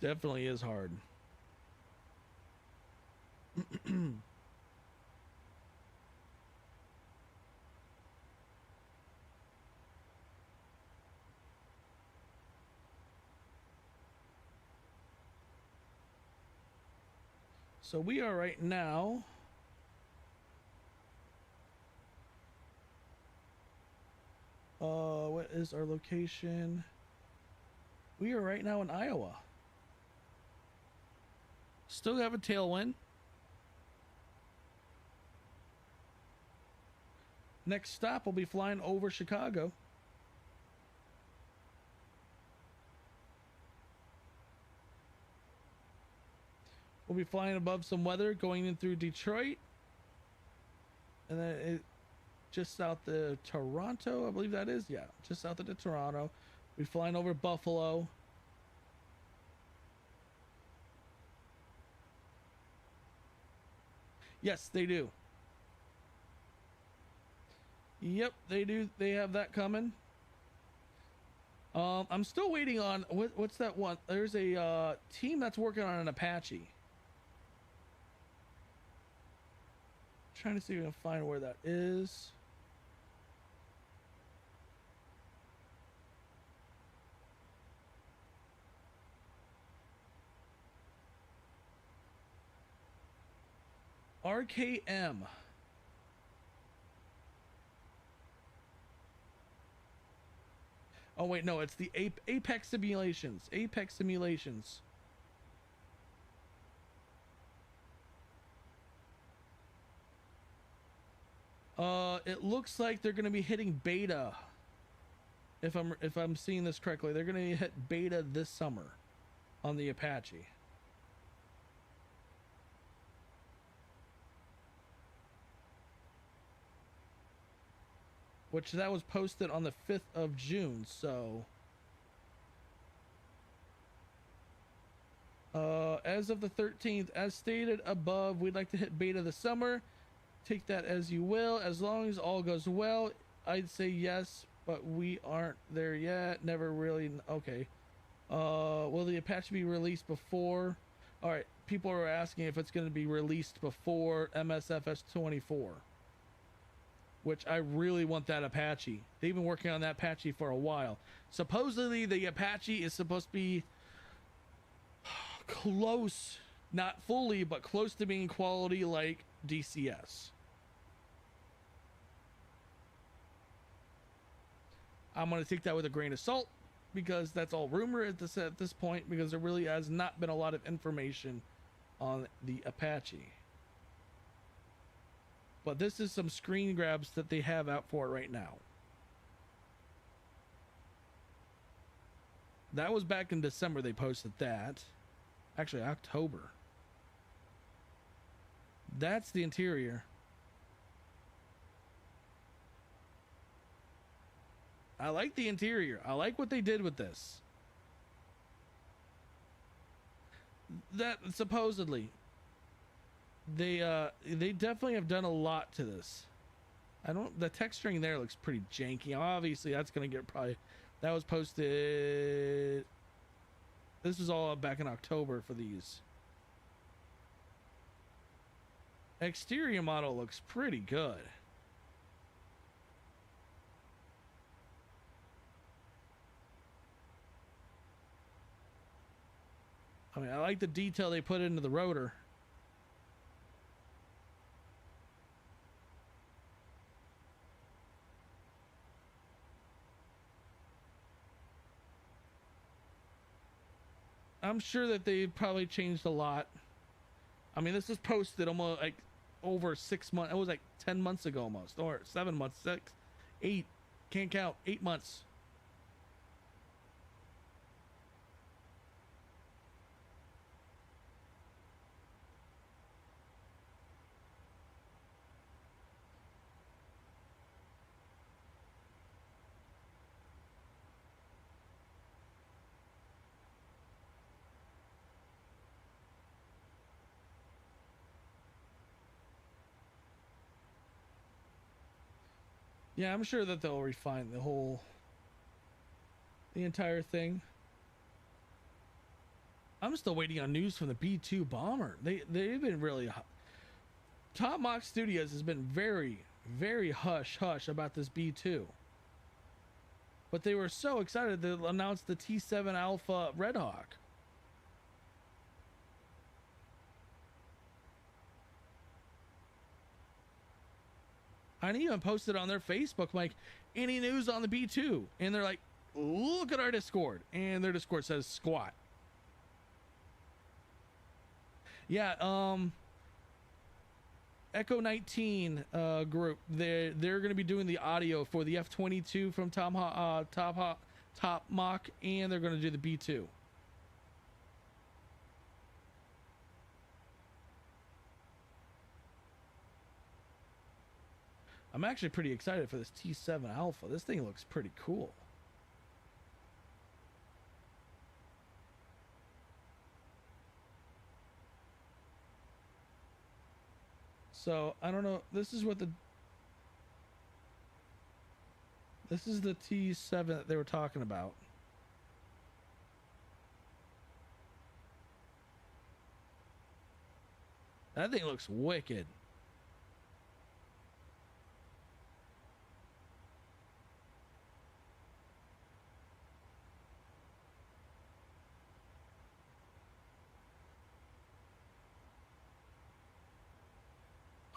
Definitely is hard. So we are right now what is our location? We are right now in Iowa. Still have a tailwind. Next stop, we'll be flying over Chicago. We'll be flying above some weather going in through Detroit. And then just south of Toronto, I believe that is. Yeah, just south of Toronto. We're flying over Buffalo. Yes, they do. Yep, they do. They have that coming. I'm still waiting on what's that one? There's a team that's working on an Apache. Trying to see if we can find where that is. RKM. Oh wait, no, it's the Apex Simulations. Apex Simulations. It looks like they're gonna be hitting beta. If I'm seeing this correctly, they're gonna hit beta this summer on the Apache. Which that was posted on the 5th of June, so as of the 13th, as stated above, we'd like to hit beta this summer. Take that as you will. As long as all goes well, I'd say yes, but we aren't there yet. Never really. Okay. Will the Apache be released before? All right. People are asking if it's going to be released before MSFS24, which I really want that Apache. They've been working on that Apache for a while. Supposedly, the Apache is supposed to be close, not fully, but close to being quality like DCS. I'm going to take that with a grain of salt because that's all rumor at this point, because there really has not been a lot of information on the Apache. But this is some screen grabs that they have out for it right now. That was back in December they posted that. Actually, October. That's the interior. I like the interior. I like what they did with this. That supposedly they definitely have done a lot to this. The texturing there looks pretty janky. Obviously that's gonna get probably, that was posted, this was all back in October for these. Exterior model looks pretty good. I mean, I like the detail they put into the rotor. I'm sure that they probably changed a lot. I mean, this was posted almost like over 6 months. It was like 10 months ago almost, or 7 months, 6, 8, can't count, 8 months. Yeah, I'm sure that they'll refine the entire thing. I'm still waiting on news from the B-2 bomber. They've been really, Top Mock Studios has been very, very hush about this B-2. But they were so excited to announce the T-7 Alpha Red Hawk. I even posted on their Facebook, like, any news on the B-2? And they're like, look at our Discord. And their Discord says squat. Yeah, Echo 19 group, they're going to be doing the audio for the F-22 from Top Mock, and they're going to do the B-2. I'm actually pretty excited for this T7 Alpha. This thing looks pretty cool. So I don't know. This is the T7 that they were talking about. That thing looks wicked.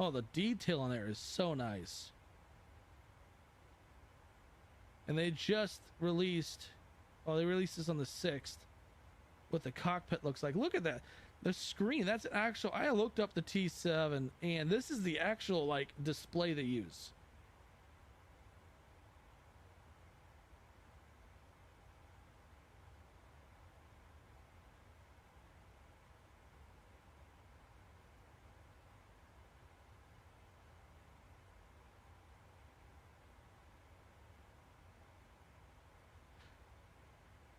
Oh, the detail on there is so nice. And they just released, well, they released this on the 6th. What the cockpit looks like. Look at that. The screen, that's an actual, I looked up the T7 and this is the actual like display they use.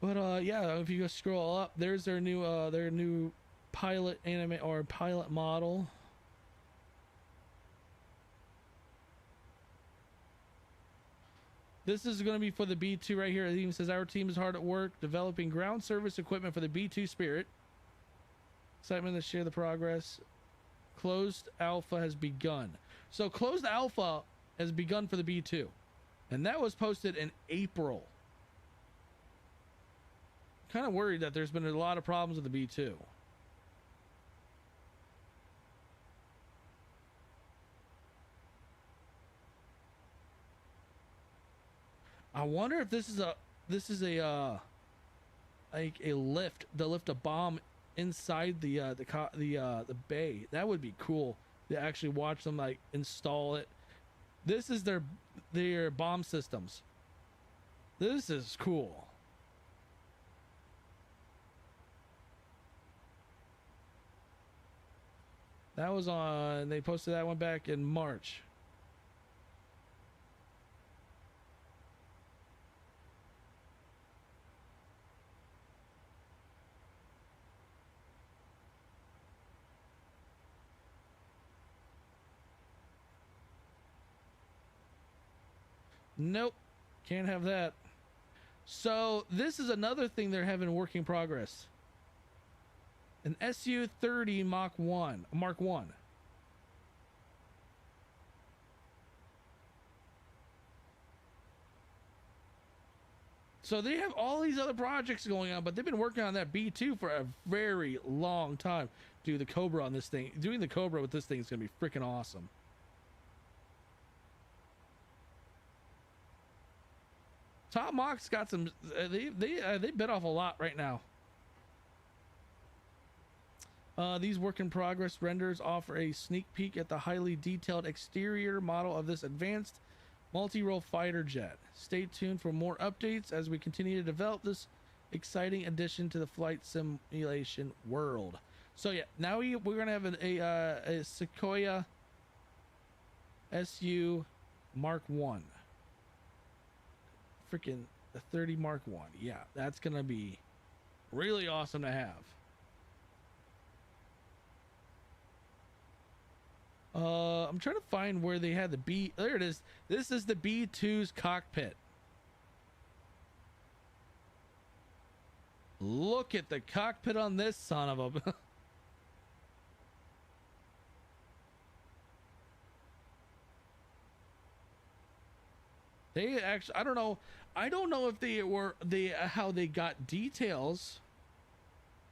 But yeah, if you go scroll up, there's their new pilot anime or pilot model. This is going to be for the B2 right here. It even says our team is hard at work developing ground service equipment for the B2 Spirit. Excitement to share the progress. Closed alpha has begun. So closed alpha has begun for the B2, and that was posted in April. Kind of worried that there's been a lot of problems with the B2. I wonder if this is a like a lift to lift a bomb inside the bay. That would be cool to actually watch them like install it. This is their bomb systems. This is cool. That was on, they posted that one back in March. Nope, can't have that. So this is another thing they're having work in progress. An Su-30 Mark 1. So they have all these other projects going on, but they've been working on that B2 for a very long time. Dude, the Cobra on this thing, doing the Cobra with this thing is going to be freaking awesome. Top Mach's got some, they bit off a lot right now. These work in progress renders offer a sneak peek at the highly detailed exterior model of this advanced multi-role fighter jet. Stay tuned for more updates as we continue to develop this exciting addition to the flight simulation world. So yeah, now we're gonna have a Sequoia SU Mark 1. Freaking the 30 Mark 1. Yeah, that's gonna be really awesome to have. I'm trying to find where they had the B. There it is. This is the B2's cockpit. Look at the cockpit on this son of a. They actually, I don't know if how they got details,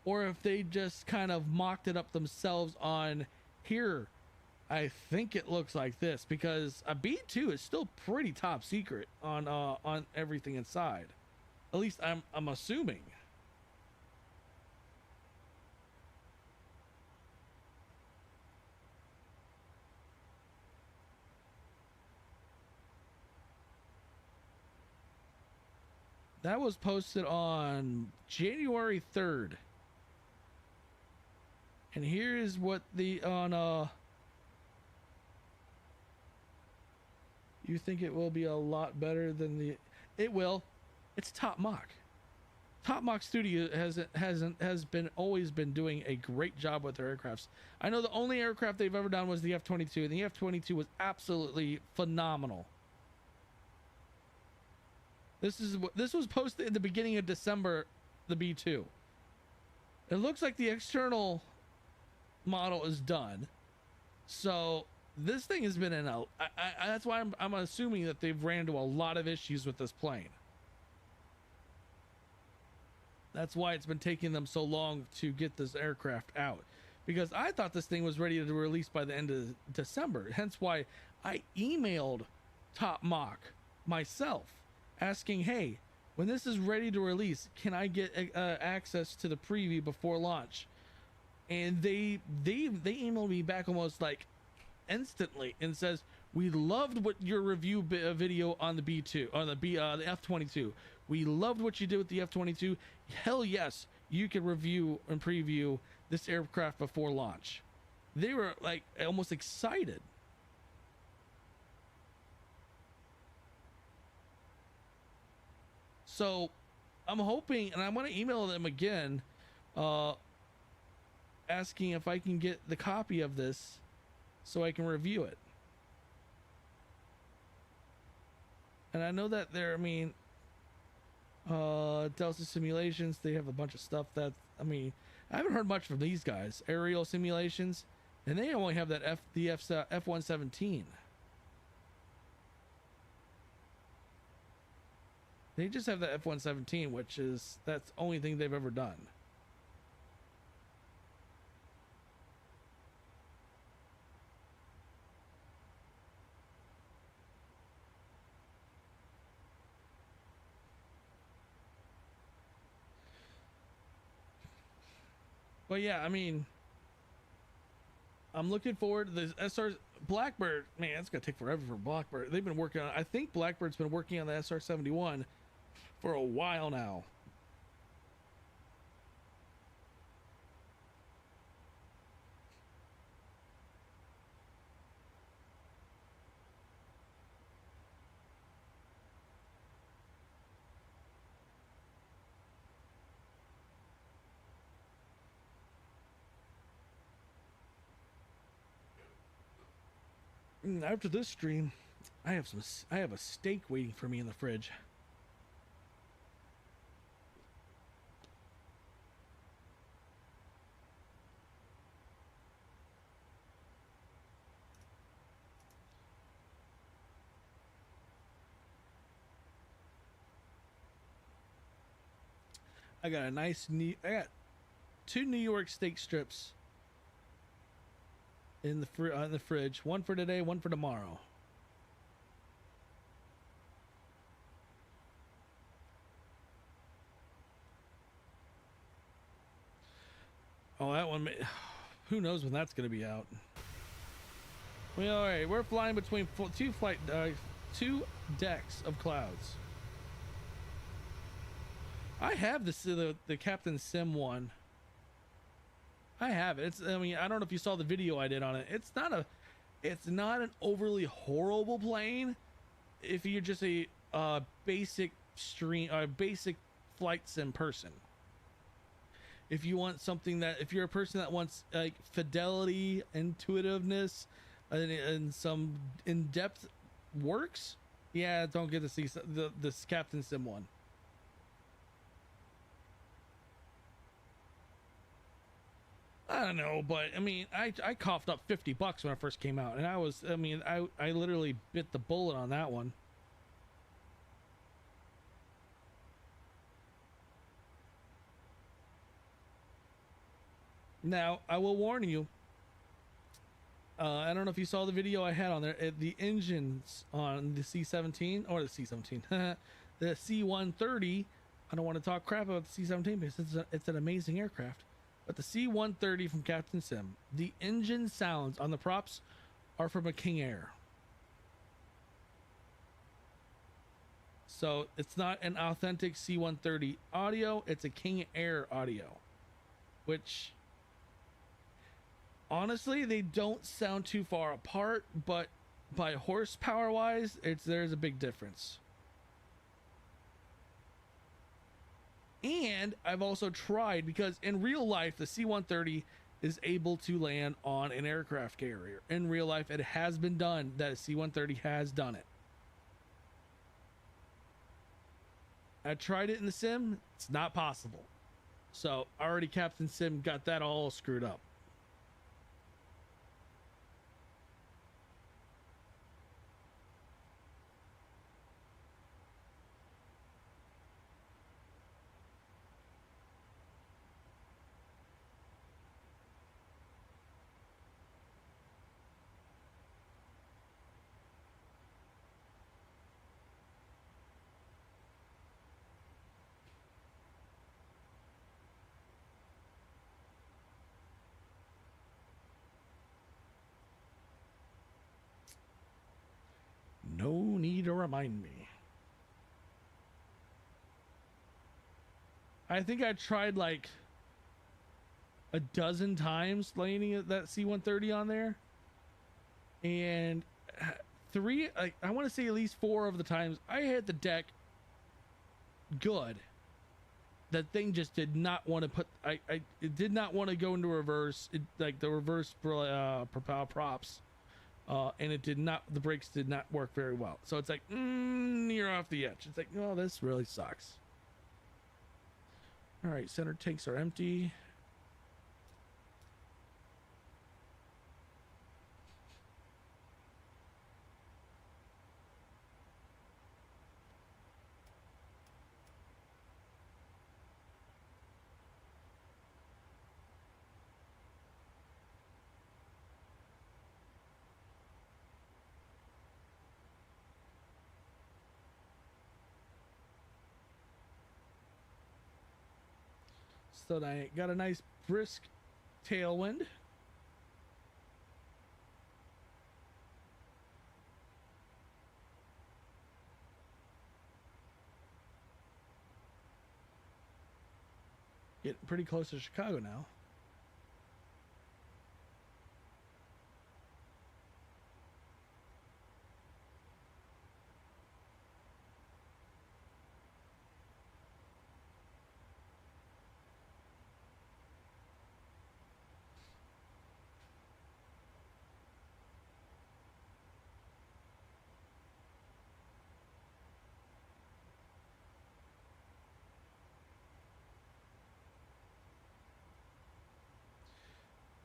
or if they just kind of mocked it up themselves on here. I think it looks like this because a B2 is still pretty top secret on everything inside. At least I'm assuming. That was posted on January 3rd. And here is what the you think it will be a lot better than the... It will. It's Top Mach. Top Mach Studio has always been doing a great job with their aircrafts. I know the only aircraft they've ever done was the F-22, and the F-22 was absolutely phenomenal. This was posted in the beginning of December, the B2. It looks like the external model is done. So this thing has been in a... that's why I'm assuming that they've ran into a lot of issues with this plane. That's why it's been taking them so long to get this aircraft out. because I thought this thing was ready to release by the end of December. Hence why I emailed Top Mock myself asking, hey, when this is ready to release, can I get access to the preview before launch? And they emailed me back almost like instantly and says, we loved what your review video on the B2 on the F-22. We loved what you did with the F-22. Hell yes, you can review and preview this aircraft before launch. They were like almost excited. So I'm hoping, and I'm going to email them again, asking if I can get the copy of this so I can review it. And I know that they're, I mean, Delta Simulations, they have a bunch of stuff that, I mean, I haven't heard much from these guys. Aerial Simulations, and they only have that F-117. They just have the F-117, which is, that's the only thing they've ever done. But yeah, I mean, I'm looking forward to the SR Blackbird. Man, it's gonna take forever for Blackbird. They've been working on, I think Blackbird's been working on the SR-71 for a while now. After this stream, I have a steak waiting for me in the fridge. I got I got 2 New York steak strips in the fridge. One for today, one for tomorrow. Oh, that one, who knows when that's going to be out. Well, all right, we're flying between two decks of clouds. I have the Captain Sim one. I have it. I mean, I don't know if you saw the video I did on it. It's not an overly horrible plane if you're just a basic flight sim person. If you want something if you're a person that wants like fidelity, intuitiveness, and some in-depth works, yeah, don't get to see this Captain Sim one. I don't know, but I mean, I coughed up $50 when it first came out, and I literally bit the bullet on that one. Now, I will warn you, I don't know if you saw the video I had on there, the engines on the C-17, or the C-17, the C-130, I don't want to talk crap about the C-17 because it's an amazing aircraft. But the C-130 from Captain Sim, the engine sounds on the props are from a King Air. So it's not an authentic C-130 audio, it's a King Air audio. Which, honestly, they don't sound too far apart, but by horsepower wise, there's a big difference. And I've also tried, because in real life, the C-130 is able to land on an aircraft carrier. In real life, it has been done. That C-130 has done it. I tried it in the sim. It's not possible. So already Captain Sim got that all screwed up. need to remind me. I think I tried like a dozen times landing that C-130 on there, and I want to say at least 4 of the times I hit the deck good. That thing just did not want to put. It did not want to go into reverse. Like the reverse propel props, and it did not. The brakes did not work very well. So it's like you're off the edge. It's like, oh, this really sucks. All right, center tanks are empty. So I got a nice brisk tailwind. Getting pretty close to Chicago now.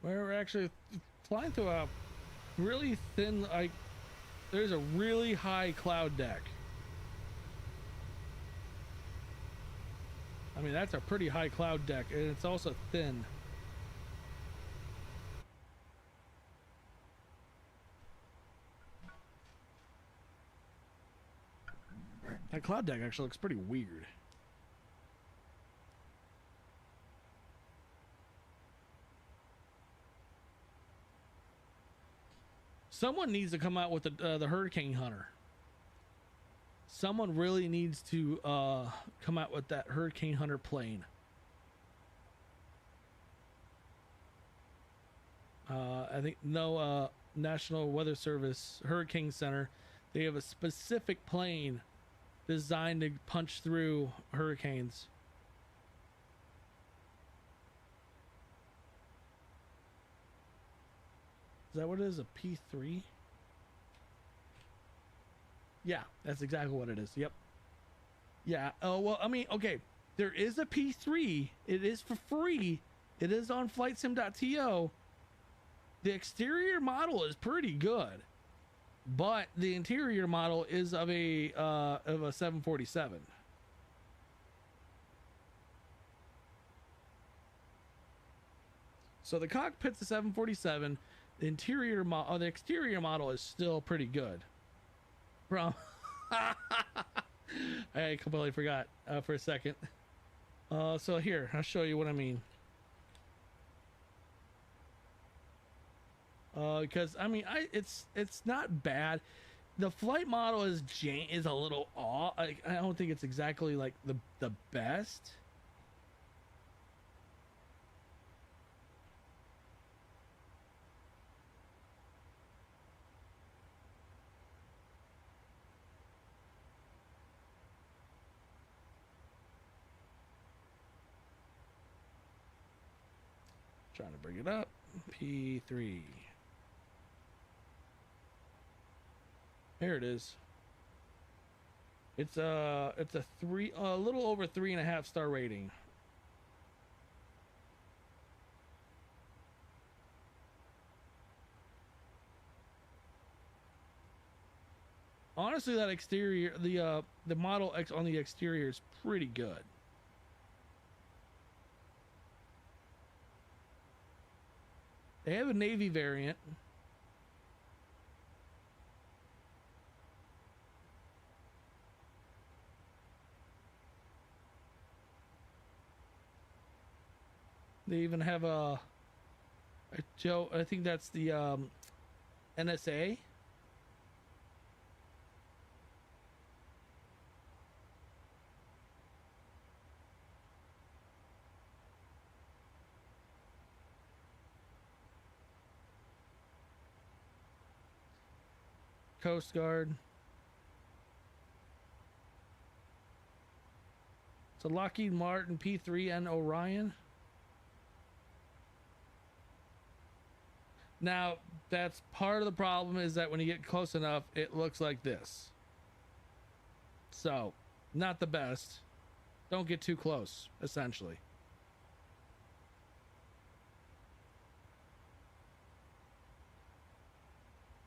We're actually flying through a really thin, like, there's a really high cloud deck. I mean, that's a pretty high cloud deck, and it's also thin. That cloud deck actually looks pretty weird. Someone needs to come out with the Hurricane Hunter. Someone really needs to come out with that Hurricane Hunter plane. I think National Weather Service Hurricane Center, they have a specific plane designed to punch through hurricanes. Is that what it is? A P3? Yeah, that's exactly what it is. Yep. Yeah. Oh, well, I mean, okay. There is a P3. It is for free. It is on flightsim.to. The exterior model is pretty good, but the interior model is of a 747. So the cockpit's a 747. The exterior model is still pretty good. From I completely forgot for a second. So here, I'll show you what I mean. Because I mean, it's not bad. The flight model is a little off. I don't think it's exactly like the best. Trying to bring it up. P3. There it is. It's a little over 3.5 star rating. Honestly, that exterior, the Model X on the exterior is pretty good. They have a Navy variant. They even have a Joe. I think that's the NSA. Coast Guard. So Lockheed Martin P3 and Orion. Now, that's part of the problem, is that when you get close enough, it looks like this. So, not the best. Don't get too close, essentially.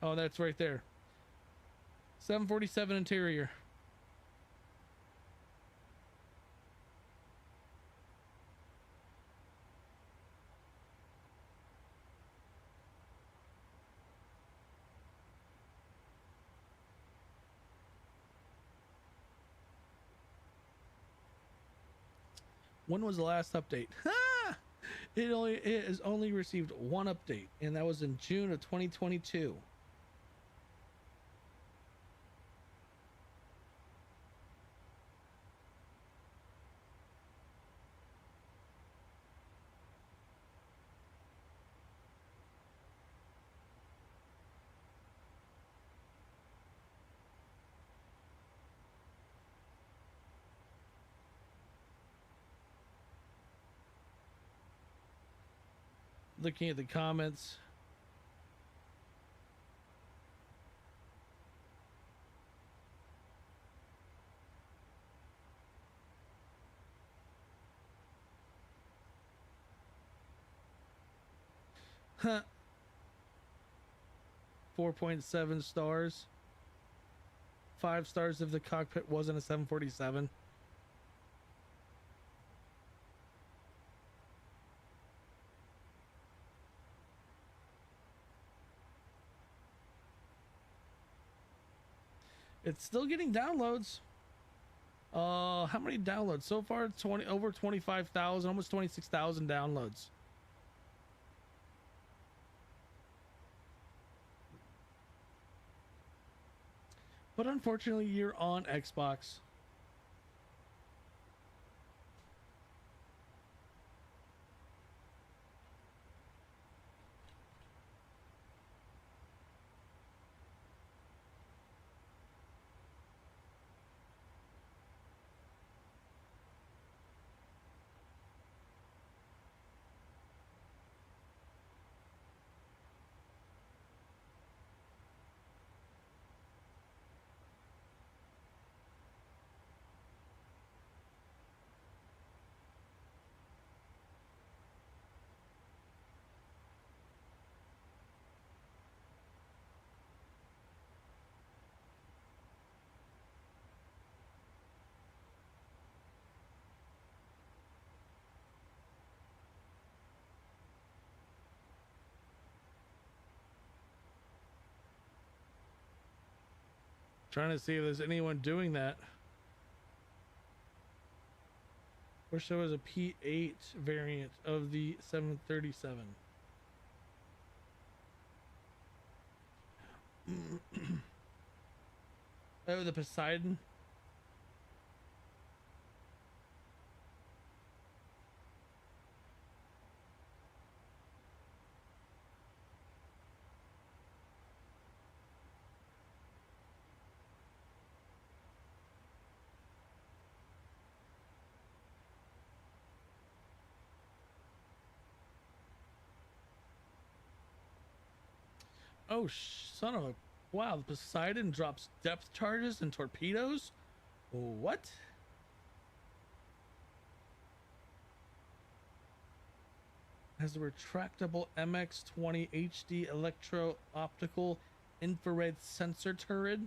Oh, that's right there. 747 interior. When was the last update? It has only received one update, and that was in June of 2022. Looking at the comments. Huh. 4.7 stars. 5 stars if the cockpit wasn't a 747. It's still getting downloads. How many downloads so far? Over 25,000, almost 26,000 downloads. But unfortunately, you're on Xbox. Trying to see if there's anyone doing that. Wish there was a P8 variant of the 737. Oh, the Poseidon. Oh, son of a... Wow, the Poseidon drops depth charges and torpedoes? What? Has a retractable MX-20 HD electro-optical infrared sensor turret.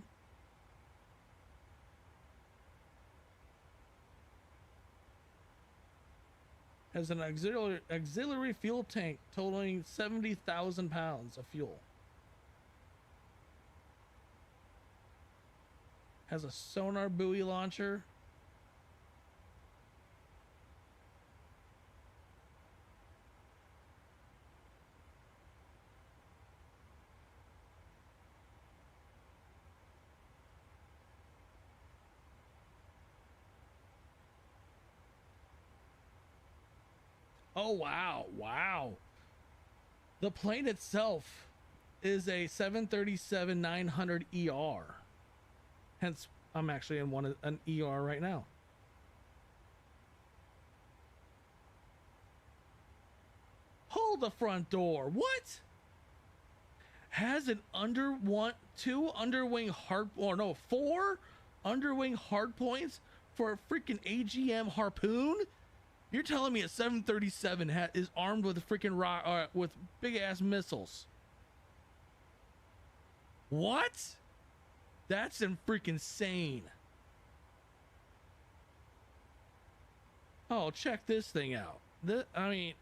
Has an auxiliary fuel tank totaling 70,000 pounds of fuel. Has a sonar buoy launcher. Oh, wow. Wow. The plane itself is a 737-900 ER. Hence, I'm actually in an ER right now. Hold the front door. What? Has an four underwing hard points for a freaking AGM harpoon? You're telling me a 737 is armed with a freaking with big ass missiles? What? That's freaking insane. Oh, check this thing out. I mean,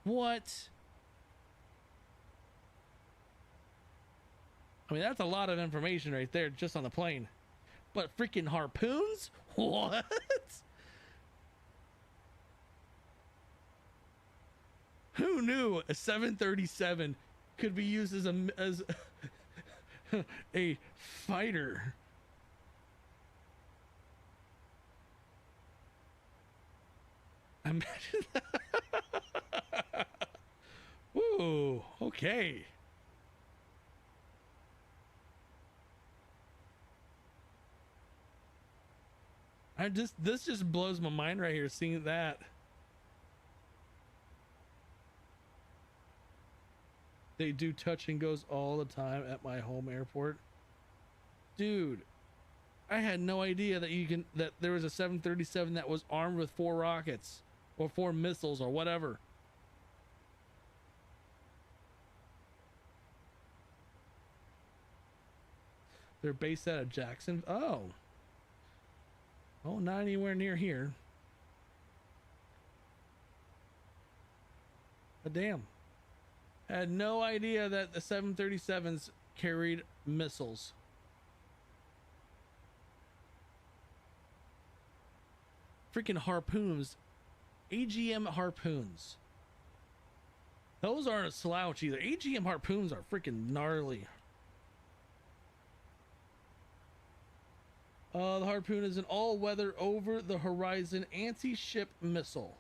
what? I mean, that's a lot of information right there just on the plane. But freaking harpoons? What? Who knew a 737 could be used as a fighter? Imagine that. Woo, okay. This just blows my mind right here seeing that. They do touch and goes all the time at my home airport. Dude, I had no idea that there was a 737 that was armed with 4 rockets or 4 missiles or whatever. They're based out of Jackson. Oh, not anywhere near here. But damn. Had no idea that the 737s carried missiles. Freaking harpoons. AGM harpoons. Those aren't a slouch either. AGM harpoons are freaking gnarly. The harpoon is an all-weather over-the-horizon anti-ship missile.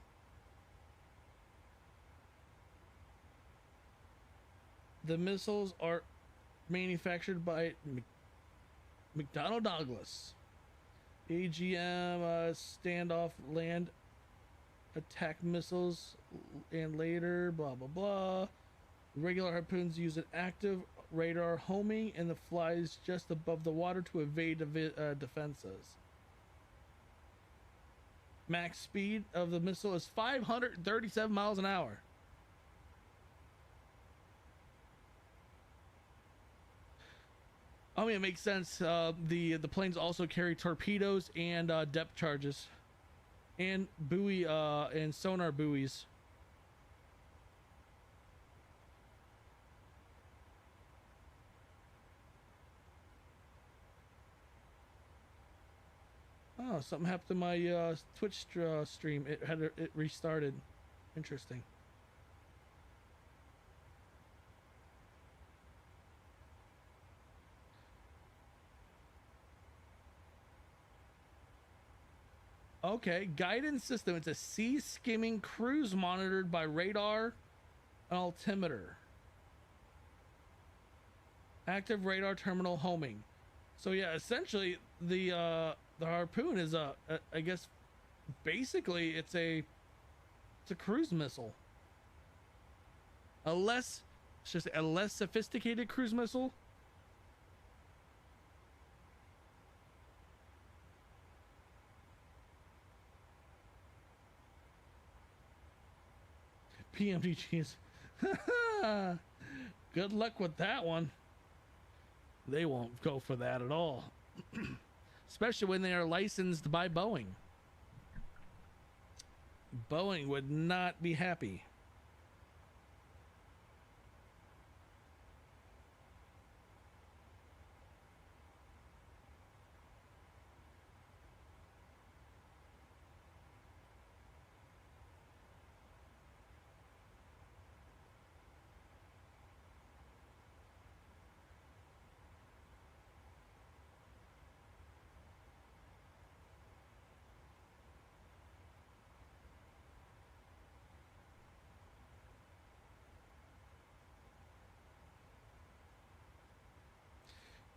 The missiles are manufactured by McDonnell Douglas. AGM standoff land attack missiles and later blah blah blah. Regular harpoons use an active radar homing and the flies just above the water to evade defenses. Max speed of the missile is 537 miles an hour. I mean, it makes sense. The planes also carry torpedoes and depth charges, and buoy and sonar buoys. Oh, something happened to my Twitch stream. It restarted. Interesting. Okay, guidance system. It's a sea skimming cruise monitored by radar and altimeter. Active radar terminal homing. So yeah, essentially the harpoon is I guess basically it's a cruise missile. A less sophisticated cruise missile. PMDG is good luck with that one. They won't go for that at all. Especially when they are licensed by Boeing. Boeing would not be happy.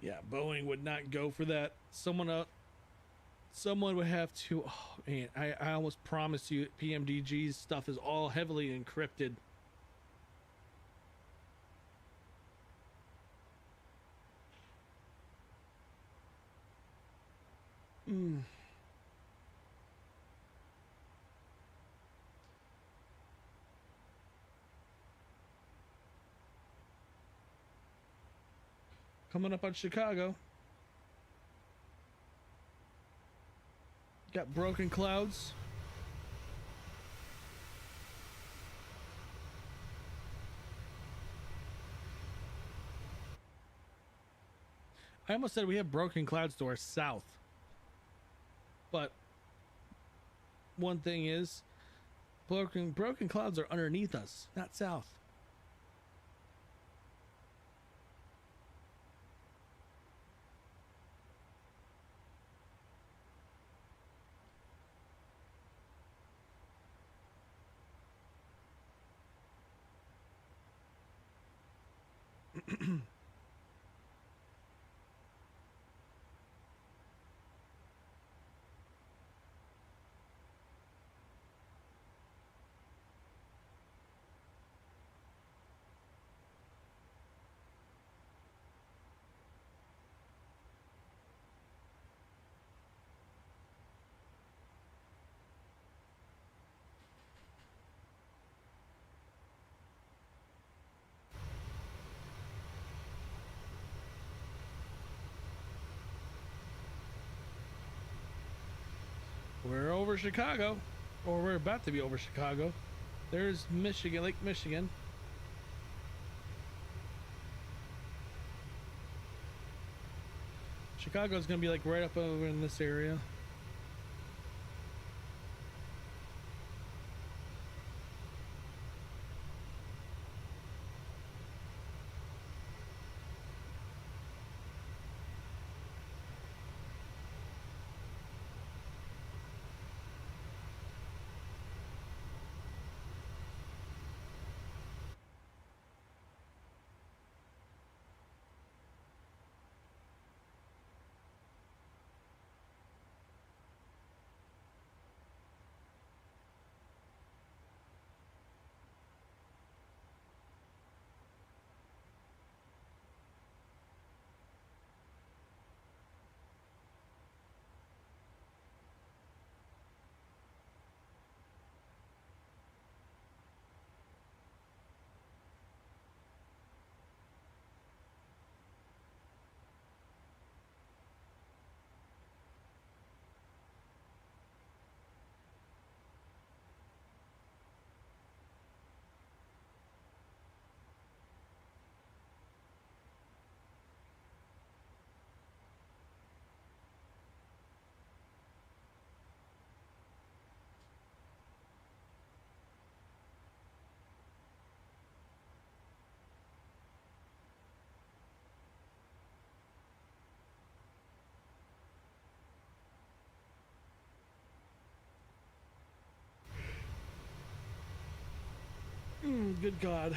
Yeah, Boeing would not go for that. Someone would have to. Oh man, I almost promise you, PMDG's stuff is all heavily encrypted. Mm. Coming up on Chicago. Got broken clouds. I almost said we have broken clouds to our south. But one thing is, broken clouds are underneath us, not south. We're over Chicago, or we're about to be over Chicago. There's Michigan, Lake Michigan. Chicago's gonna be like right up over in this area. Good God.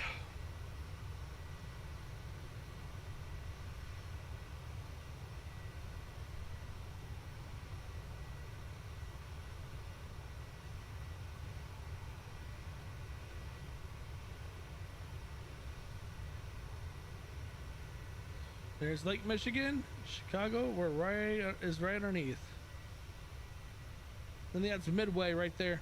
There's Lake Michigan, Chicago. We're right underneath. Then that's Midway right there.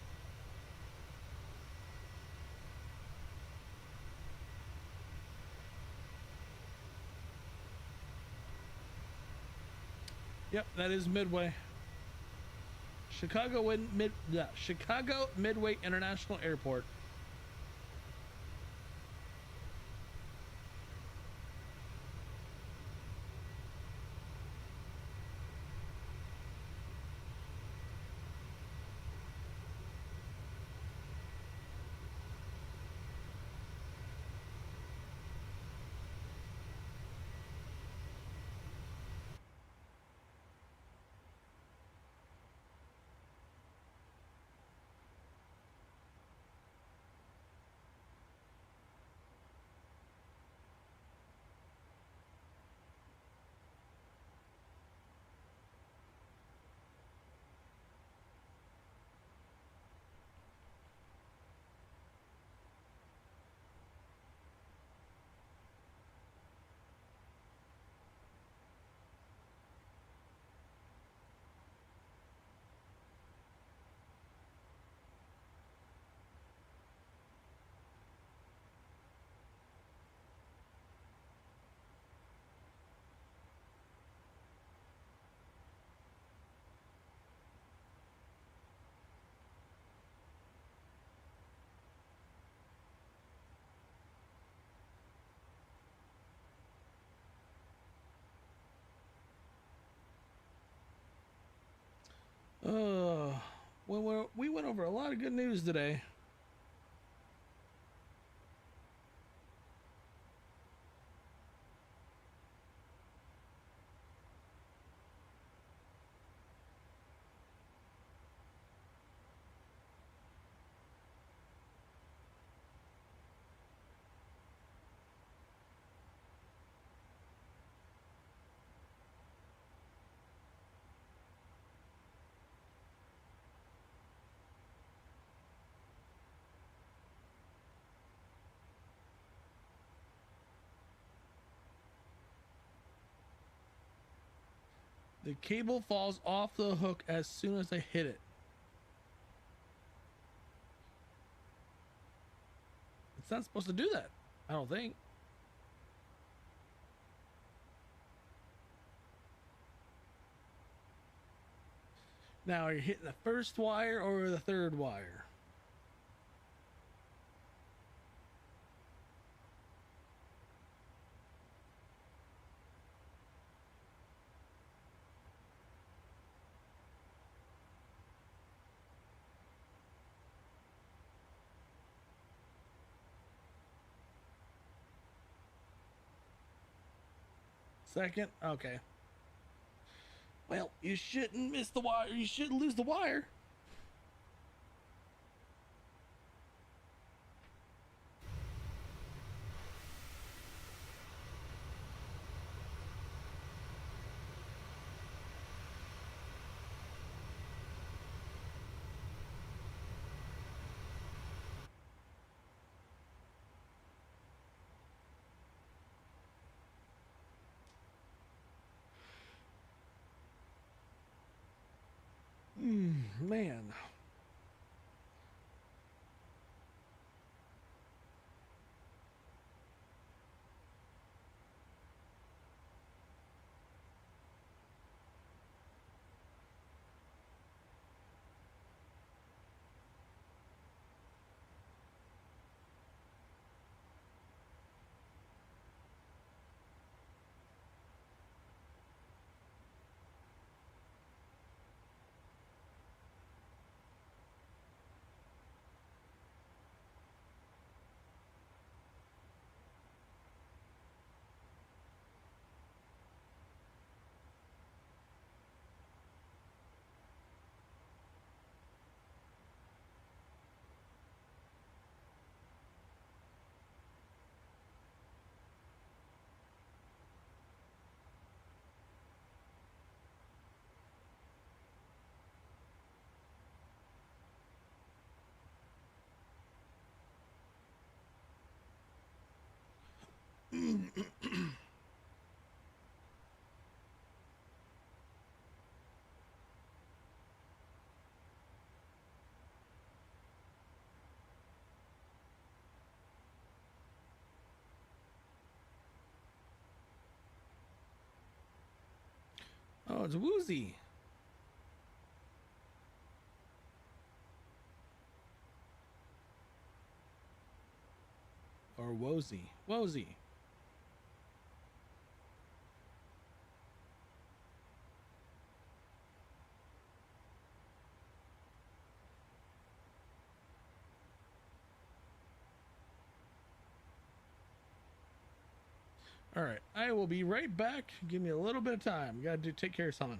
Yep, that is Midway. Chicago Midway International Airport. Well, we went over a lot of good news today. The cable falls off the hook as soon as I hit it. It's not supposed to do that, I don't think. Now, are you hitting the first wire or the third wire? Second? Okay. Well, you shouldn't miss the wire. You shouldn't lose the wire. Man. Oh, it's Woozy. Or Wozy. Wozy. All right, I will be right back. Give me a little bit of time. Got to take care of something.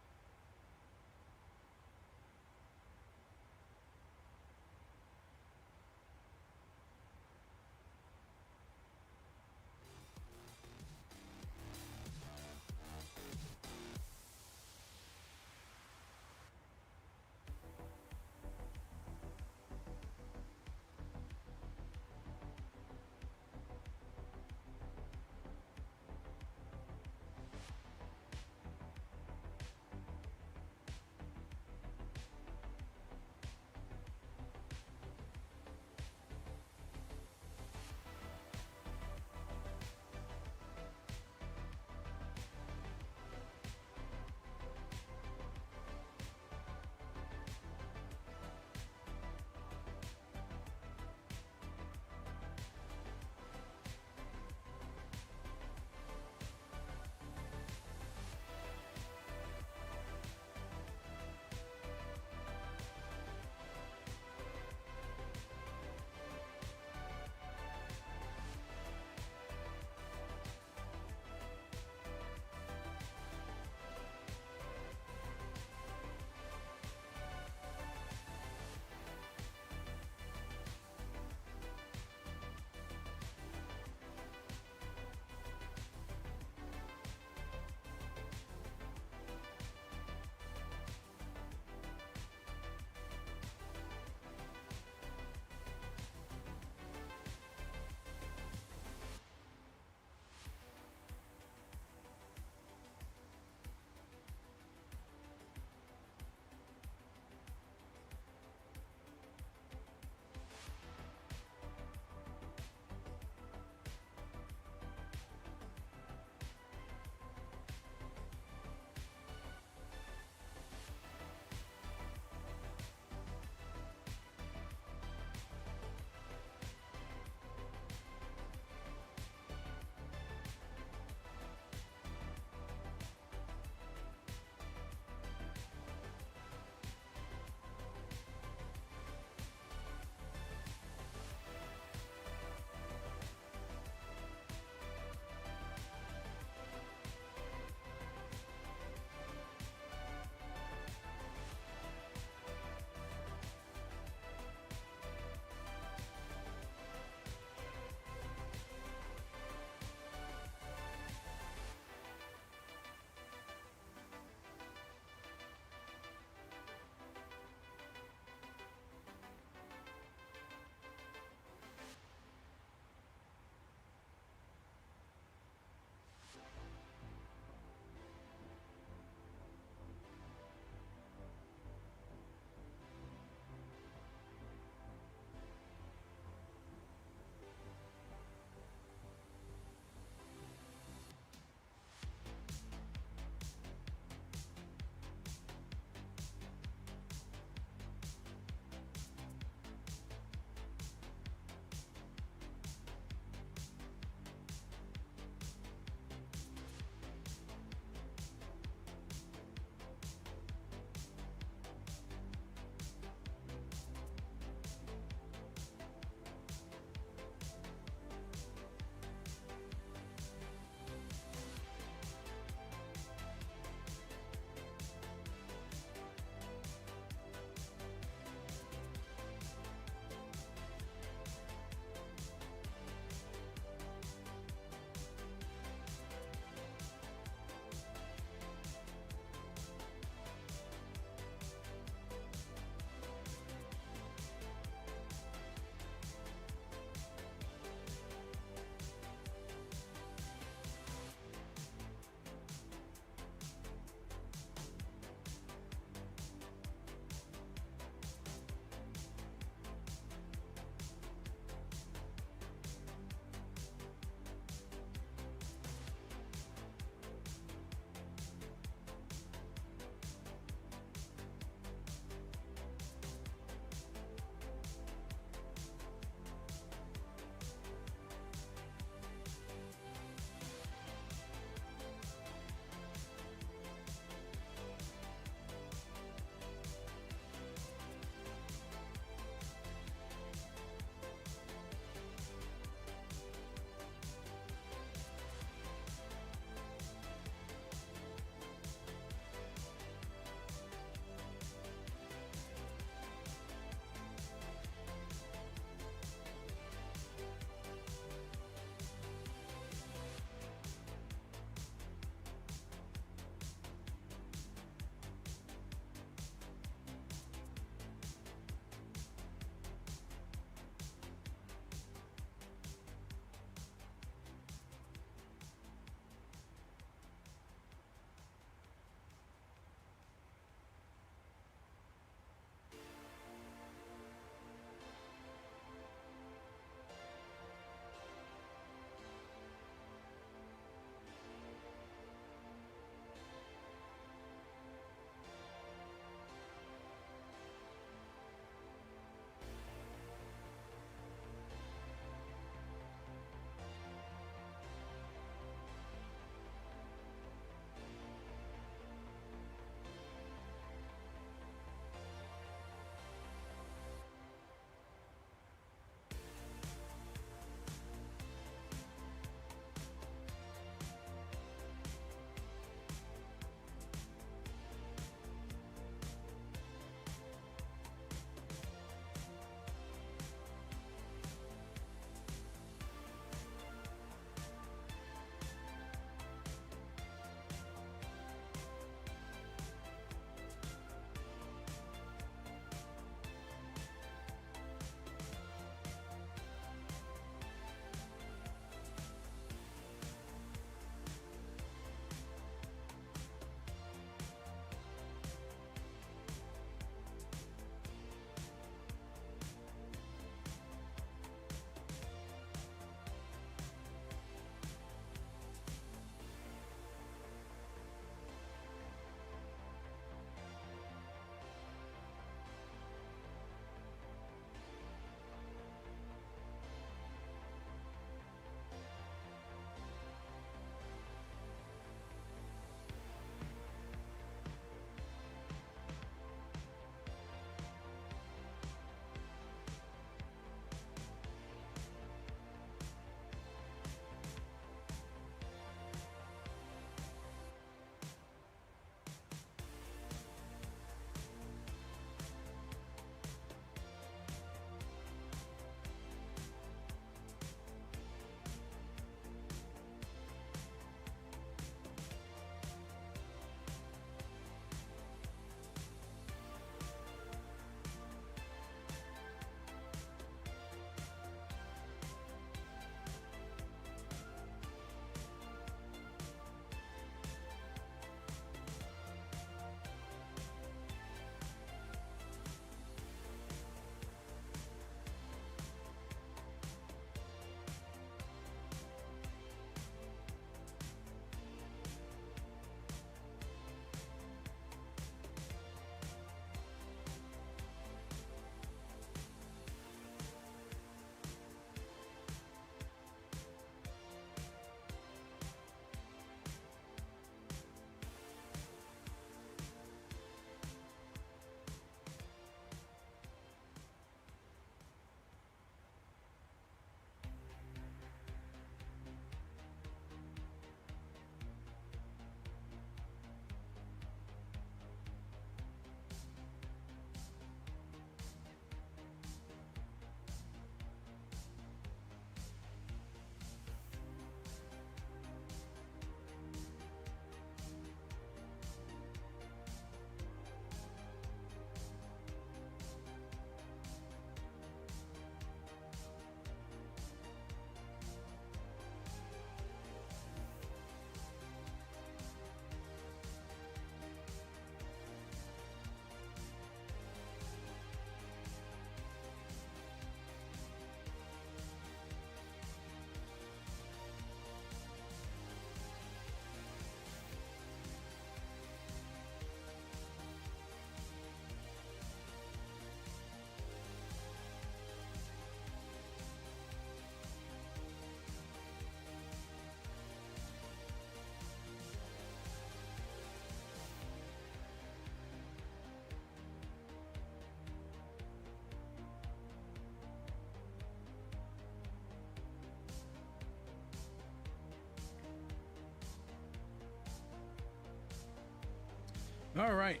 All right.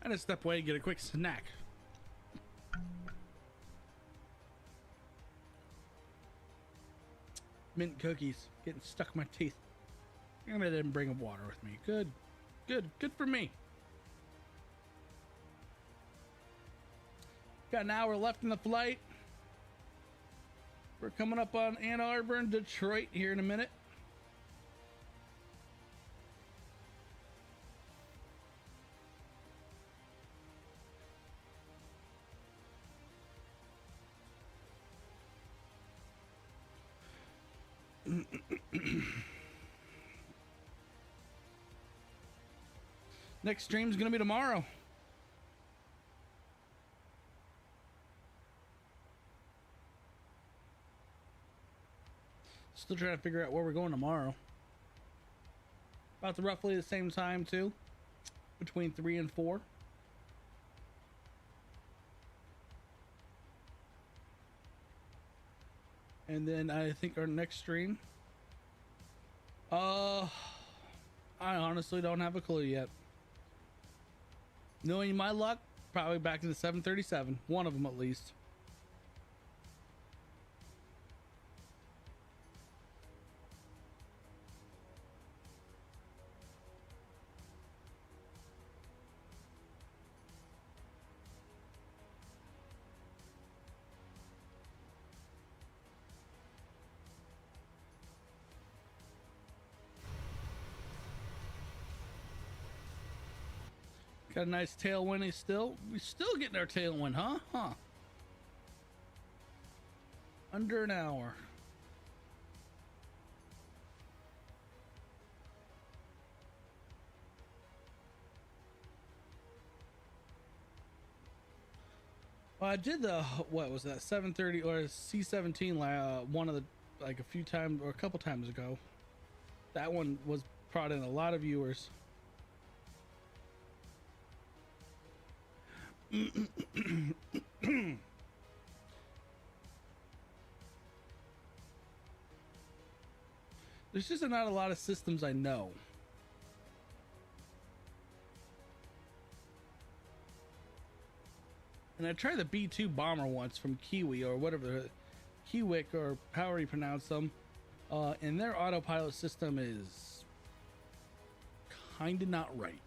I had to step away and get a quick snack. Mint cookies getting stuck in my teeth. I didn't bring water with me. Good, good, good for me. Got an hour left in the flight. We're coming up on Ann Arbor and Detroit here in a minute. Next stream's gonna be tomorrow. Still trying to figure out where we're going tomorrow. About the roughly the same time too, between 3 and 4. And then I think our next stream, I honestly don't have a clue yet. Knowing my luck, probably back to the 737, one of them at least. Got a nice tailwind still. We're still getting our tailwind, huh? Huh. Under an hour. Well, I did the, what was that, 730 or C-17 one of the, like a few times or a couple times ago. That one was brought in a lot of viewers. There's just not a lot of systems I know. And I tried the B-2 bomber once from Kiwi or whatever, Kiwik or however you pronounce them. And their autopilot system is kind of not right.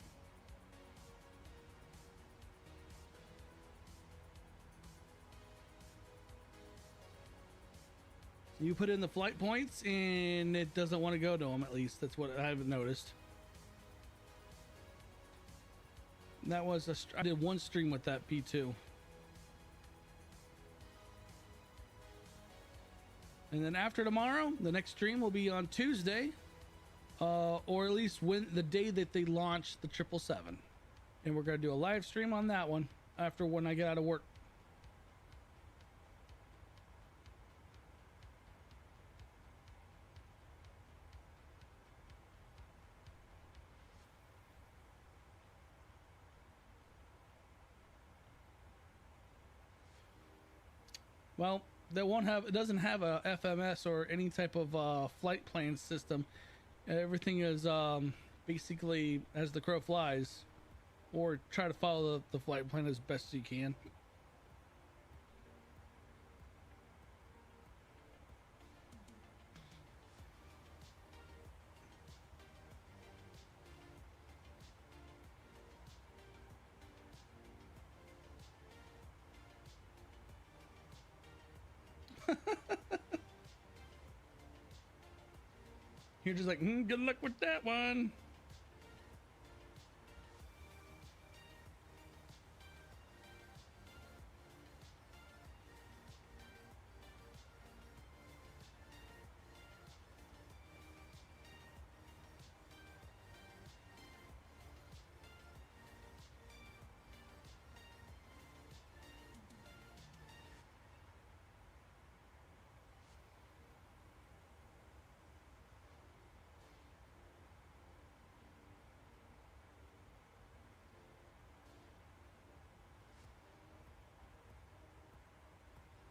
You put in the flight points and it doesn't want to go to them, at least. That's what I've noticed. And that was I did one stream with that P2. And then after tomorrow, the next stream will be on Tuesday. Or at least when the day that they launch the 777. And we're going to do a live stream on that one after when I get out of work. Well, they won't have, it doesn't have a FMS or any type of flight plan system. Everything is basically as the crow flies, or try to follow the flight plan as best you can. You're just like, good luck with that one.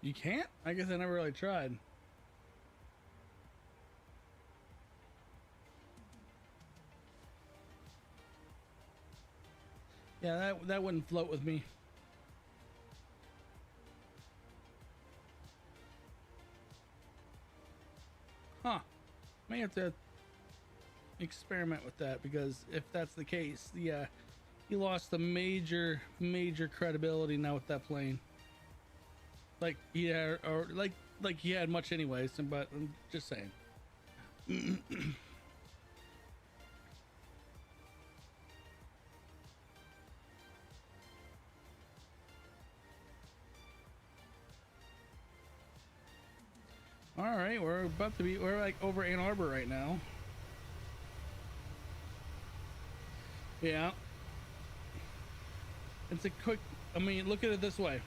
You can't? I guess I never really tried. Yeah, that wouldn't float with me. Huh. May have to experiment with that, because if that's the case, yeah, you lost the major credibility now with that plane. Like, yeah, or like he had much anyways, but I'm just saying. All right, we're like over Ann Arbor right now. Yeah. It's a quick, I mean, look at it this way.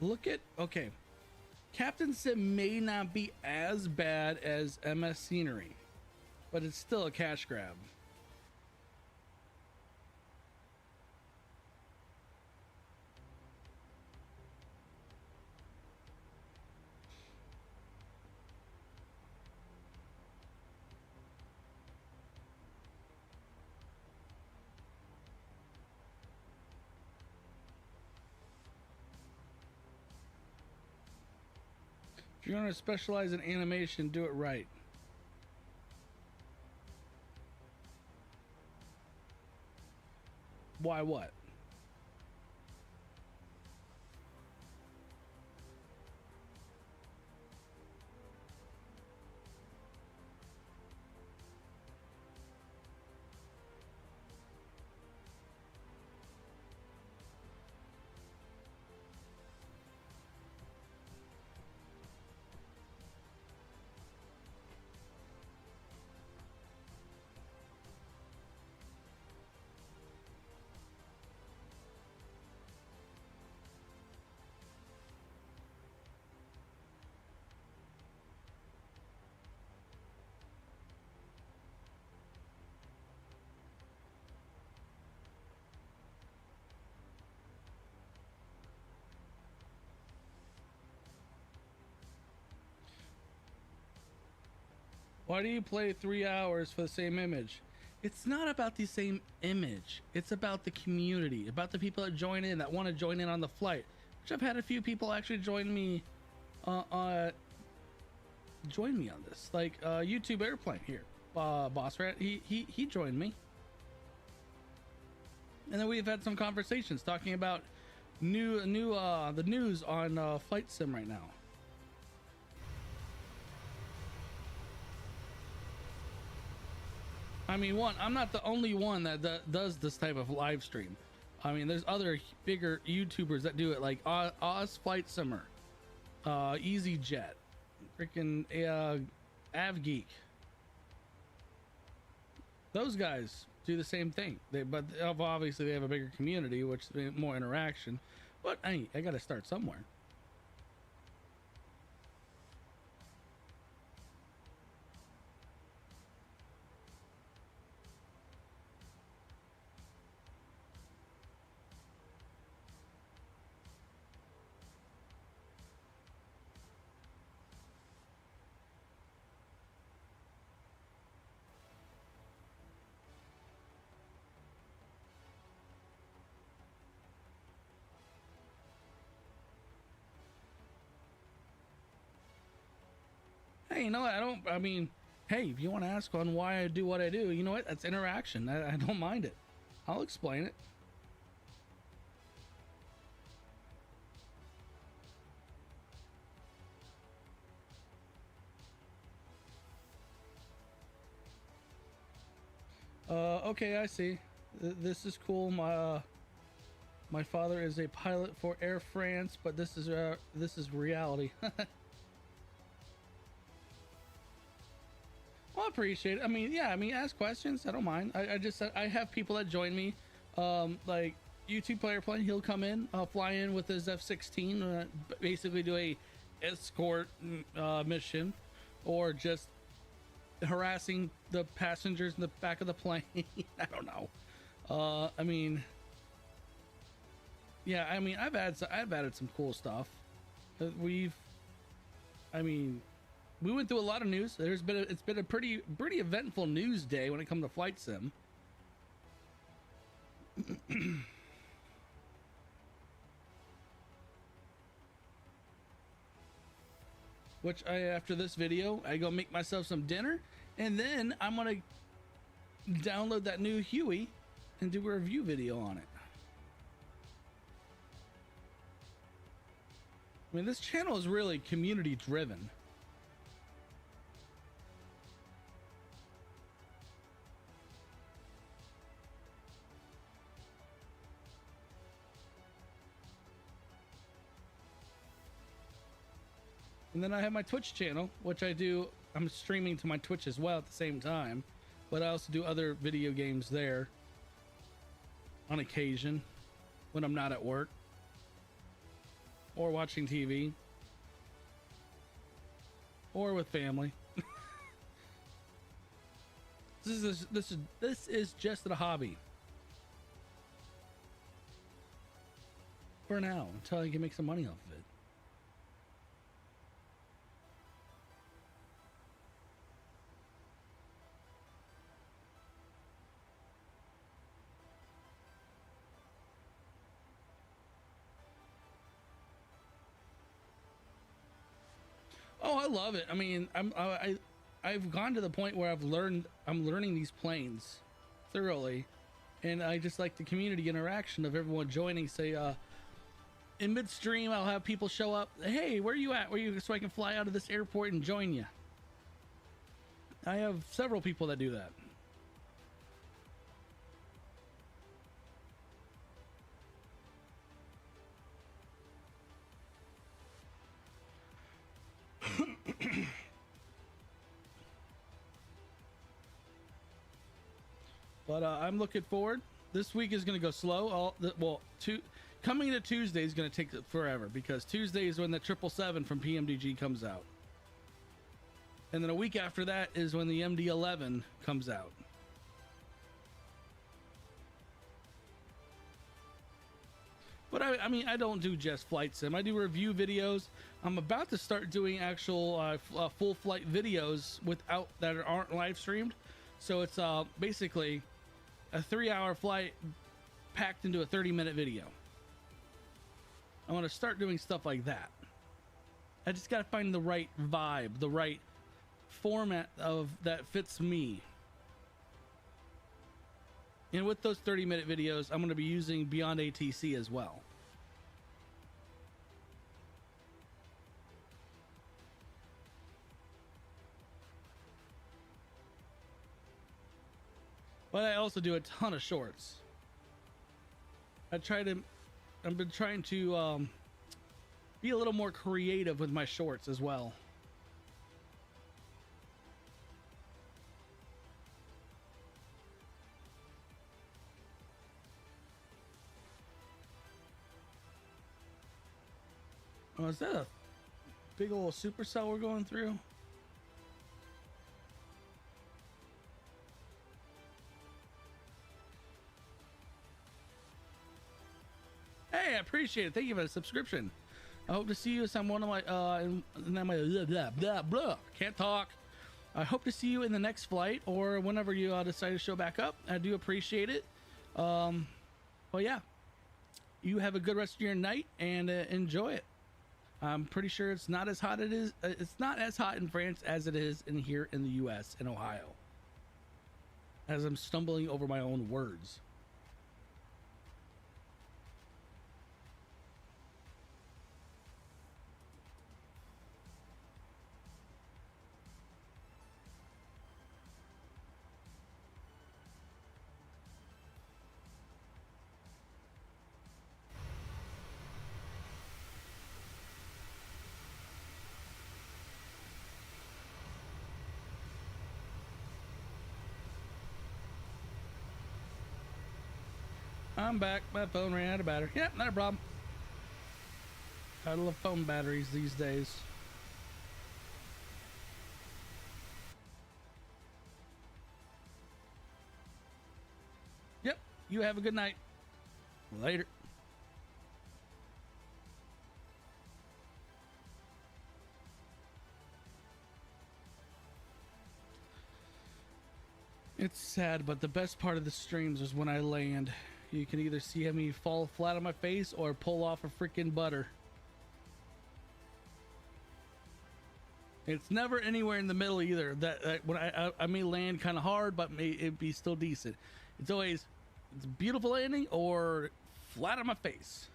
Okay. Captain Sim may not be as bad as MS Scenery, but it's still a cash grab. If you're going to specialize in animation, do it right. Why what? Why do you play 3 hours for the same image? It's not about the same image. It's about the community, about the people that join in, that want to join in on the flight. Which I've had a few people actually join me on this. Like YouTube Airplane here. Boss Rat, he joined me. And then we've had some conversations talking about the news on Flight Sim right now. I mean, I'm not the only one that does this type of live stream. I mean, there's other bigger YouTubers that do it, like Oz Flight Simmer, EasyJet, freaking AvGeek. Those guys do the same thing. But obviously they have a bigger community, which is more interaction. But I got to start somewhere. Hey, you know what? I mean, hey, if you want to ask on why I do what I do, you know what? That's interaction. I don't mind it. I'll explain it. Okay, I see. This is cool. My father is a pilot for Air France, but this is reality. Well, I appreciate it. I mean, yeah, I mean, ask questions. I don't mind. I have people that join me, like YouTube Player Plane. He'll come in, fly in with his F-16, basically do a escort mission, or just harassing the passengers in the back of the plane. I don't know. I mean, yeah, I mean, I've added some cool stuff. I mean, we went through a lot of news. It's been a pretty eventful news day when it comes to Flight Sim. Which after this video, I go make myself some dinner, and then I'm gonna download that new Huey and do a review video on it. I mean, this channel is really community driven. And then I have my Twitch channel, which I'm streaming to my Twitch as well at the same time, but I also do other video games there on occasion when I'm not at work or watching TV or with family. This is just a hobby for now until I can make some money off of it. Oh, I love it. I mean, I've gone to the point where I'm learning these planes thoroughly, and I just like the community interaction of everyone joining. Say, in midstream, I'll have people show up. Hey, where are you at? So I can fly out of this airport and join you. I have several people that do that. But I'm looking forward. This week is going to go slow. Coming to Tuesday is going to take forever because Tuesday is when the 777 from PMDG comes out. And then a week after that is when the MD-11 comes out. But I mean, I don't do just flight sim. I do review videos. I'm about to start doing actual full flight videos that aren't live streamed. So it's basically a 3-hour flight packed into a 30-minute video. I want to start doing stuff like that. I just got to find the right vibe, the right format that fits me. And with those 30-minute videos, I'm going to be using Beyond ATC as well. But I also do a ton of shorts. I've been trying to be a little more creative with my shorts as well. Oh, is that a big old supercell we're going through? Hey, I appreciate it. Thank you for the subscription. I hope to see you on one of my blah. Can't talk. I hope to see you in the next flight or whenever you decide to show back up. I do appreciate it. Well, yeah. You have a good rest of your night and enjoy it. I'm pretty sure it's not as hot. It's not as hot in France as it is here in the U.S. in Ohio. As I'm stumbling over my own words. I'm back. My phone ran out of battery. Yep, not a problem. I love phone batteries these days. Yep, you have a good night. Later. It's sad, but the best part of the streams is when I land You can either see me fall flat on my face or pull off a freaking butter. It's never anywhere in the middle either. That when I may land kind of hard, but may it be still decent. It's always a beautiful landing or flat on my face.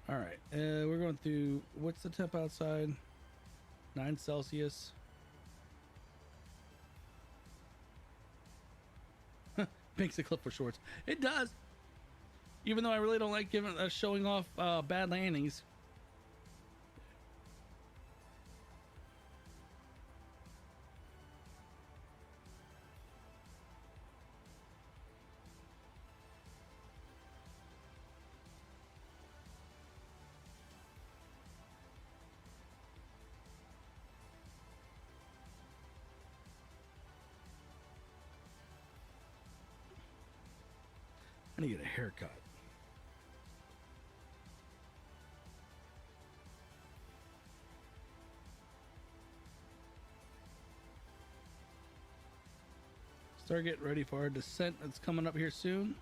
All right, we're going through. What's the temp outside? 9 Celsius. Makes a clip for shorts. It does. Even though I really don't like giving showing off bad landings. I need to get a haircut. Start getting ready for our descent that's coming up here soon.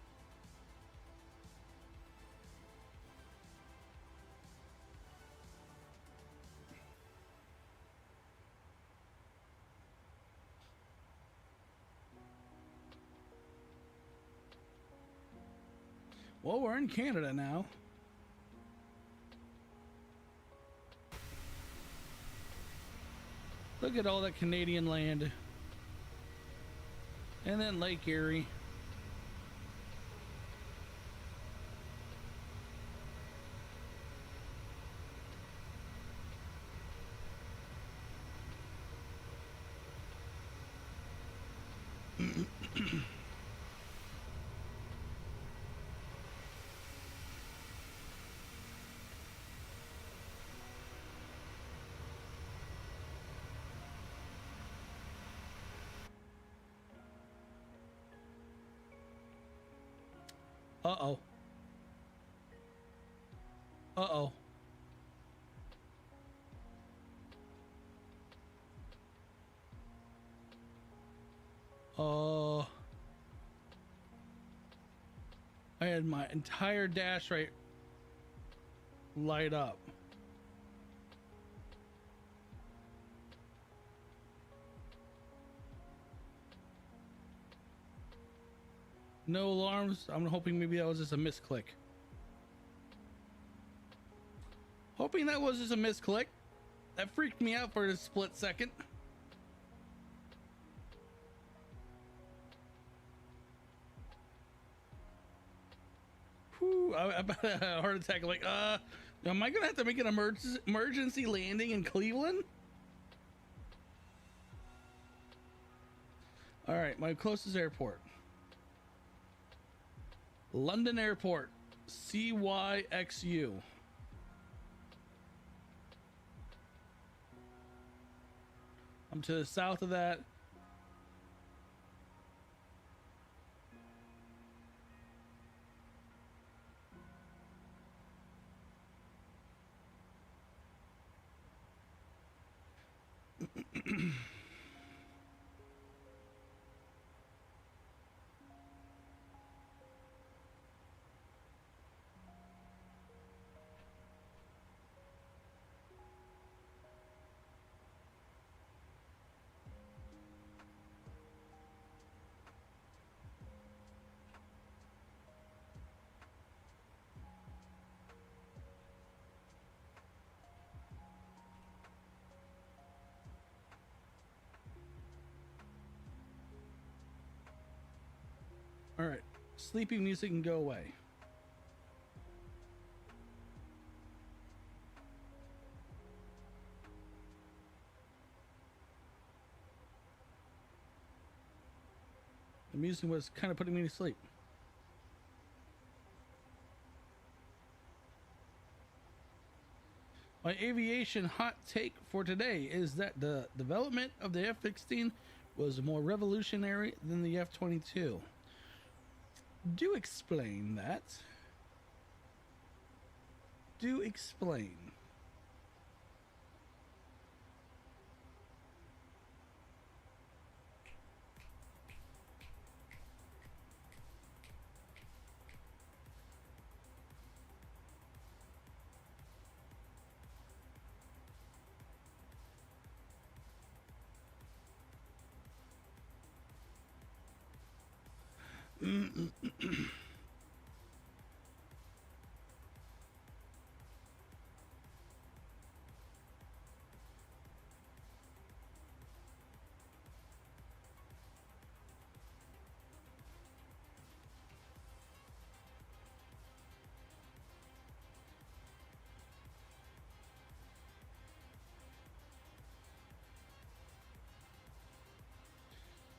Well, we're in Canada now. Look at all that Canadian land. And then Lake Erie. Uh-oh. Uh-oh. I had my entire dash right light up. No alarms. I'm hoping maybe that was just a misclick. Hoping that was just a misclick. That freaked me out for a split second. Whew, I about had a heart attack. Like, am I gonna have to make an emergency landing in Cleveland? All right, my closest airport. London Airport, CYXU. I'm to the south of that. All right, sleepy music can go away. The music was kind of putting me to sleep. My aviation hot take for today is that the development of the F-16 was more revolutionary than the F-22. Do explain that. Do explain.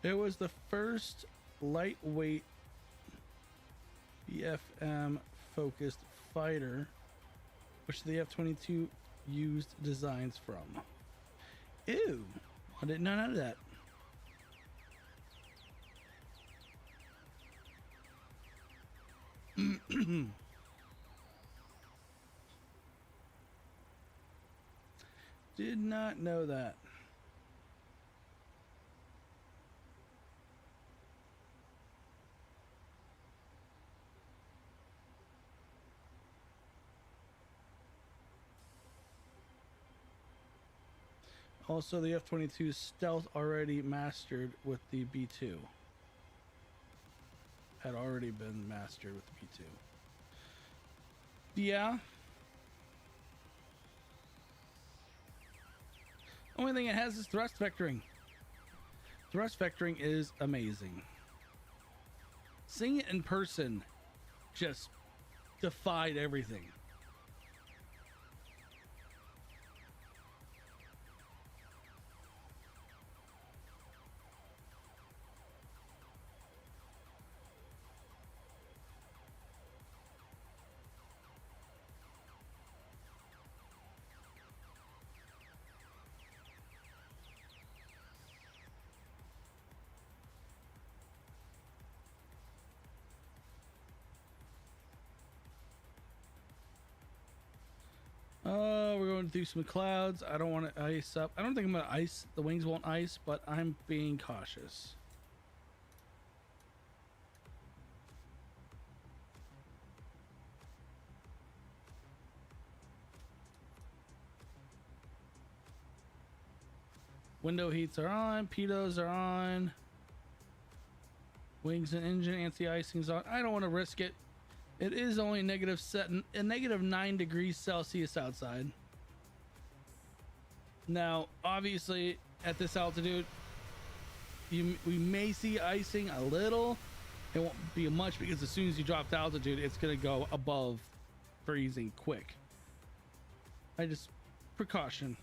It was the first lightweight BFM focused fighter, which the F-22 used designs from. Ew, I didn't know none of that. Did not know that. Also, the F-22 stealth already mastered with the B-2. Had already been mastered with the B-2. Yeah. Only thing it has is thrust vectoring. Thrust vectoring is amazing. Seeing it in person just defied everything. We're going through some clouds. I don't want to ice up. I don't think I'm going to ice. The wings won't ice, but I'm being cautious. Window heats are on. Pitos are on. Wings and engine anti-icing's on. I don't want to risk it. It is only negative 9 degrees Celsius outside. Now, obviously, at this altitude, we may see icing a little. It won't be much because as soon as you drop to altitude, it's going to go above freezing quick. Precaution.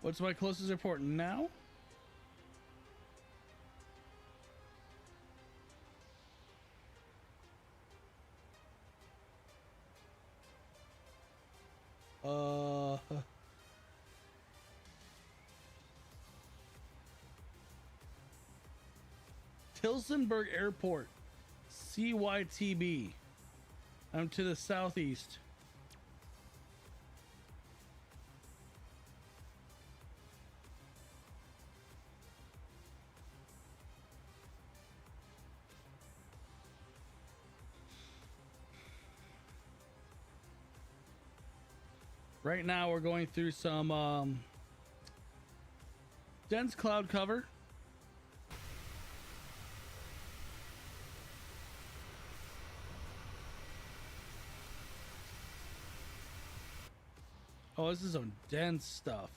What's my closest airport now? Tilsonburg Airport, CYTB. I'm to the southeast. Right now we're going through some dense cloud cover. Oh, this is some dense stuff.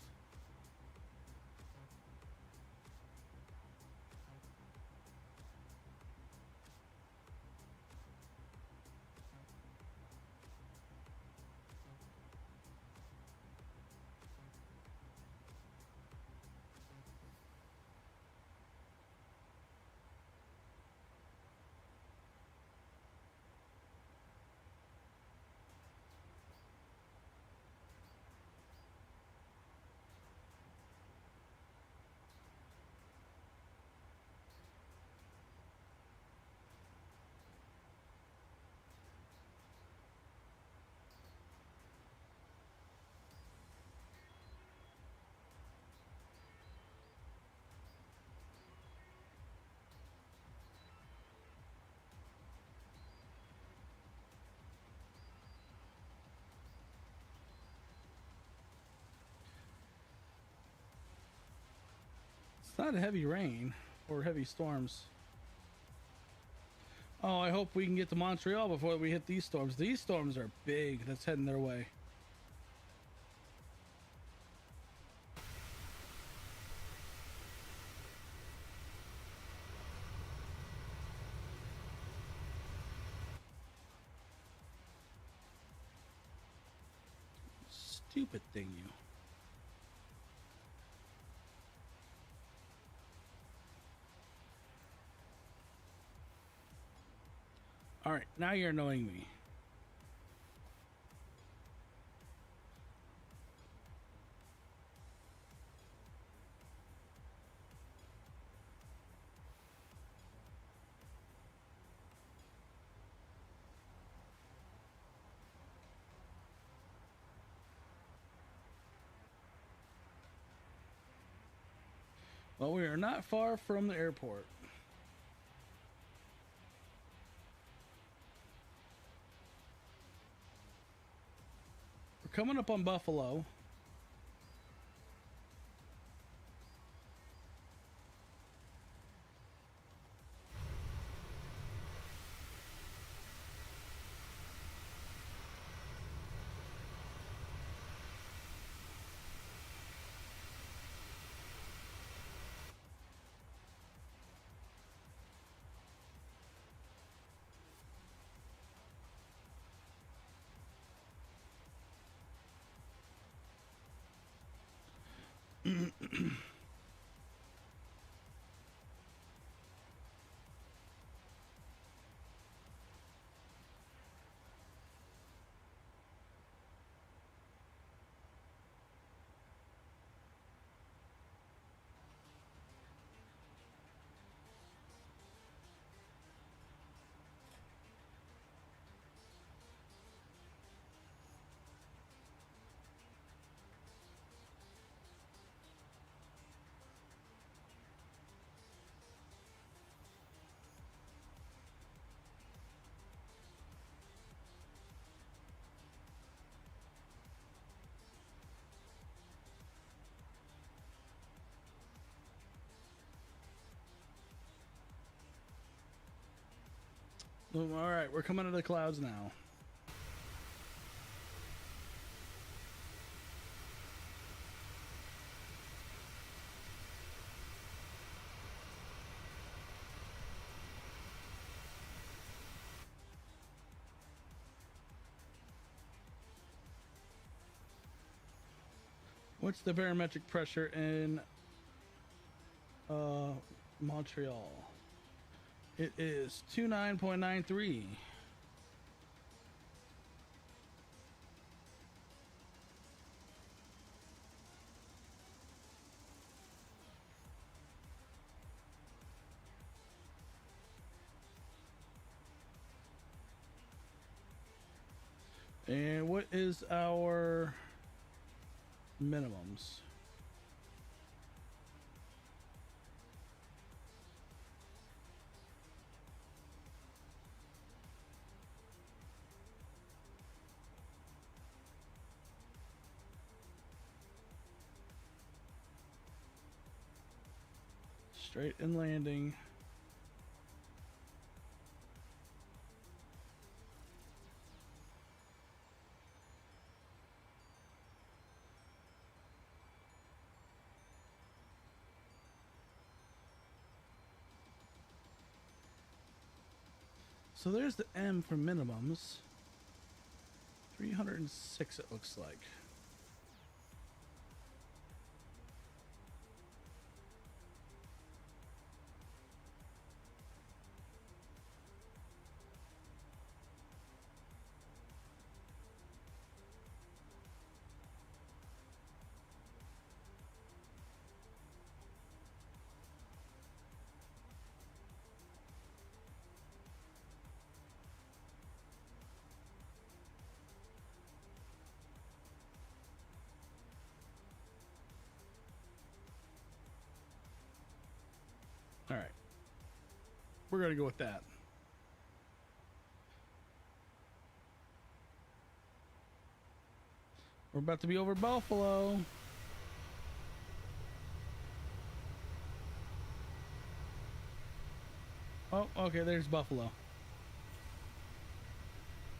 It's not a heavy rain or heavy storms. Oh, I hope we can get to Montreal before we hit these storms. These storms are big. That's heading their way. Stupid thing, you. All right, now you're annoying me. Well, we are not far from the airport. We're coming up on Buffalo. All right, we're coming to the clouds now. What's the barometric pressure in Montreal? It is 29.93. And what is our minimums? Straight and landing. So there's the M for minimums. 306 it looks like. All right. We're going to go with that. We're about to be over Buffalo. Oh, okay, there's Buffalo.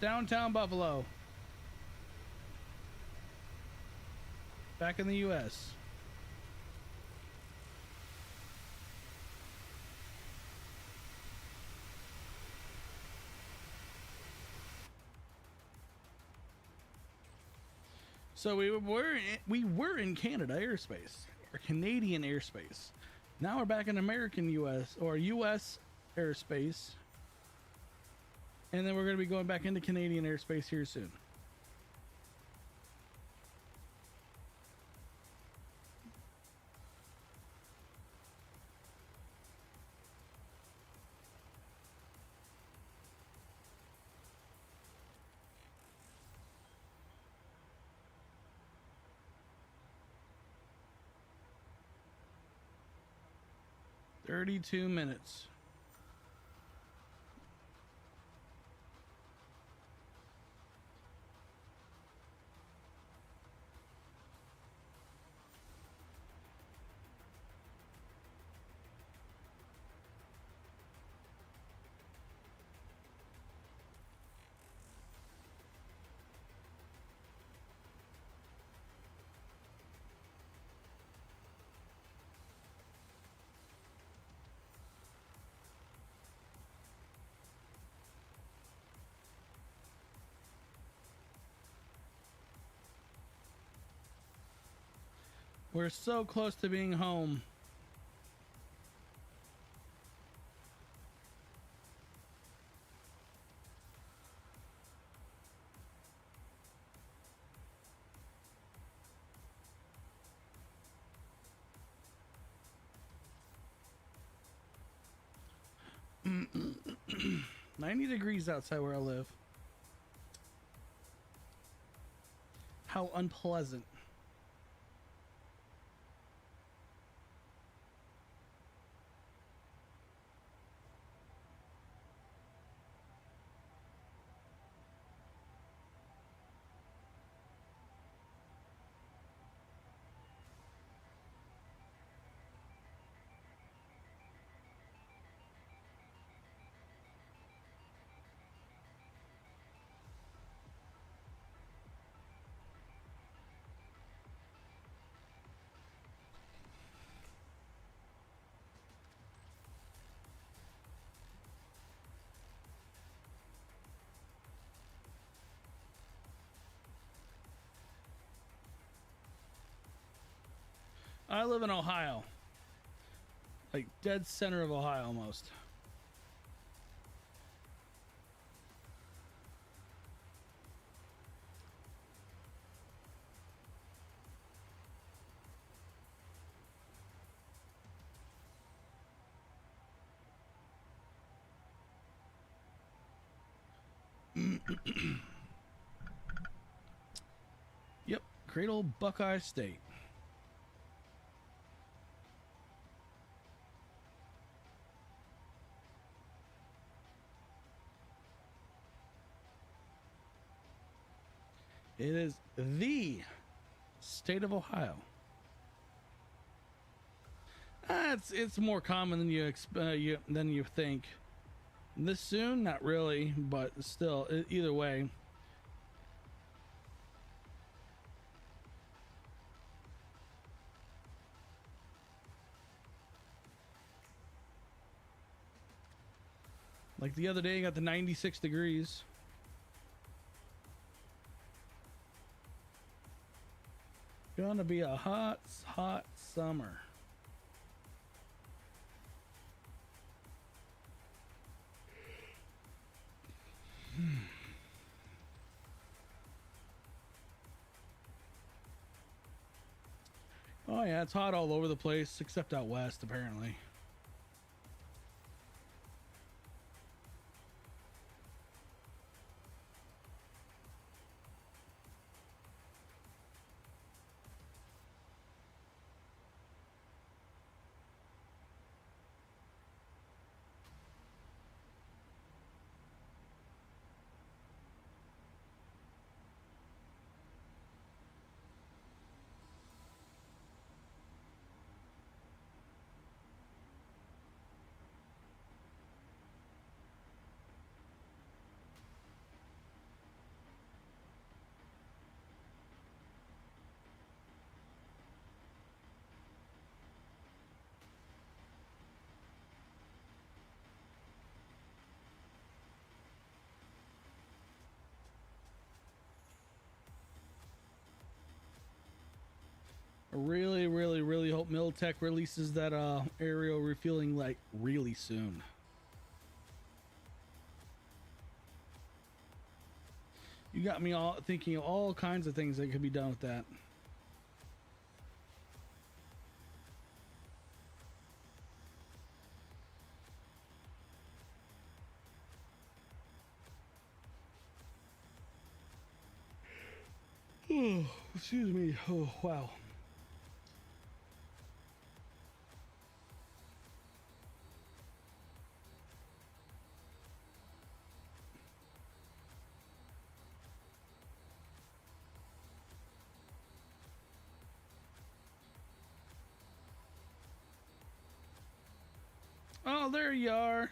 Downtown Buffalo. Back in the U.S. So we were in Canada airspace, or Canadian airspace. Now we're back in American U.S. or U.S. airspace, and then we're going to be going back into Canadian airspace here soon. "32 minutes. We're so close to being home." "90 degrees outside where I live. How unpleasant." I live in Ohio, like dead center of Ohio almost. Yep, great old Buckeye State. It is the state of Ohio. It's more common than than you think. This soon, not really, but still, either way. Like the other day, I got the 96 degrees. Gonna be a hot, hot summer. Oh yeah, it's hot all over the place, except out west, apparently. I really, really, really hope Militech releases that aerial refueling like really soon. You got me all thinking of all kinds of things that could be done with that. Oh, excuse me. Oh, wow. Oh, there you are.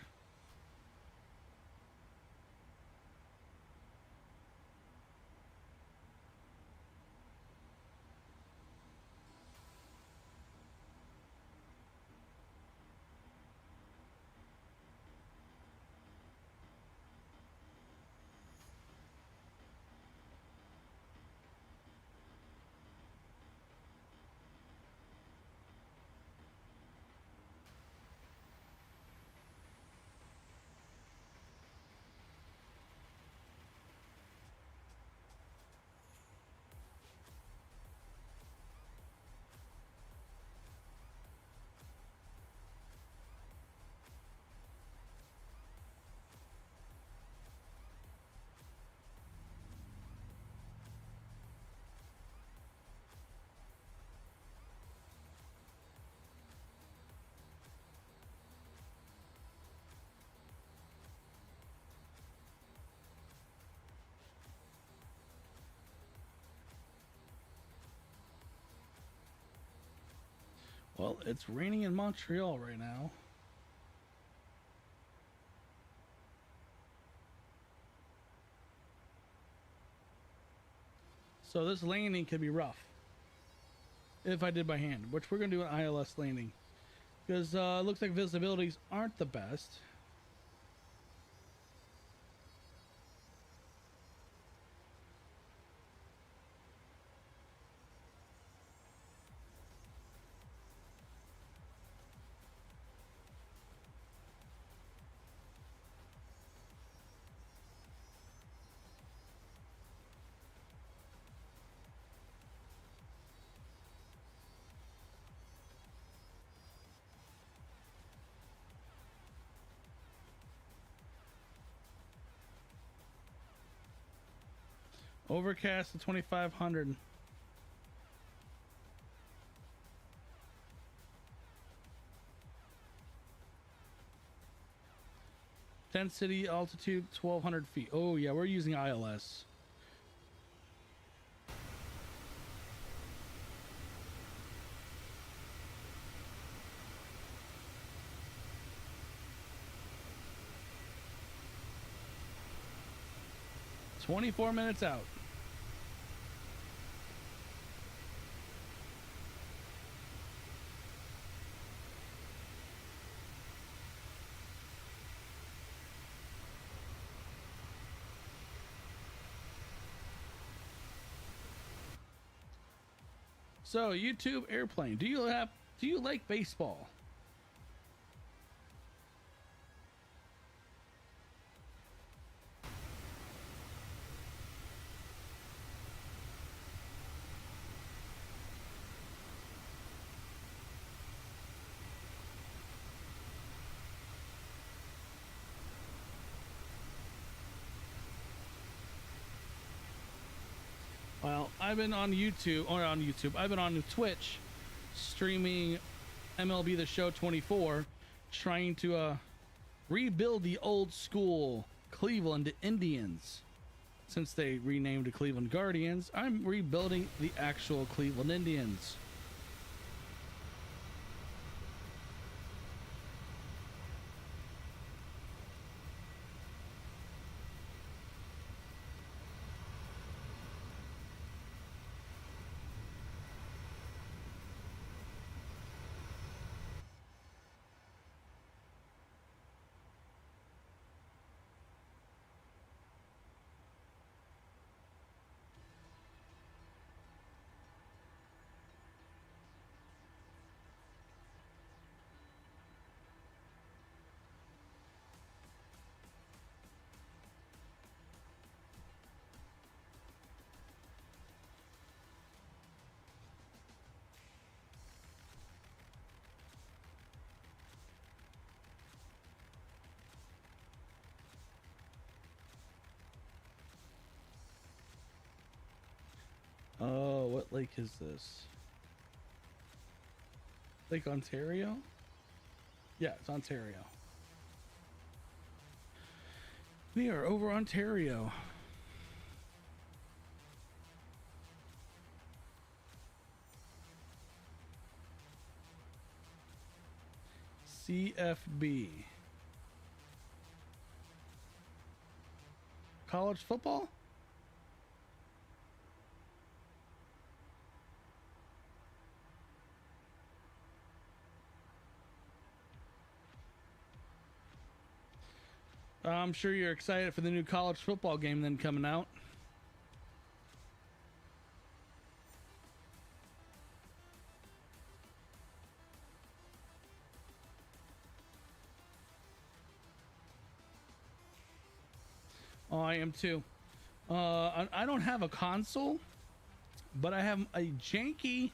Well, it's raining in Montreal right now. So this landing could be rough if I did by hand, which we're going to do an ILS landing because it looks like visibilities aren't the best. Overcast to 2500. Density altitude 1200 feet. Oh yeah, we're using ILS. "24 minutes out." So, YouTube airplane. Do you like baseball? Well, I've been on YouTube, I've been on Twitch streaming MLB The Show 24, trying to rebuild the old school Cleveland Indians. Since they renamed the Cleveland Guardians, I'm rebuilding the actual Cleveland Indians. lake is this? Lake Ontario? Yeah, it's Ontario. We are over Ontario. CFB. College football? I'm sure you're excited for the new college football game then coming out. Oh, I am too. I don't have a console, but I have a janky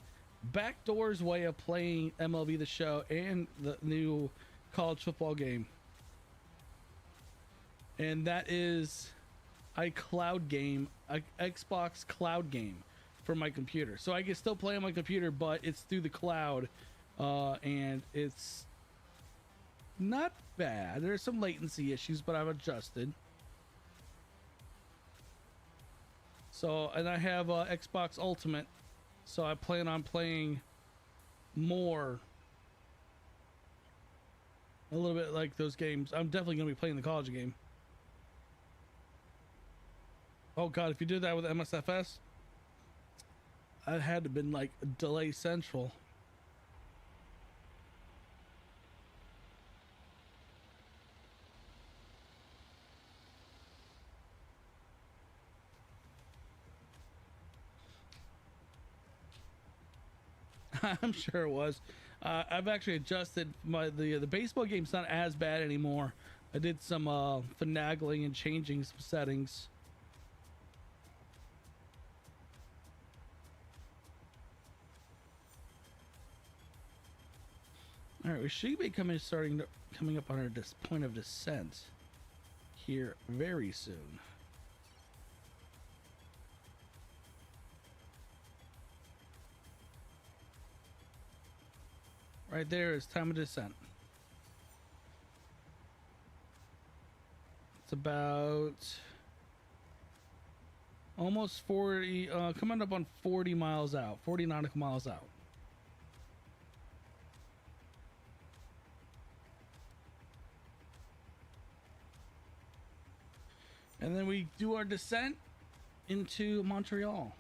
backdoors way of playing MLB The Show and the new college football game. And that is a cloud game, a Xbox cloud game for my computer. So I can still play on my computer, but it's through the cloud, and it's not bad. There's some latency issues, but I've adjusted. So, and I have Xbox Ultimate, so I plan on playing more. A little bit like those games. I'm definitely going to be playing the college game. Oh god, if you did that with MSFS, I had to been like delay central. I'm sure it was. I've actually adjusted the baseball game's not as bad anymore. I did some finagling and changing some settings. All right, we should be coming up on our point of descent here very soon. Right there is time of descent. It's about almost 40, coming up on 40 miles out, 40 nautical miles out. And then we do our descent into Montreal.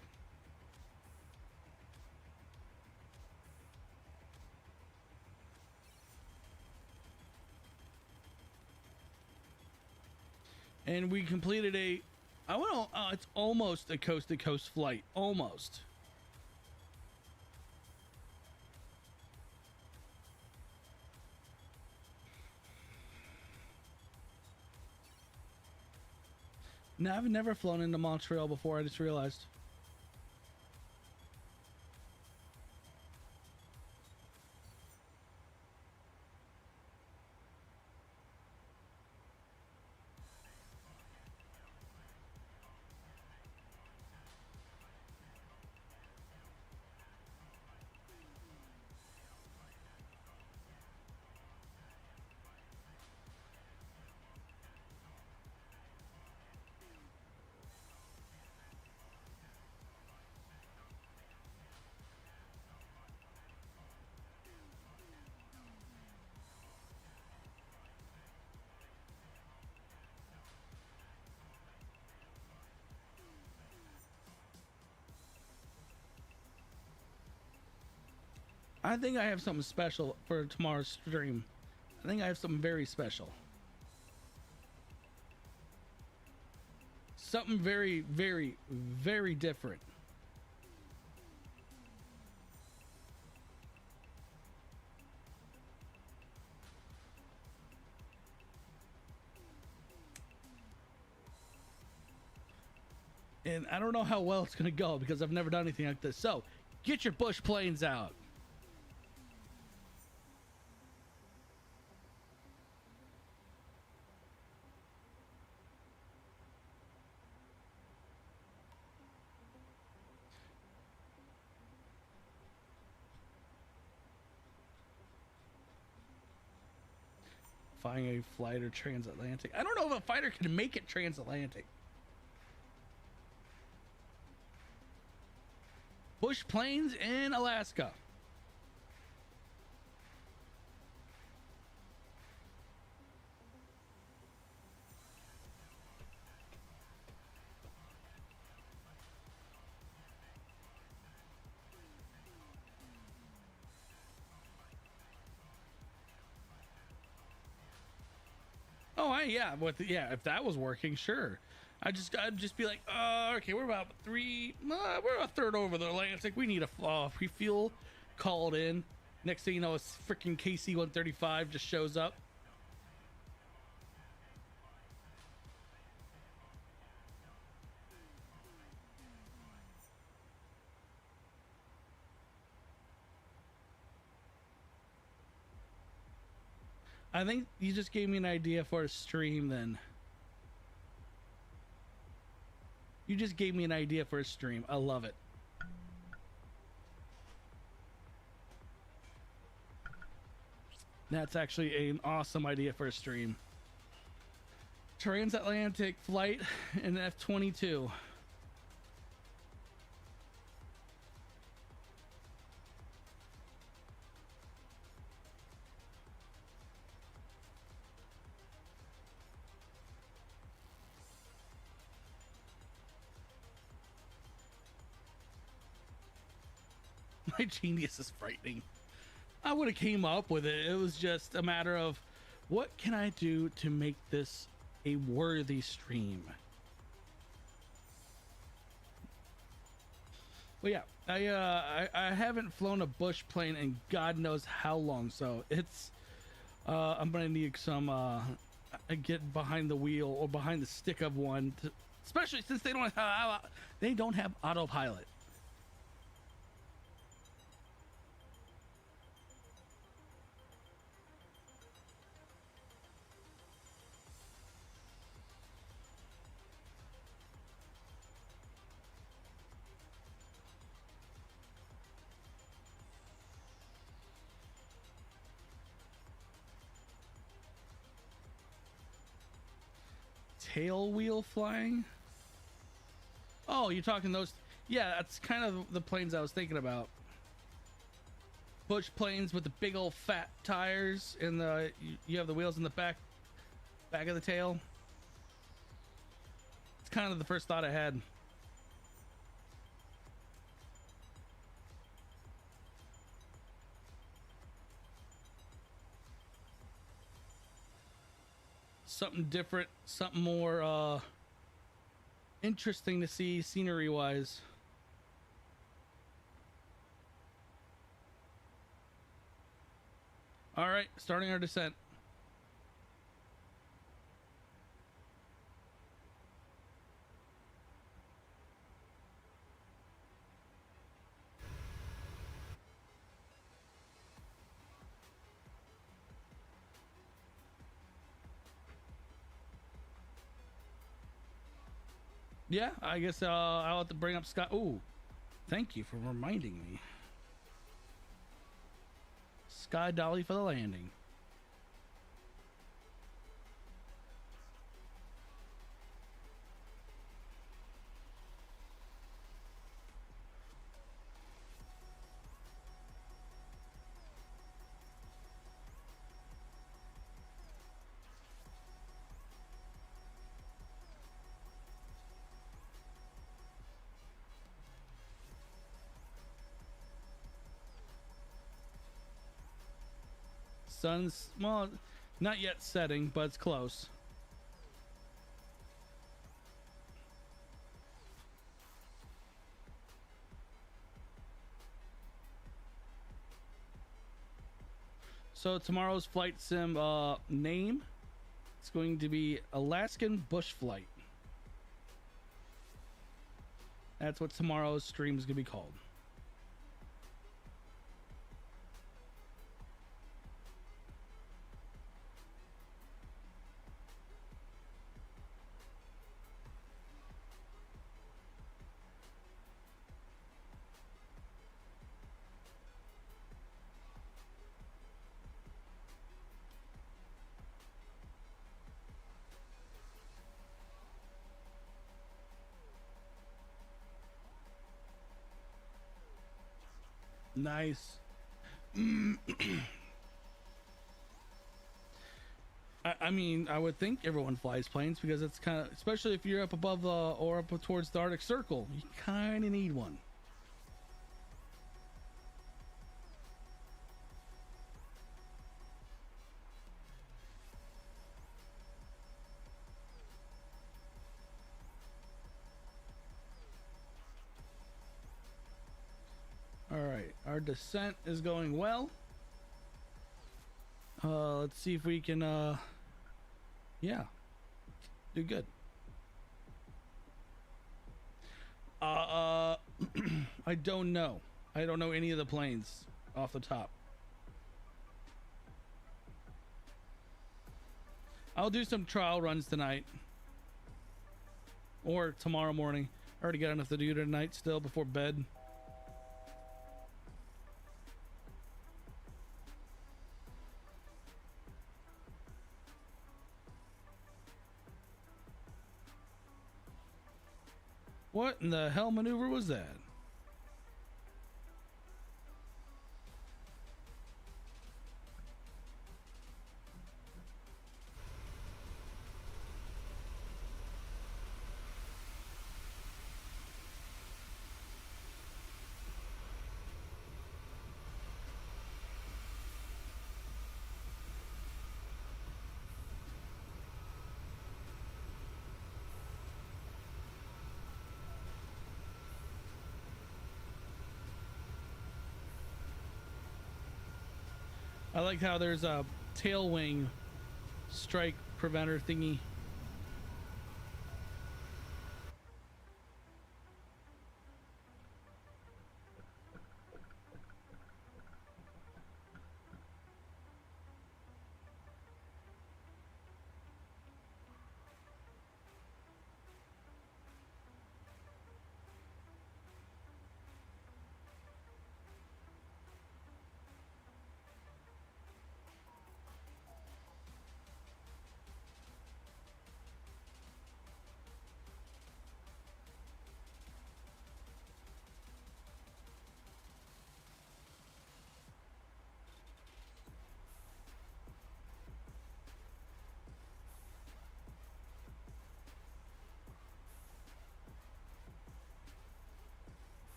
And we completed it's almost a coast-to-coast flight. Almost. No, I've never flown into Montreal before, I just realized. I think I have something special for tomorrow's stream. I think I have something very special. Something very, very, very different. And I don't know how well it's going to go because I've never done anything like this. So, get your bush planes out. flying a flight or transatlantic. I don't know if a fighter can make it transatlantic. Bush planes in Alaska. Oh, yeah, if that was working, sure. I'd just be like, okay, we're about we're a third over the Atlantic. We need a refuel. Called in. Next thing you know, a freaking KC-135 just shows up. I think you just gave me an idea for a stream then. You just gave me an idea for a stream. I love it. That's actually an awesome idea for a stream. Transatlantic flight in F-22. My genius is frightening. I would have came up with it. It was just a matter of what can I do to make this a worthy stream. Well, yeah, I haven't flown a bush plane in God knows how long, so it's I'm gonna need some get behind the wheel or behind the stick of one, especially since they don't have autopilot. Tail wheel flying? Oh, you're talking those? Yeah, that's kind of the planes I was thinking about. Bush planes with the big old fat tires and you have the wheels in the back of the tail. It's kind of the first thought I had. Something different, something more interesting to see scenery wise. All right, starting our descent. Yeah, I guess I'll have to bring up Scott. Ooh, thank you for reminding me. Sky dolly for the landing. Sun's, well, not yet setting, but it's close. So tomorrow's flight sim name, it's going to be Alaskan Bush Flight. That's what tomorrow's stream is going to be called. Nice. I mean, I would think everyone flies planes because it's kind of, especially if you're up above or up towards the Arctic Circle, you kind of need one. All right, our descent is going well. Let's see if we can, yeah, do good. I don't know. I don't know any of the planes off the top. I'll do some trial runs tonight or tomorrow morning. I already got enough to do tonight still before bed. What in the hell maneuver was that? I like how there's a tail wing strike preventer thingy.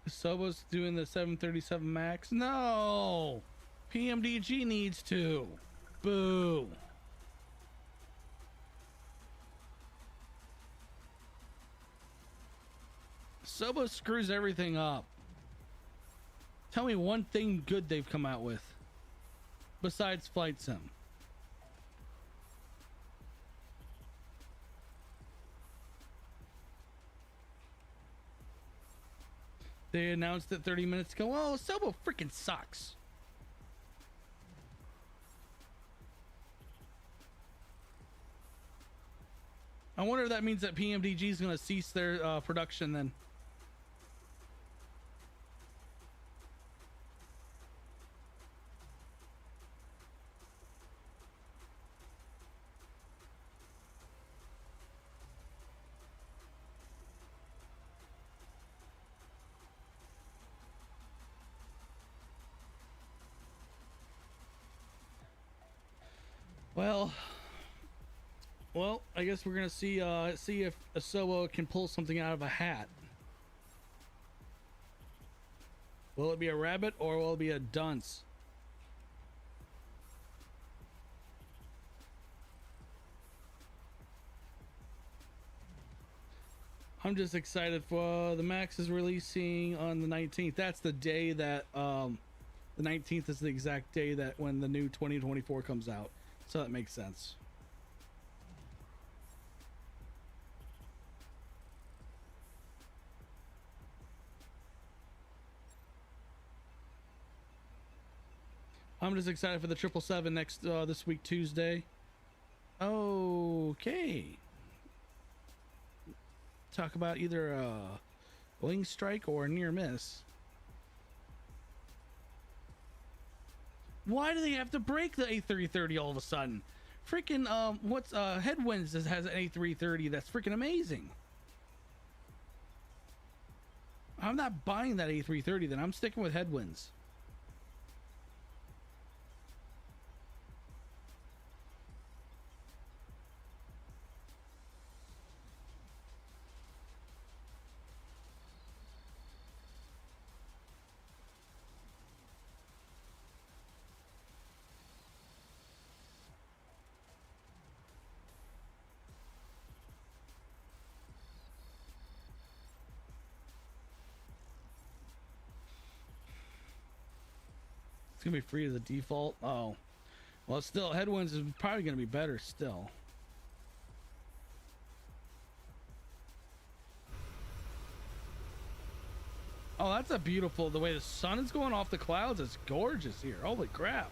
Sobo's doing the 737 Max. No! PMDG needs to. Boo. Sobo screws everything up. Tell me one thing good they've come out with. Besides Flight Sim. They announced it 30 minutes ago. Oh, Sobo freaking sucks. I wonder if that means that PMDG is going to cease their production then. Well, I guess we're gonna see if Asobo can pull something out of a hat. Will it be a rabbit or will it be a dunce? I'm just excited for the Max is releasing on the 19th. That's the day that the 19th is the exact day that when the new 2024 comes out. So that makes sense. I'm just excited for the 777 next this week Tuesday. Okay. Talk about either a wing strike or a near miss. Why do they have to break the A330 all of a sudden? Freaking what's Headwinds has an A330 that's freaking amazing. I'm not buying that A330 then. I'm sticking with Headwinds. It's gonna be free as a default. Oh, well, still, Headwinds is probably gonna be better still. Oh, that's a beautiful. The way the sun is going off the clouds, it's gorgeous here. Holy crap!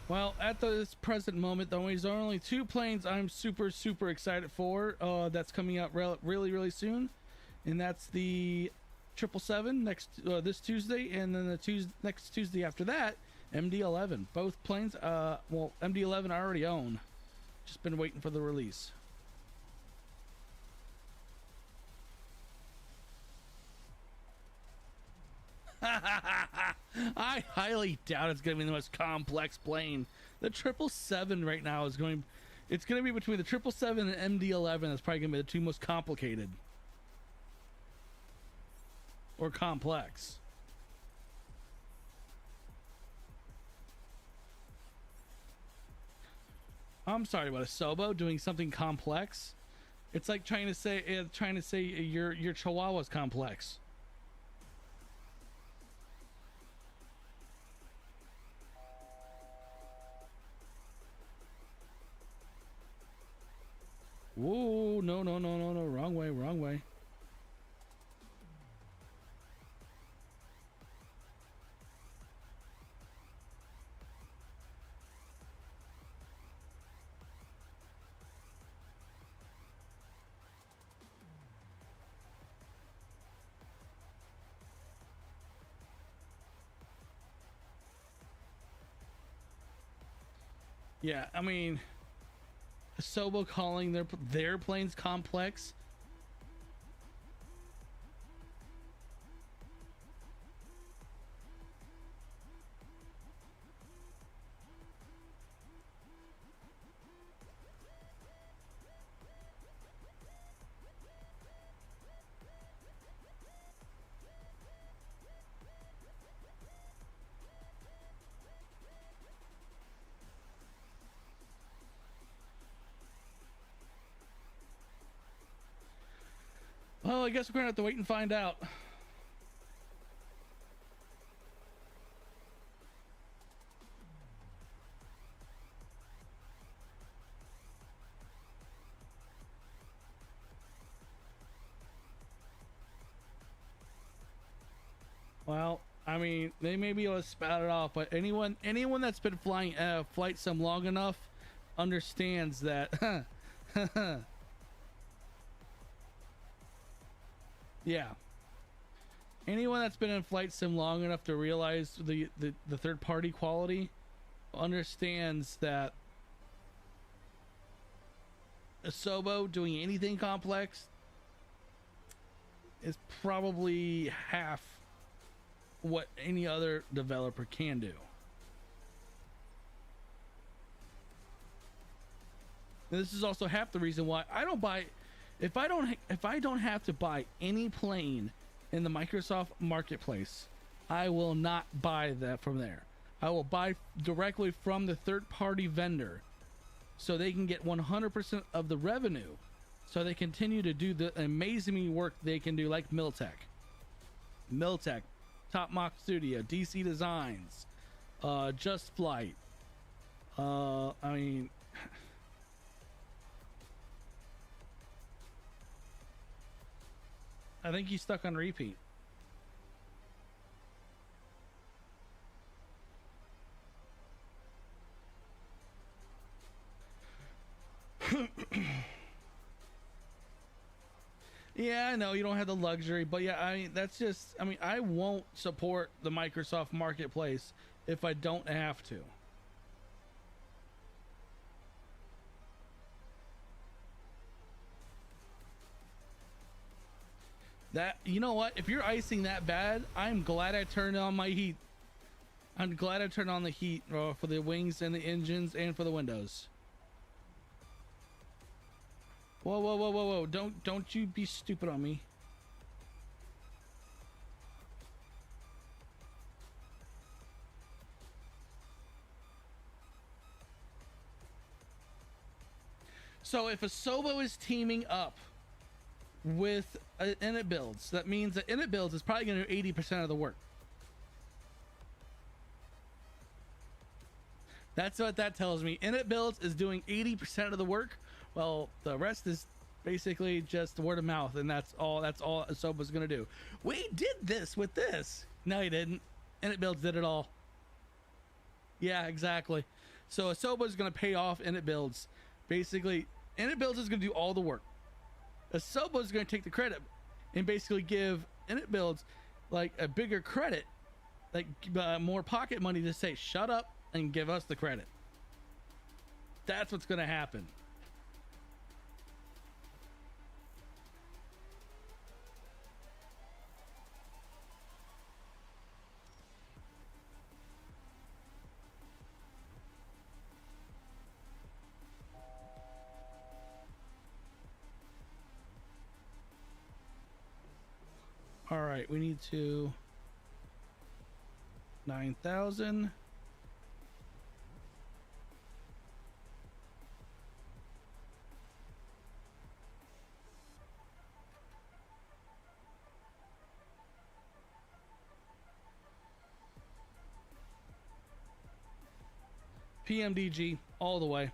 Well, at this present moment, there's only two planes I'm super excited for. That's coming out really soon, and that's the 777 next this Tuesday, and then the next Tuesday after that, MD-11. Both planes, well, MD-11 I already own. Just been waiting for the release. I highly doubt it's going to be the most complex plane. The 777 right now is going. It's going to be between the 777 and MD-11. That's probably going to be the two most complicated or complex. I'm sorry about a Sobo doing something complex. It's like trying to say your Chihuahua's complex. Whoa, no, wrong way. Yeah, I mean, Sobo calling their planes complex. Well, I guess we're gonna have to wait and find out. Well, I mean, they may be able to spout it off, but anyone that's been flying flight sim long enough understands that. Yeah. Anyone that's been in flight sim long enough to realize the third party quality understands that a Sobo doing anything complex is probably half what any other developer can do. And this is also half the reason why I don't buy. If I don't have to buy any plane in the Microsoft marketplace, I will not buy that from there. I will buy directly from the third-party vendor so they can get 100% of the revenue, so they continue to do the amazing work they can do, like Miltech, Top Mock Studio, DC Designs, Just Flight. I mean, I think he's stuck on repeat. Yeah, I know you don't have the luxury, but yeah, I mean, that's just, I mean, I won't support the Microsoft Marketplace if I don't have to. That, you know what? If you're icing that bad, I'm glad I turned on my heat. I'm glad I turned on the heat for the wings and the engines and for the windows. Whoa, whoa, whoa, whoa, whoa. Don't you be stupid on me. So if Asobo is teaming up with Init Builds, that means that Init Builds is probably going to do 80% of the work. That's what that tells me. Init Builds is doing 80% of the work. Well, the rest is basically just word of mouth, and that's all Asobo's going to do. We did this with this. No, he didn't. Init Builds did it all. Yeah, exactly. So Asobo's going to pay off Init Builds. Basically, Init Builds is going to do all the work. Asobo's going to take the credit and basically give Init Builds like a bigger credit, like more pocket money to say, shut up and give us the credit. That's what's going to happen. All right, we need to 9,000. PMDG all the way.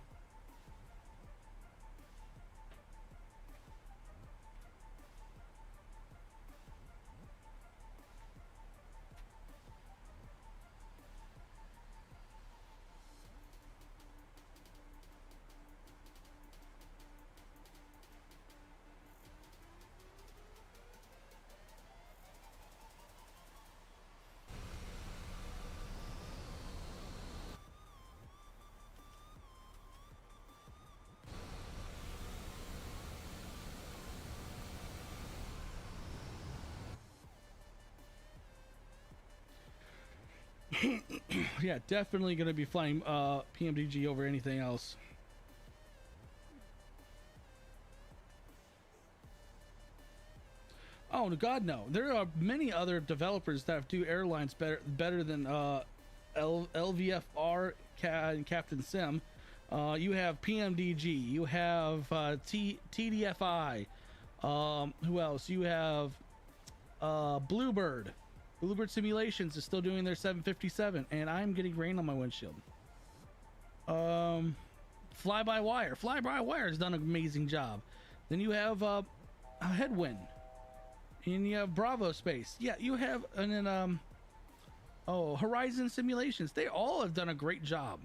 Yeah, definitely going to be flying PMDG over anything else. Oh, God, no. There are many other developers that do airlines better than LVFR and Captain Sim. You have PMDG. You have TDFI. Who else? You have Bluebird. Bluebird Simulations is still doing their 757, and I'm getting rain on my windshield. Fly-by-wire. Fly-by-wire has done an amazing job. Then you have Headwind. And you have Bravo Space. Yeah, you have, and then, Horizon Simulations. They all have done a great job.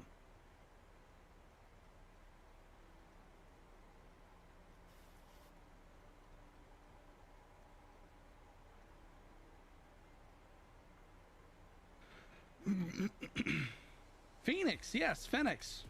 Phoenix, yes, Phoenix.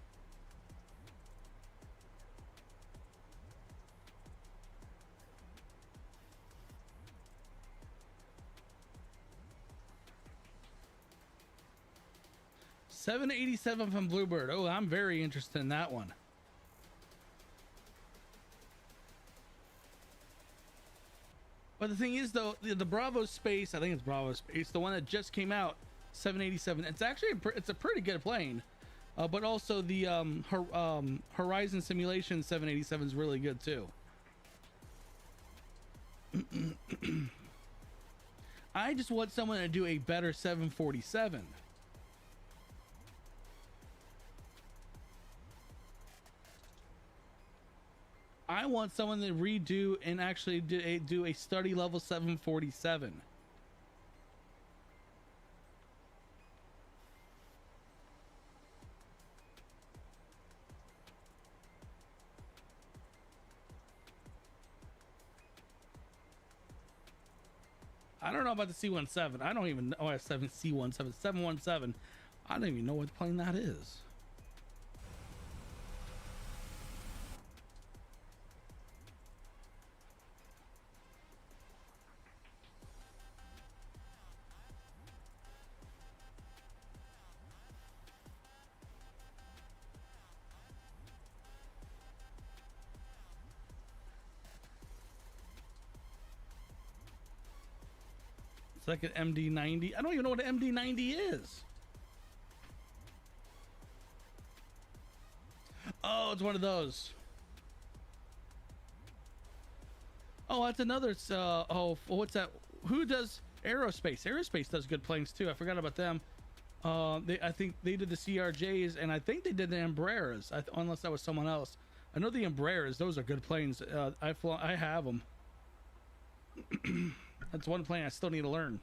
$787 from Bluebird. Oh, I'm very interested in that one. But the thing is, though, the Bravo Space, I think it's Bravo Space, the one that just came out, 787. It's actually it's a pretty good plane, but also the Horizon Simulation 787 is really good too. I just want someone to do a better 747. I want someone to redo and actually do a study level 747. I don't know about the C-17. I don't even know. Oh, C-17, 717. I don't even know what plane that is. It's like an MD-90. I don't even know what an MD-90 is. Oh, it's one of those. Oh, that's another. Oh, what's that? Who does aerospace? Aerospace does good planes too. I forgot about them. I think they did the CRJs, and I think they did the Embraers. Unless that was someone else. I know the Embraers. Those are good planes. I have them. That's one plane I still need to learn.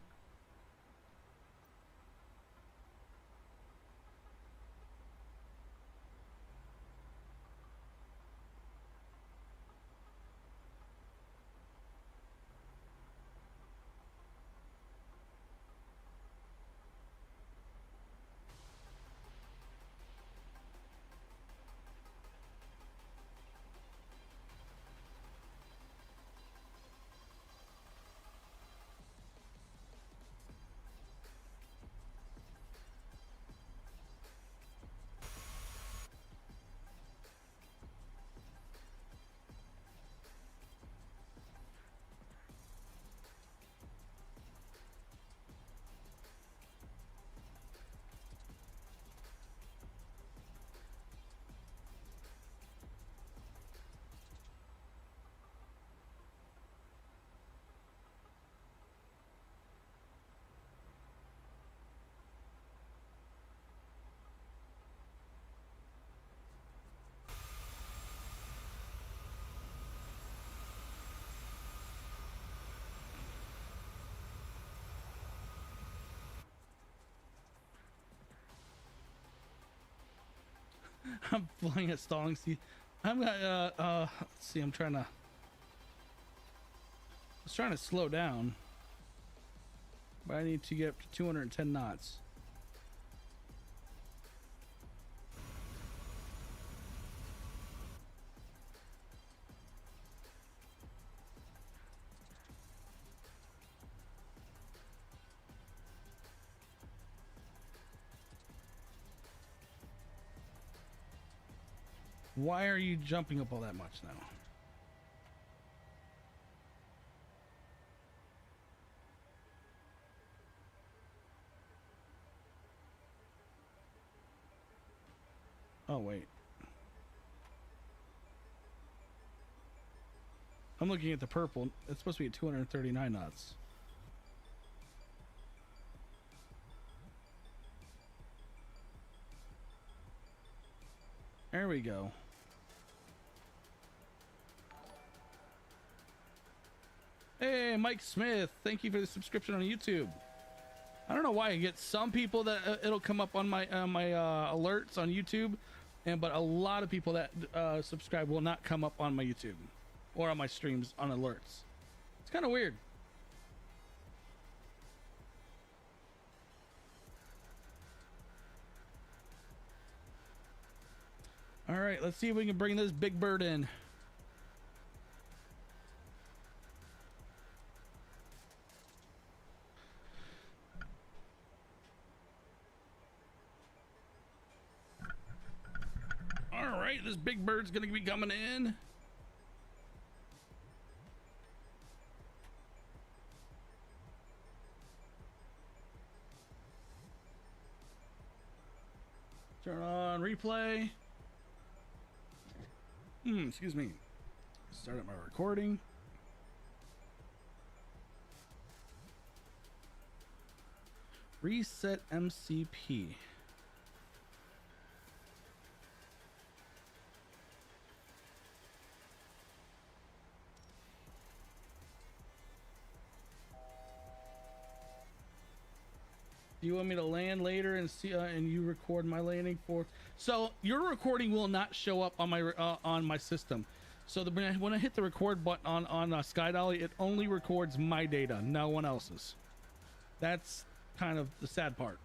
I'm flying at stalling speed. I'm let's see. I was trying to slow down, but I need to get up to 210 knots. Why are you jumping up all that much now? Oh, wait. I'm looking at the purple. It's supposed to be at 239 knots. There we go. Hey, Mike Smith, thank you for the subscription on YouTube. I don't know why I get some people that it'll come up on my alerts on YouTube, but a lot of people that subscribe will not come up on my YouTube or on my streams on alerts. It's kind of weird. All right, let's see if we can bring this big bird in. All right, this big bird's gonna be coming in. Turn on replay. Excuse me. Start up my recording. Reset MCP. Do you want me to land later and see and you record my landing for? So your recording will not show up on my system. So when I hit the record button on SkyDolly, it only records my data, no one else's. That's kind of the sad part.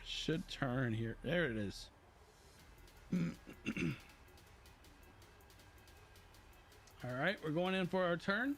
Should turn here. There it is. All right, we're going in for our turn.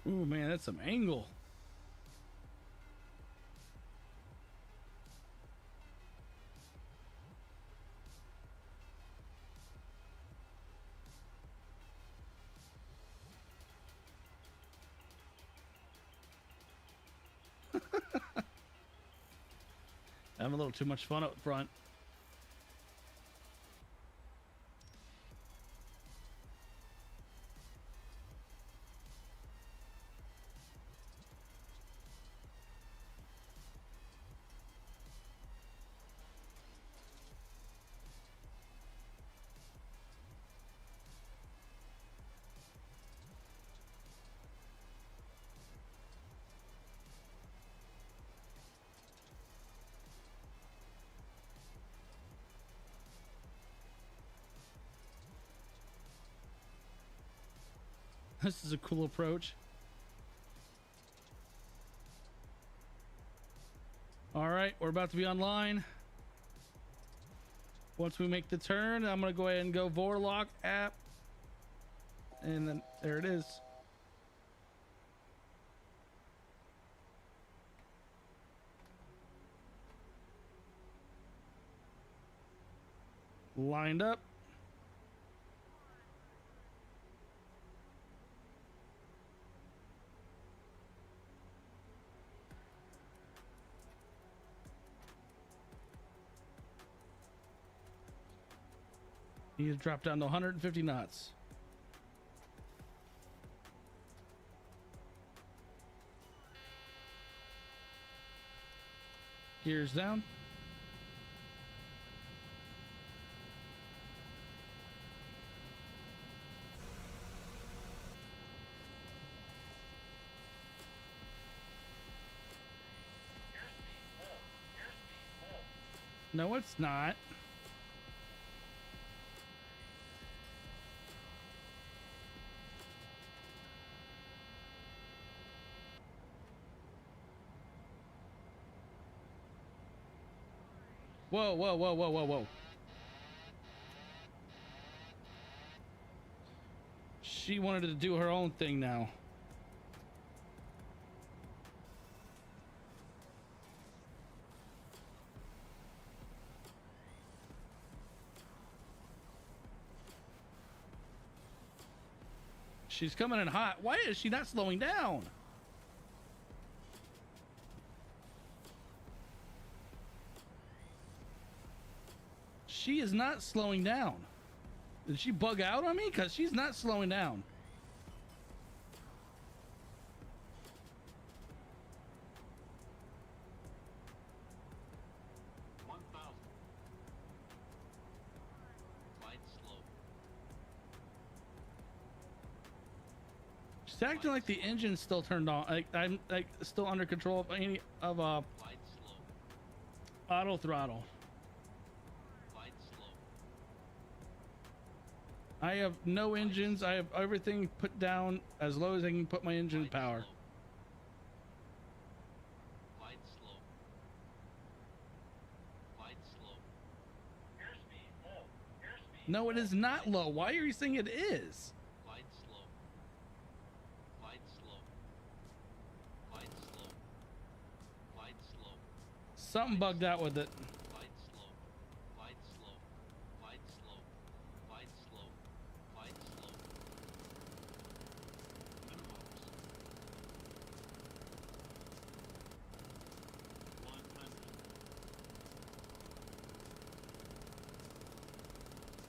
Ooh, man, that's some angle. Having a little too much fun up front. This is a cool approach. All right, we're about to be online. Once we make the turn, I'm gonna go ahead and go Vorlock app. And then there it is. Lined up. He's dropped down to 150 knots. Gears down. No, it's not. Whoa, whoa, whoa, whoa, whoa, whoa. She wanted to do her own thing now. She's coming in hot. Why is she not slowing down? She is not slowing down. Did she bug out on me? Because she's not slowing down. It's acting like the engine's still turned on. Like I'm like still under control of any of Flight slow. auto throttle. Flight slow. I have no engines. I have everything put down as low as I can put my engine Flight power. slow. Flight slow. Flight slow. Airspeed low. Airspeed No, it is not low. Why are you saying it is? Flight slow. Flight slow. Flight slow. Flight slow. Something bugged out with it. Flight slow. Flight slow. Flight slow. Flight slow. Flight slow. Minimums. 100.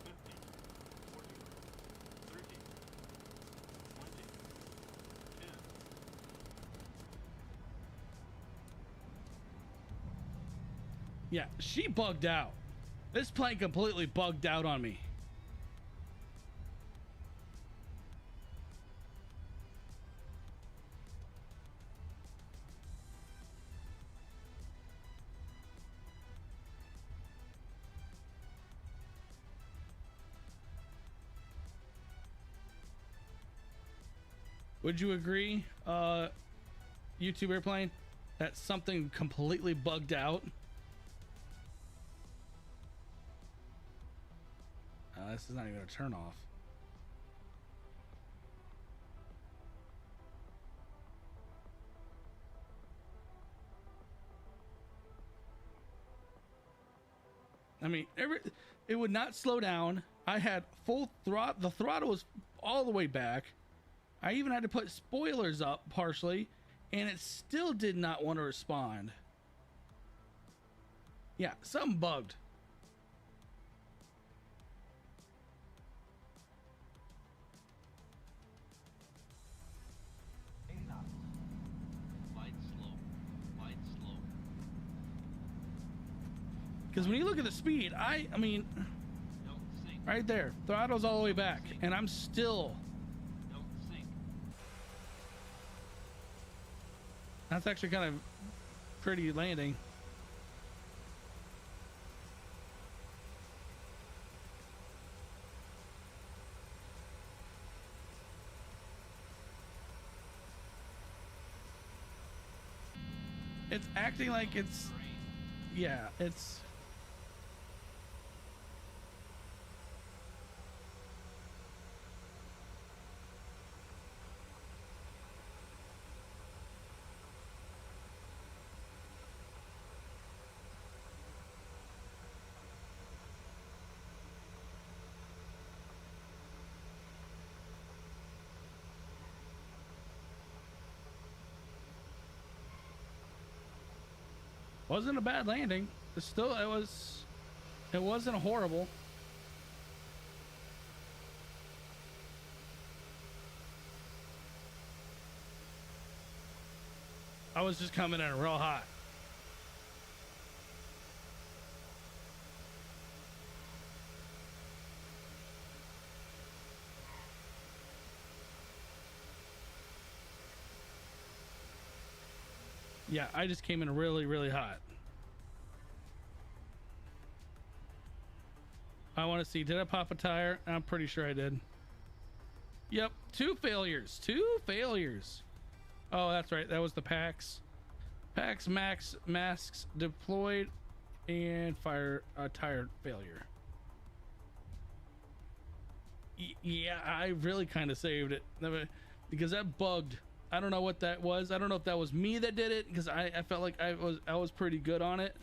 50. 40. 30. 20. 10. Yeah, she bugged out. This plane completely bugged out on me. Would you agree, YouTube airplane, that something completely bugged out? This is not even a turn off. I mean, it would not slow down. I had full throttle. The throttle was all the way back. I even had to put spoilers up partially, and it still did not want to respond. Yeah, something bugged. Flight slow. Flight slow. Because when you look at the speed, I mean, Don't sink. right there, throttle's all the way back, and I'm still. Don't sink. That's actually kind of pretty landing. It's acting like it's, yeah, it's. Wasn't a bad landing. It's still, it wasn't horrible. I was just coming in real hot. Yeah, I just came in really, really hot. I want to see, did I pop a tire? I'm pretty sure I did. Yep, two failures. Oh, that's right. That was the PAX. PAX max masks deployed and fire tire failure. Yeah, I really kind of saved it because that bugged. I don't know what that was. I don't know if that was me that did it because I felt like I was pretty good on it.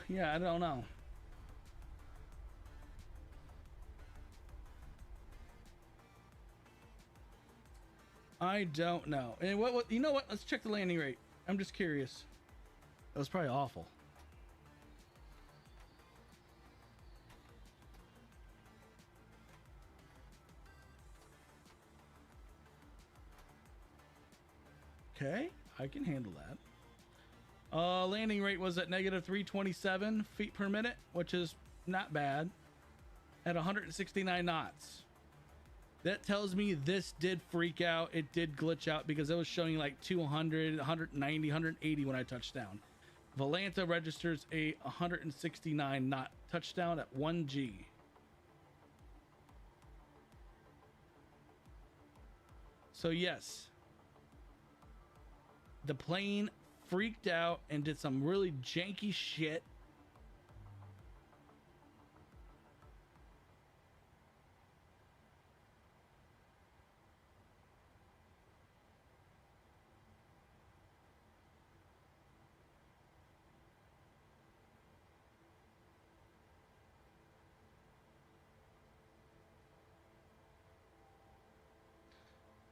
Yeah, I don't know. I don't know. And what you know what? Let's check the landing rate. I'm just curious. That was probably awful. Okay, I can handle that. Landing rate was at negative 327 feet per minute, which is not bad, at 169 knots. that tells me this did freak out. It did glitch out because it was showing like 200, 190, 180 when I touched down. Volanta registers a 169 knot touchdown at 1G. So yes, the plane freaked out and did some really janky shit.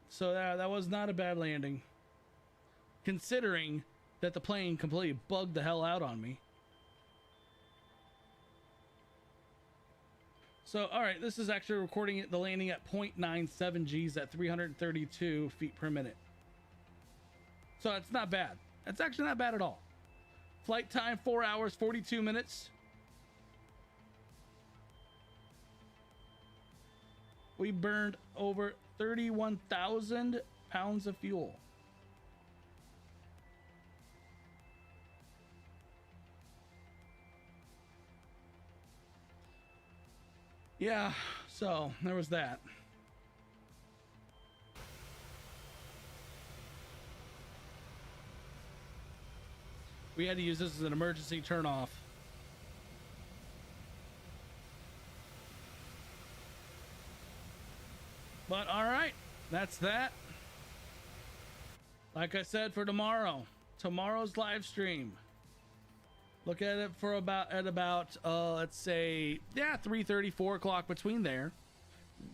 So that was not a bad landing, considering that the plane completely bugged the hell out on me. So, all right, this is actually recording the landing at 0.97 Gs at 332 feet per minute. So it's not bad. It's actually not bad at all. Flight time, 4 hours, 42 minutes. We burned over 31,000 pounds of fuel. Yeah, so there was that. We had to use this as an emergency turnoff. But all right, that's that. Like I said, for tomorrow's live stream. Look at it for about let's say 3:30, 4 o'clock, between there.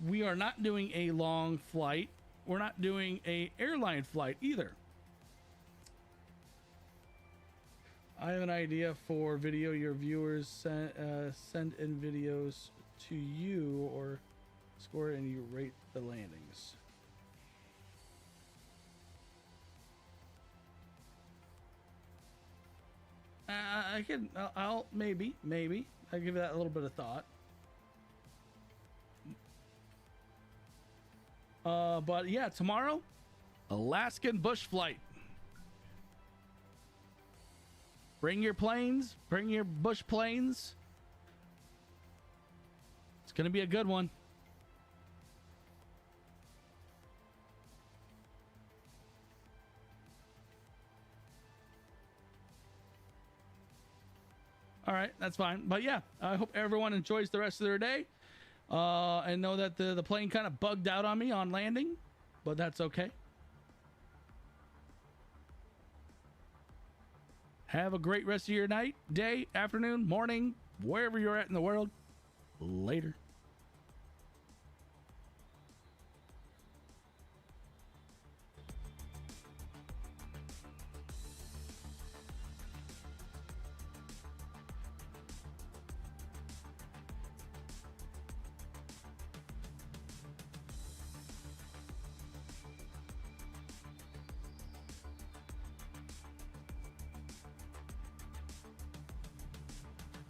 We are not doing a long flight. We're not doing a airline flight either. I have an idea for video your viewers send in videos to you or score and you rate the landings. I'll maybe I'll give that a little bit of thought. But yeah, tomorrow, Alaskan bush flight. Bring your planes, bring your bush planes. It's gonna be a good one. All right, that's fine. But yeah, I hope everyone enjoys the rest of their day. And know that the plane kind of bugged out on me on landing, but that's okay. Have a great rest of your night, day, afternoon, morning, wherever you're at in the world. Later.